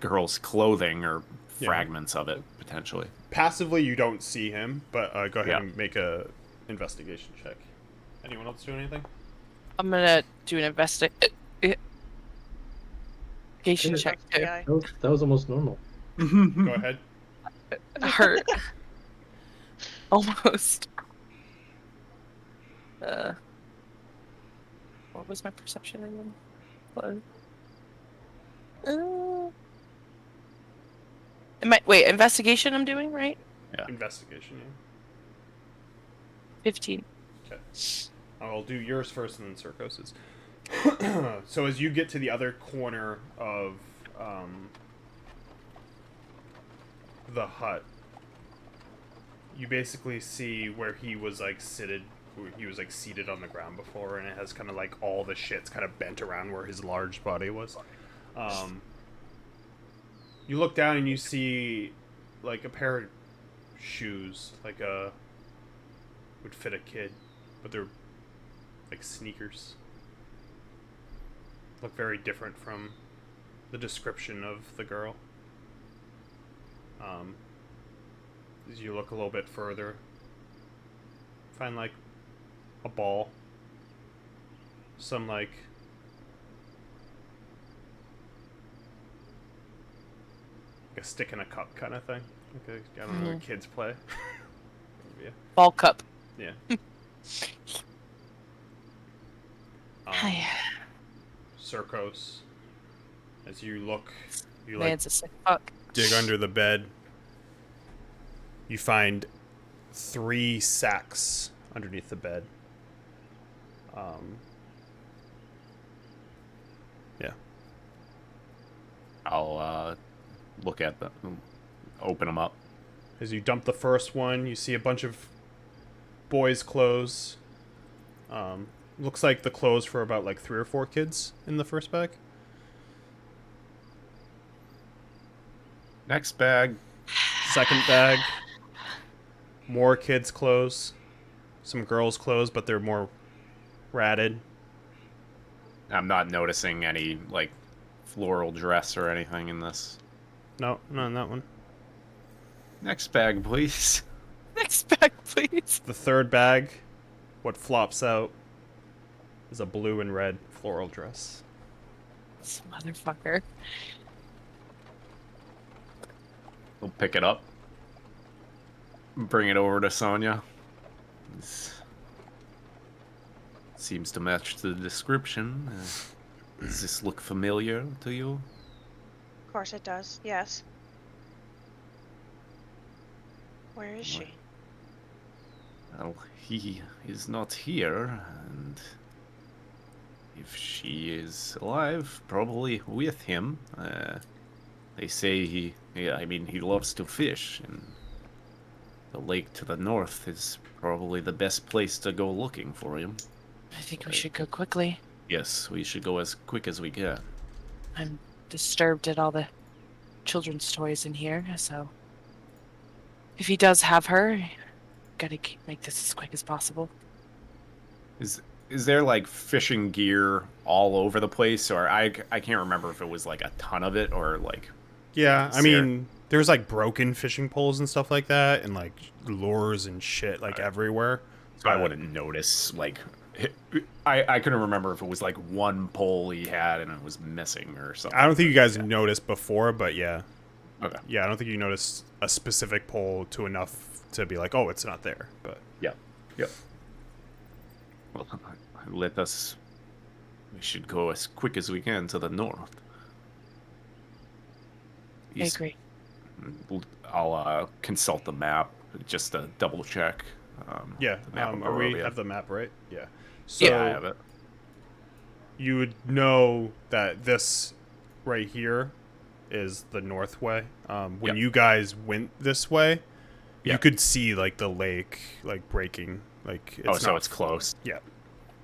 A: girl's clothing or fragments of it potentially.
D: Passively, you don't see him, but go ahead
A: Yeah.
D: and make a investigation check. Anyone else do anything?
J: I'm gonna do an investigation check too.
E: Yeah.
F: That was almost normal.
D: Go ahead.
J: Hurt. Almost. What was my perception again? What? Wait, investigation I'm doing, right?
D: Investigation. Yeah.
J: 15.
D: Okay. I'll do yours first and then Circos's. So as you get to the other corner of the hut, you basically see where he was like seated on the ground before, and it has kind of like all the shit's kind of bent around where his large body was. You look down and you see like a pair of shoes, like would fit a kid, but they're like sneakers. Look very different from the description of the girl. As you look a little bit further, find like a ball, some like a stick in a cup kind of thing. Like I don't know, where kids play. Yeah.
J: Ball cup.
D: Yeah.
J: Hi.
D: Circos, as you look, you like
J: Man's a sick fuck.
D: dig under the bed. You find 3 sacks underneath the bed. Yeah.
A: I'll look at them, open them up.
D: As you dump the first one, you see a bunch of boys' clothes. Looks like the clothes for about like 3 or 4 kids in the first bag.
A: Next bag.
D: Second bag, more kids' clothes. Some girls' clothes, but they're more ratted.
A: I'm not noticing any like floral dress or anything in this.
D: No, not in that one.
A: Next bag, please.
J: Next bag, please.
D: The third bag, what flops out is a blue and red floral dress.
J: This motherfucker.
A: We'll pick it up. Bring it over to Sonya. Seems to match the description. Does this look familiar to you?
E: Of course it does, yes. Where is she?
A: Well, he is not here, and if she is alive, probably with him. They say he loves to fish, and the lake to the north is probably the best place to go looking for him.
J: I think we should go quickly.
A: Yes, we should go as quick as we can.
J: I'm disturbed at all the children's toys in here, so if he does have her, gotta make this as quick as possible.
A: Is there like fishing gear all over the place, or I can't remember if it was like a ton of it or like.
D: Yeah, I mean, there's like broken fishing poles and stuff like that, and like lures and shit like everywhere.
A: So I wouldn't notice like. I couldn't remember if it was like one pole he had and it was missing or something.
D: I don't think you guys noticed before, but yeah.
A: Okay.
D: Yeah, I don't think you noticed a specific pole to enough to be like, oh, it's not there. But
A: yeah. Yep. Well, let us. We should go as quick as we can to the north.
J: I agree.
A: I'll consult the map just to double check.
D: Yeah.
A: The map of
D: We
A: Barovia.
D: have the map, right? Yeah. So
A: Yeah, I have it.
D: you would know that this right here is the north way. When
A: Yep.
D: you guys went this way, you
A: Yep.
D: could see like the lake like breaking. Like
A: So it's close.
D: Yeah.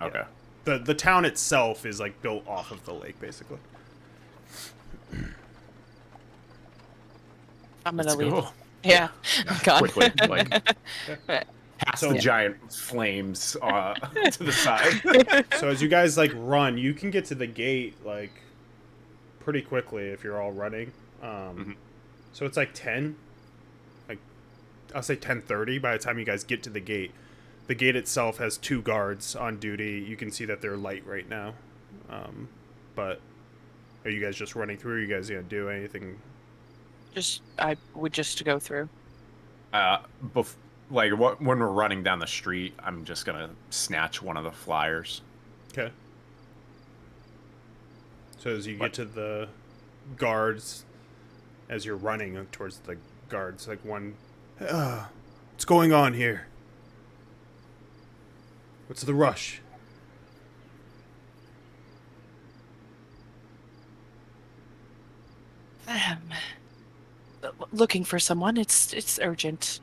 A: Okay.
D: The town itself is like built off of the lake, basically.
J: I'm gonna
A: Let's
J: leave.
A: go.
J: Yeah. I'm gone.
A: Quickly, like past
D: So-
A: the giant flames to the side.
D: So as you guys like run, you can get to the gate like pretty quickly if you're all running. So it's like 10, like I'll say 10:30 by the time you guys get to the gate. The gate itself has 2 guards on duty. You can see that they're light right now. But are you guys just running through? Are you guys gonna do anything?
J: I would just go through.
A: When we're running down the street, I'm just gonna snatch one of the flyers.
D: Okay. So as you get to the guards, as you're running towards the guards, like one, what's going on here? What's the rush?
J: Looking for someone. It's urgent.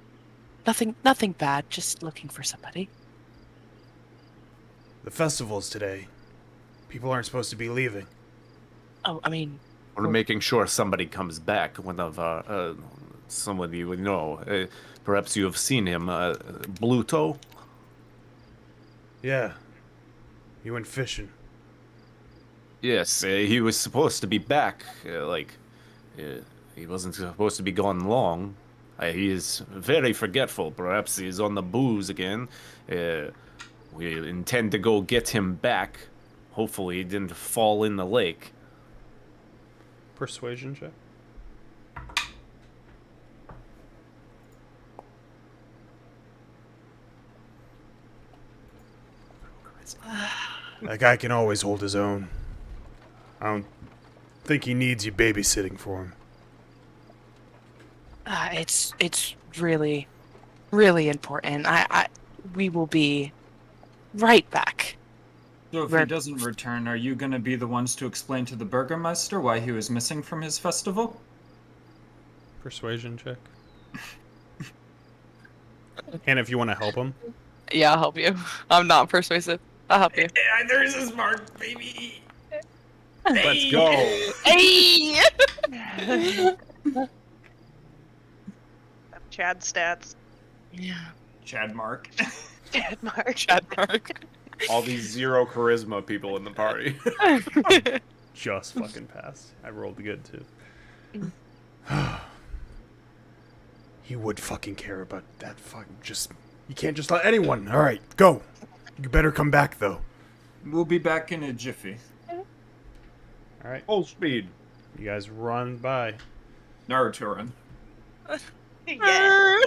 J: Nothing bad. Just looking for somebody.
H: The festival's today. People aren't supposed to be leaving.
J: Oh, I mean,
A: We're making sure somebody comes back. One of somebody we know. Perhaps you have seen him, Bluto.
H: Yeah. He went fishing.
A: Yes, he was supposed to be back. He wasn't supposed to be gone long. He is very forgetful. Perhaps he's on the booze again. We intend to go get him back. Hopefully, he didn't fall in the lake.
D: Persuasion check.
H: That guy can always hold his own. I don't think he needs you babysitting for him.
J: it's really, really important. We will be right back.
C: So if he doesn't return, are you going to be the ones to explain to the Burgermeister why he was missing from his festival?
D: Persuasion check. And if you want to help him.
J: Yeah, I'll help you. I'm not persuasive. I'll help you.
C: Yeah, there's his mark, baby.
A: Let's go.
J: Hey!
E: Chad stats.
J: Yeah.
C: Chad Mark.
E: Chad Mark.
J: Chad Mark.
A: All these 0 charisma people in the party.
D: Just fucking passed. I rolled good too.
H: He would fucking care about that fucking just... You can't just let anyone. All right, go. You better come back, though.
C: We'll be back in a jiffy.
D: All right.
A: Full speed.
D: You guys run by.
C: Naruto run.
E: Yeah.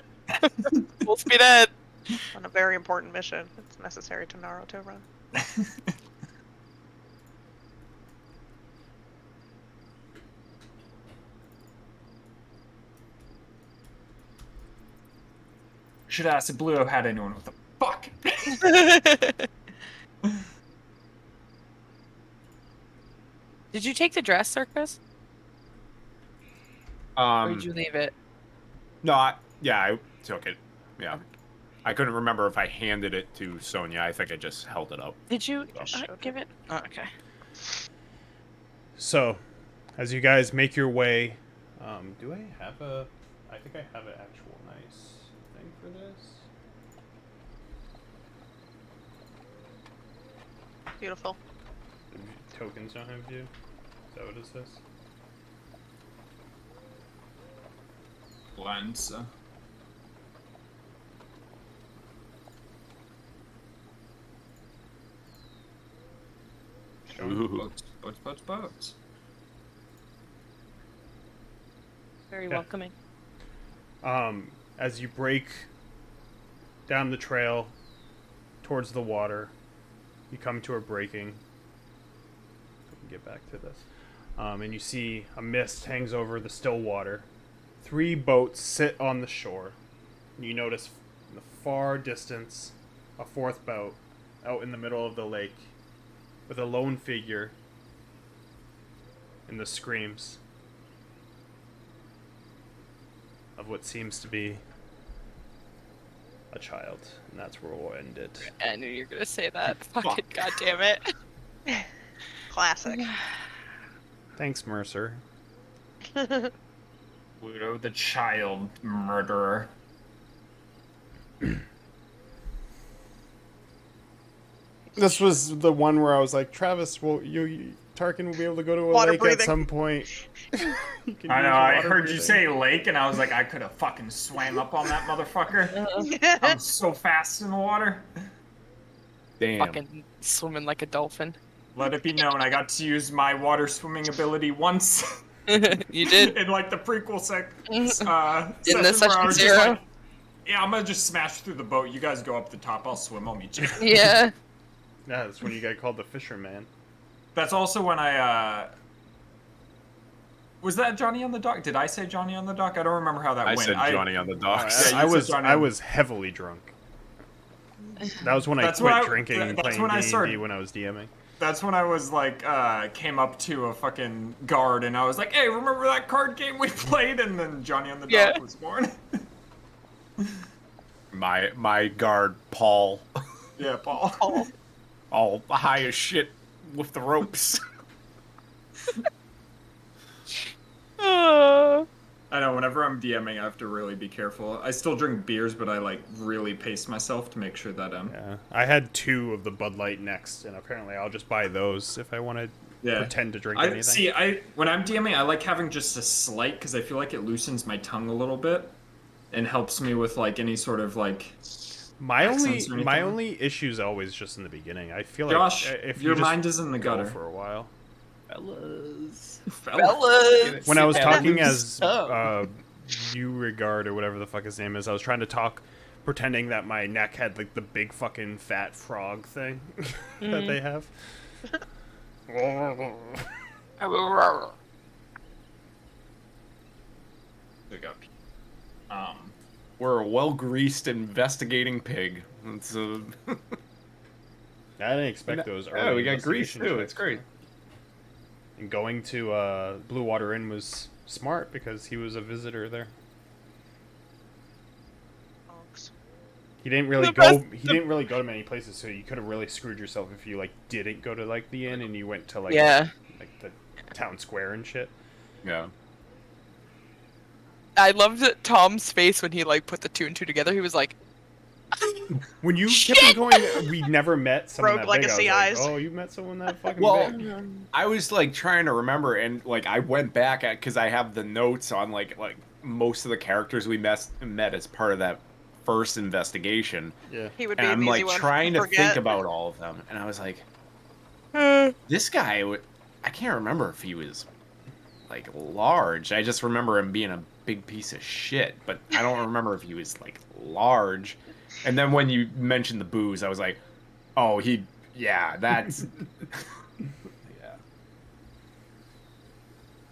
J: Full speed ahead.
E: On a very important mission. It's necessary to Naruto run.
C: Should ask if Blue had anyone with a fuck.
J: Did you take the dress, Circus? Or did you leave it?
A: No, I took it. Yeah. I couldn't remember if I handed it to Sonia. I think I just held it up.
J: Did you
E: showed
J: give it? Oh, okay.
D: So, as you guys make your way, do I have a? I think I have an actual nice thing for this.
E: Beautiful.
D: The tokens don't have view. Is that what it says?
C: Blind, so.
A: Ooh.
C: Boats.
J: Very
D: Yeah.
J: welcoming.
D: As you break down the trail towards the water, you come to a breaking. Let me get back to this. And you see a mist hangs over the still water. 3 boats sit on the shore. And you notice in the far distance a 4th boat out in the middle of the lake with a lone figure in the screams of what seems to be a child. And that's where we'll end it.
J: I knew you were gonna say that. Fucking goddamn it.
E: Classic.
D: Thanks, Mercer.
C: Pluto, the child murderer.
D: This was the one where I was like, Travis, well, Tarkin will be able to go to a
E: Water
D: lake
E: breathing.
D: at some point. You can
C: I
D: use
C: know, I
D: water
C: heard you
D: breathing.
C: say lake, and I was like, I could have fucking swam up on that motherfucker. I'm so fast in the water.
A: Damn.
J: Fucking swimming like a dolphin.
C: Let it be known, I got to use my water swimming ability once.
J: You did?
C: In like the prequel
J: In the
C: session where I
J: session
C: was
J: 0?
C: just like, yeah, I'm gonna just smash through the boat. You guys go up the top. I'll swim. I'll meet you.
J: Yeah.
D: Yeah, that's when you got called the fisherman.
C: That's also when I, was that Johnny on the dock? Did I say Johnny on the dock? I don't remember how that
A: I
C: went.
A: said Johnny on the docks.
C: Yeah, you said Johnny
D: I
C: on-
D: was heavily drunk. That was when I
C: That's when
D: quit
C: I-
D: drinking and
C: that's
D: playing
C: when I
D: D&D
C: started-
D: when I was DMing.
C: That's when I was like, came up to a fucking guard and I was like, hey, remember that card game we played? And then Johnny on the
J: Yeah.
C: dock was born.
A: My guard, Paul,
C: Yeah, Paul.
A: all high as shit with the ropes.
C: I know, whenever I'm DMing, I have to really be careful. I still drink beers, but I, like, really pace myself to make sure that,
D: Yeah, I had 2 of the Bud Light next, and apparently I'll just buy those if I want to pretend to drink anything.
C: See, when I'm DMing, I like having just a slight, because I feel like it loosens my tongue a little bit, and helps me with, like, any sort of, like,
D: My
C: accents or anything.
D: only issue is always just in the beginning. I feel
C: Josh,
D: like if
C: your
D: you just
C: mind is in the
D: go
C: gutter.
D: for a while.
A: Fellas.
J: Fellas!
D: When I was
A: Yeah.
D: talking as Beauregard or whatever the fuck his name is, I was trying to talk, pretending that my neck had like the big fucking fat frog thing that they have.
C: There you go.
A: We're a well-greased investigating pig. It's
D: I didn't expect those early
A: Yeah, we got Greece
D: investigation
A: too.
D: checks.
A: It's great.
D: And going to Blue Water Inn was smart because he was a visitor there.
E: Honks.
D: He didn't really
J: The
D: go.
J: best-
D: He didn't really go to many places, so you could have really screwed yourself if you like didn't go to like the inn and you went to like
J: Yeah.
D: like the town square and shit.
A: Yeah.
J: I loved Tom's face when he like put the 2 and 2 together. He was like,
D: When you kept on going, we never met someone
E: Rogue
D: that big. I was
E: Legacy
D: like,
E: eyes.
D: oh, you met someone that fucking
A: Well,
D: big.
A: I was like trying to remember, and like I went back at because I have the notes on like most of the characters we met as part of that first investigation,
D: Yeah.
E: He would be
A: and
E: an
A: I'm
E: easy
A: like
E: one
A: trying to think
E: forget.
A: about all of them, and I was like, this guy, I can't remember if he was like large. I just remember him being a big piece of shit, but I don't remember if he was like large. And then when you mentioned the booze, I was like, oh, yeah, that's yeah.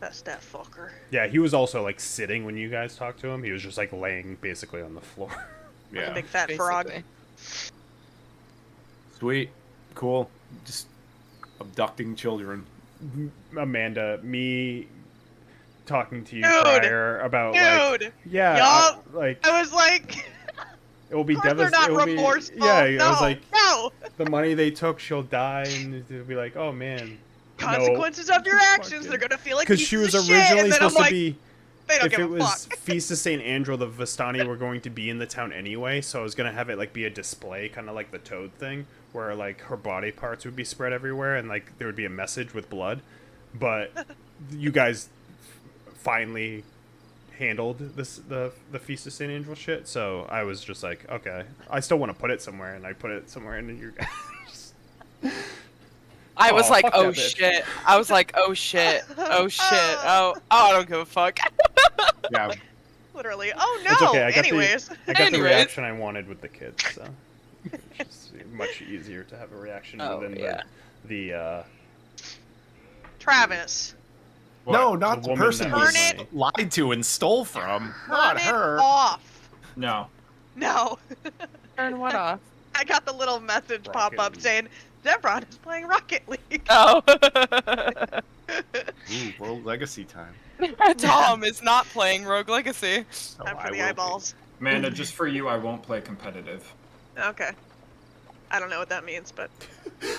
E: That's that fucker.
D: Yeah, he was also like sitting when you guys talked to him. He was just like laying basically on the floor.
E: Like a
A: Yeah.
E: big fat frog.
J: basically.
A: Sweet. Cool. Just abducting children.
D: Amanda, me talking to you
E: Dude!
D: prior about like,
E: Dude!
D: yeah,
E: Yup!
D: like
E: I was like,
D: it will be
E: of course they're not
D: devastating.
E: remorseful.
D: Yeah,
E: no,
D: I was like,
E: no.
D: the money they took, she'll die, and it'll be like, oh man,
E: Consequences of your actions. They're gonna feel like
D: because
E: pieces
D: she was
E: of shit,
D: originally
E: and then I'm
D: supposed
E: like,
D: to be.
E: they don't
D: If
E: give
D: it
E: a
D: was
E: fuck.
D: Feast of Saint Andrew, the Vistani were going to be in the town anyway, so I was gonna have it like be a display, kind of like the Toad thing, where like her body parts would be spread everywhere, and like there would be a message with blood. But you guys finally handled the Feast of Saint Andrew shit, so I was just like, okay, I still want to put it somewhere, and I put it somewhere in your guys.
J: I was
D: Aw,
J: like,
D: fuck
J: oh
D: that bitch.
J: shit. I was like, oh shit. Oh shit. Oh, I don't give a fuck.
A: Yeah.
E: Literally. Oh no.
D: It's okay. I got
E: Anyways.
D: the the
J: Anyways.
D: reaction I wanted with the kids, so it's just much easier to have a reaction
J: Oh,
D: within
J: yeah.
D: the
E: Travis.
A: No, not
D: The
A: the
D: woman
A: person
D: that
A: who
E: was
A: was
E: money.
A: lied to and stole from.
E: Turn
A: Not
E: it
A: her.
E: off.
C: No.
E: No.
J: Turn what off?
E: I got the little message pop
D: Rocket
E: up
D: League.
E: saying Devron is playing Rocket League.
J: Oh.
A: Ooh, World Legacy time.
J: Tom is not playing Rogue Legacy.
A: Oh,
E: Time
A: I
E: for the
A: will be.
E: eyeballs.
C: Amanda, just for you, I won't play competitive.
E: Okay. I don't know what that means, but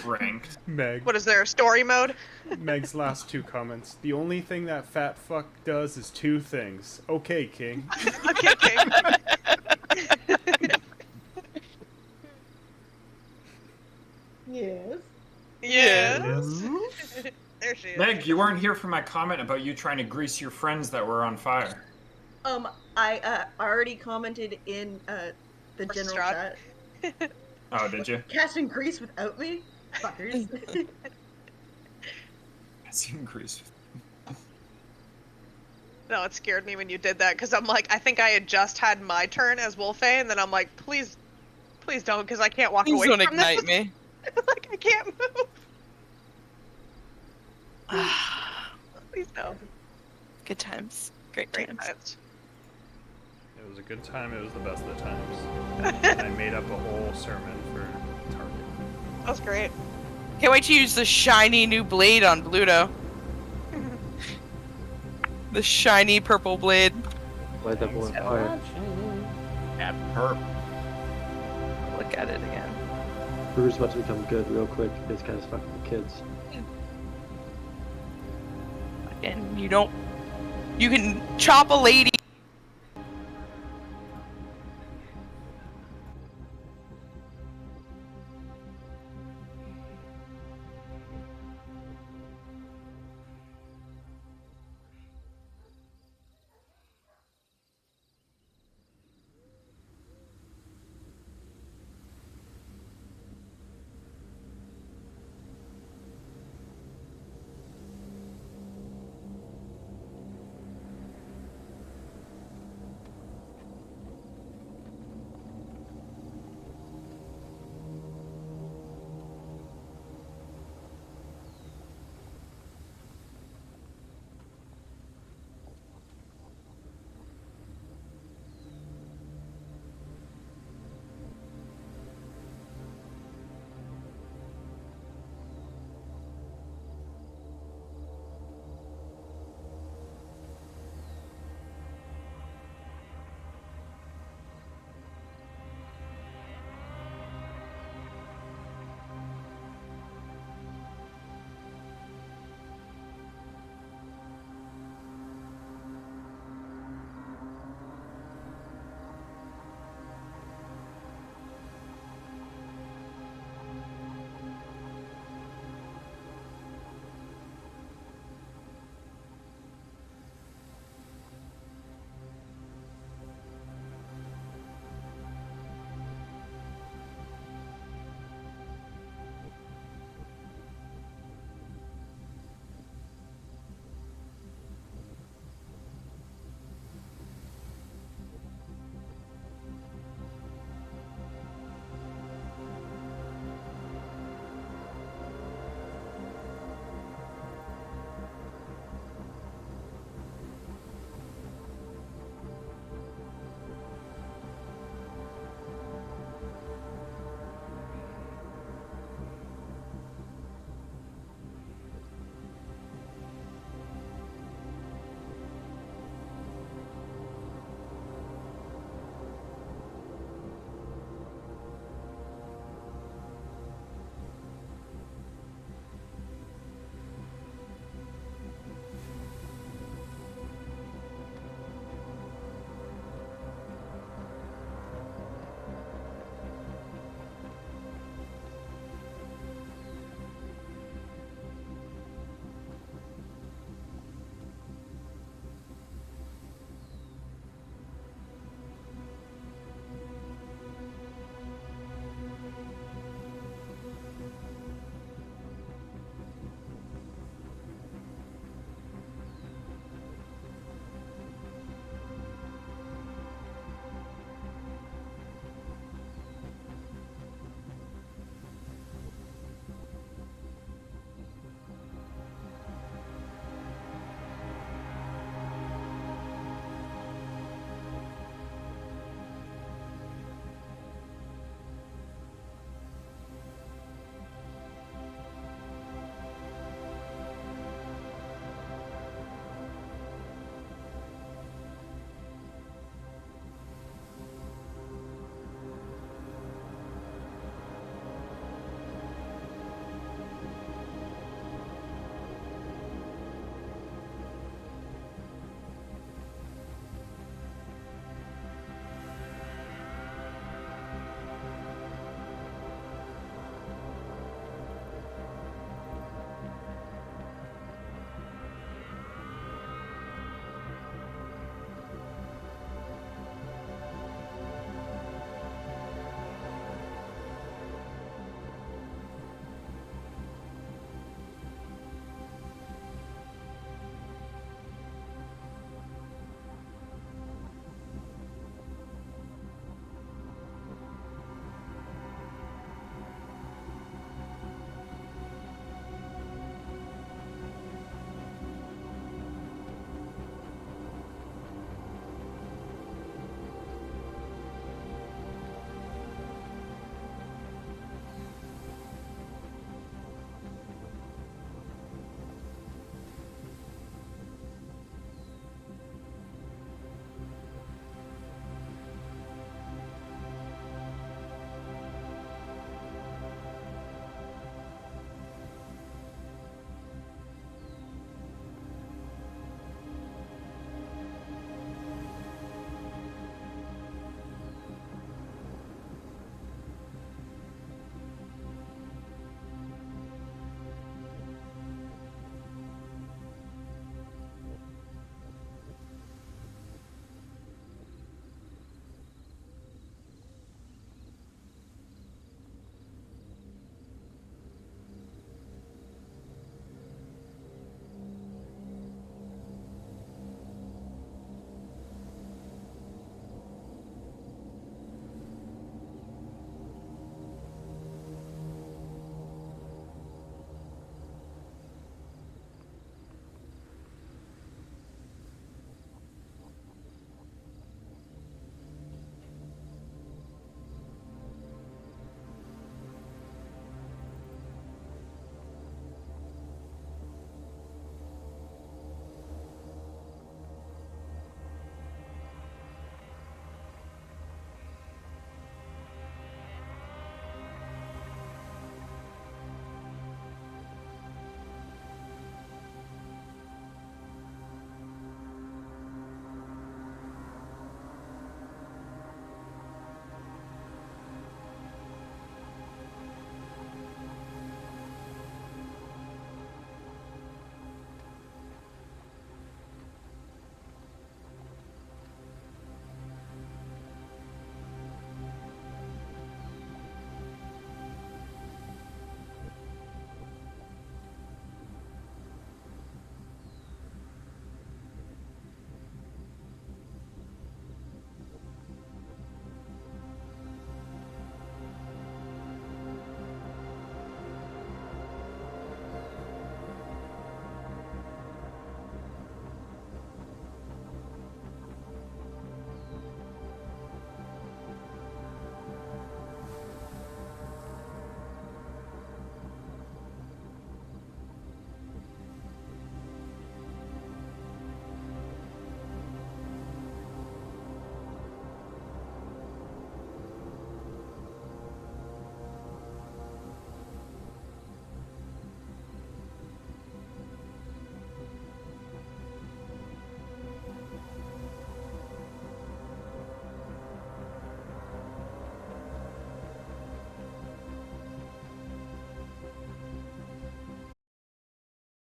C: Ranked.
D: Meg.
E: what is there? A story mode?
D: Meg's last two comments. The only thing that fat fuck does is two things. Okay, King.
E: Okay, King.
G: Yes.
E: Yeah. There she is.
C: Meg, you weren't here for my comment about you trying to grease your friends that were on fire.
G: I already commented in the
E: For
G: general
E: Strahd.
G: chat.
C: Oh, did you?
G: Casting grease without me? Fuckers.
C: I seen grease.
E: No, it scared me when you did that because I'm like, I think I had just had my turn as Wolfey, and then I'm like, please don't, because I can't walk
J: Please
E: away
J: don't
E: from
J: ignite
E: this.
J: me.
E: Like I can't move. Please no.
J: Good times. Great
E: Great
J: times.
E: times.
D: It was a good time. It was the best of the times. And I made up a whole sermon for Target.
E: That was great.
J: Can't wait to use the shiny new blade on Bluto. The shiny purple blade.
F: Light that boy on fire.
A: At her.
J: Look at it again.
F: Brew's about to become good real quick. It's kind of fucking the kids.
J: And you don't. You can chop a lady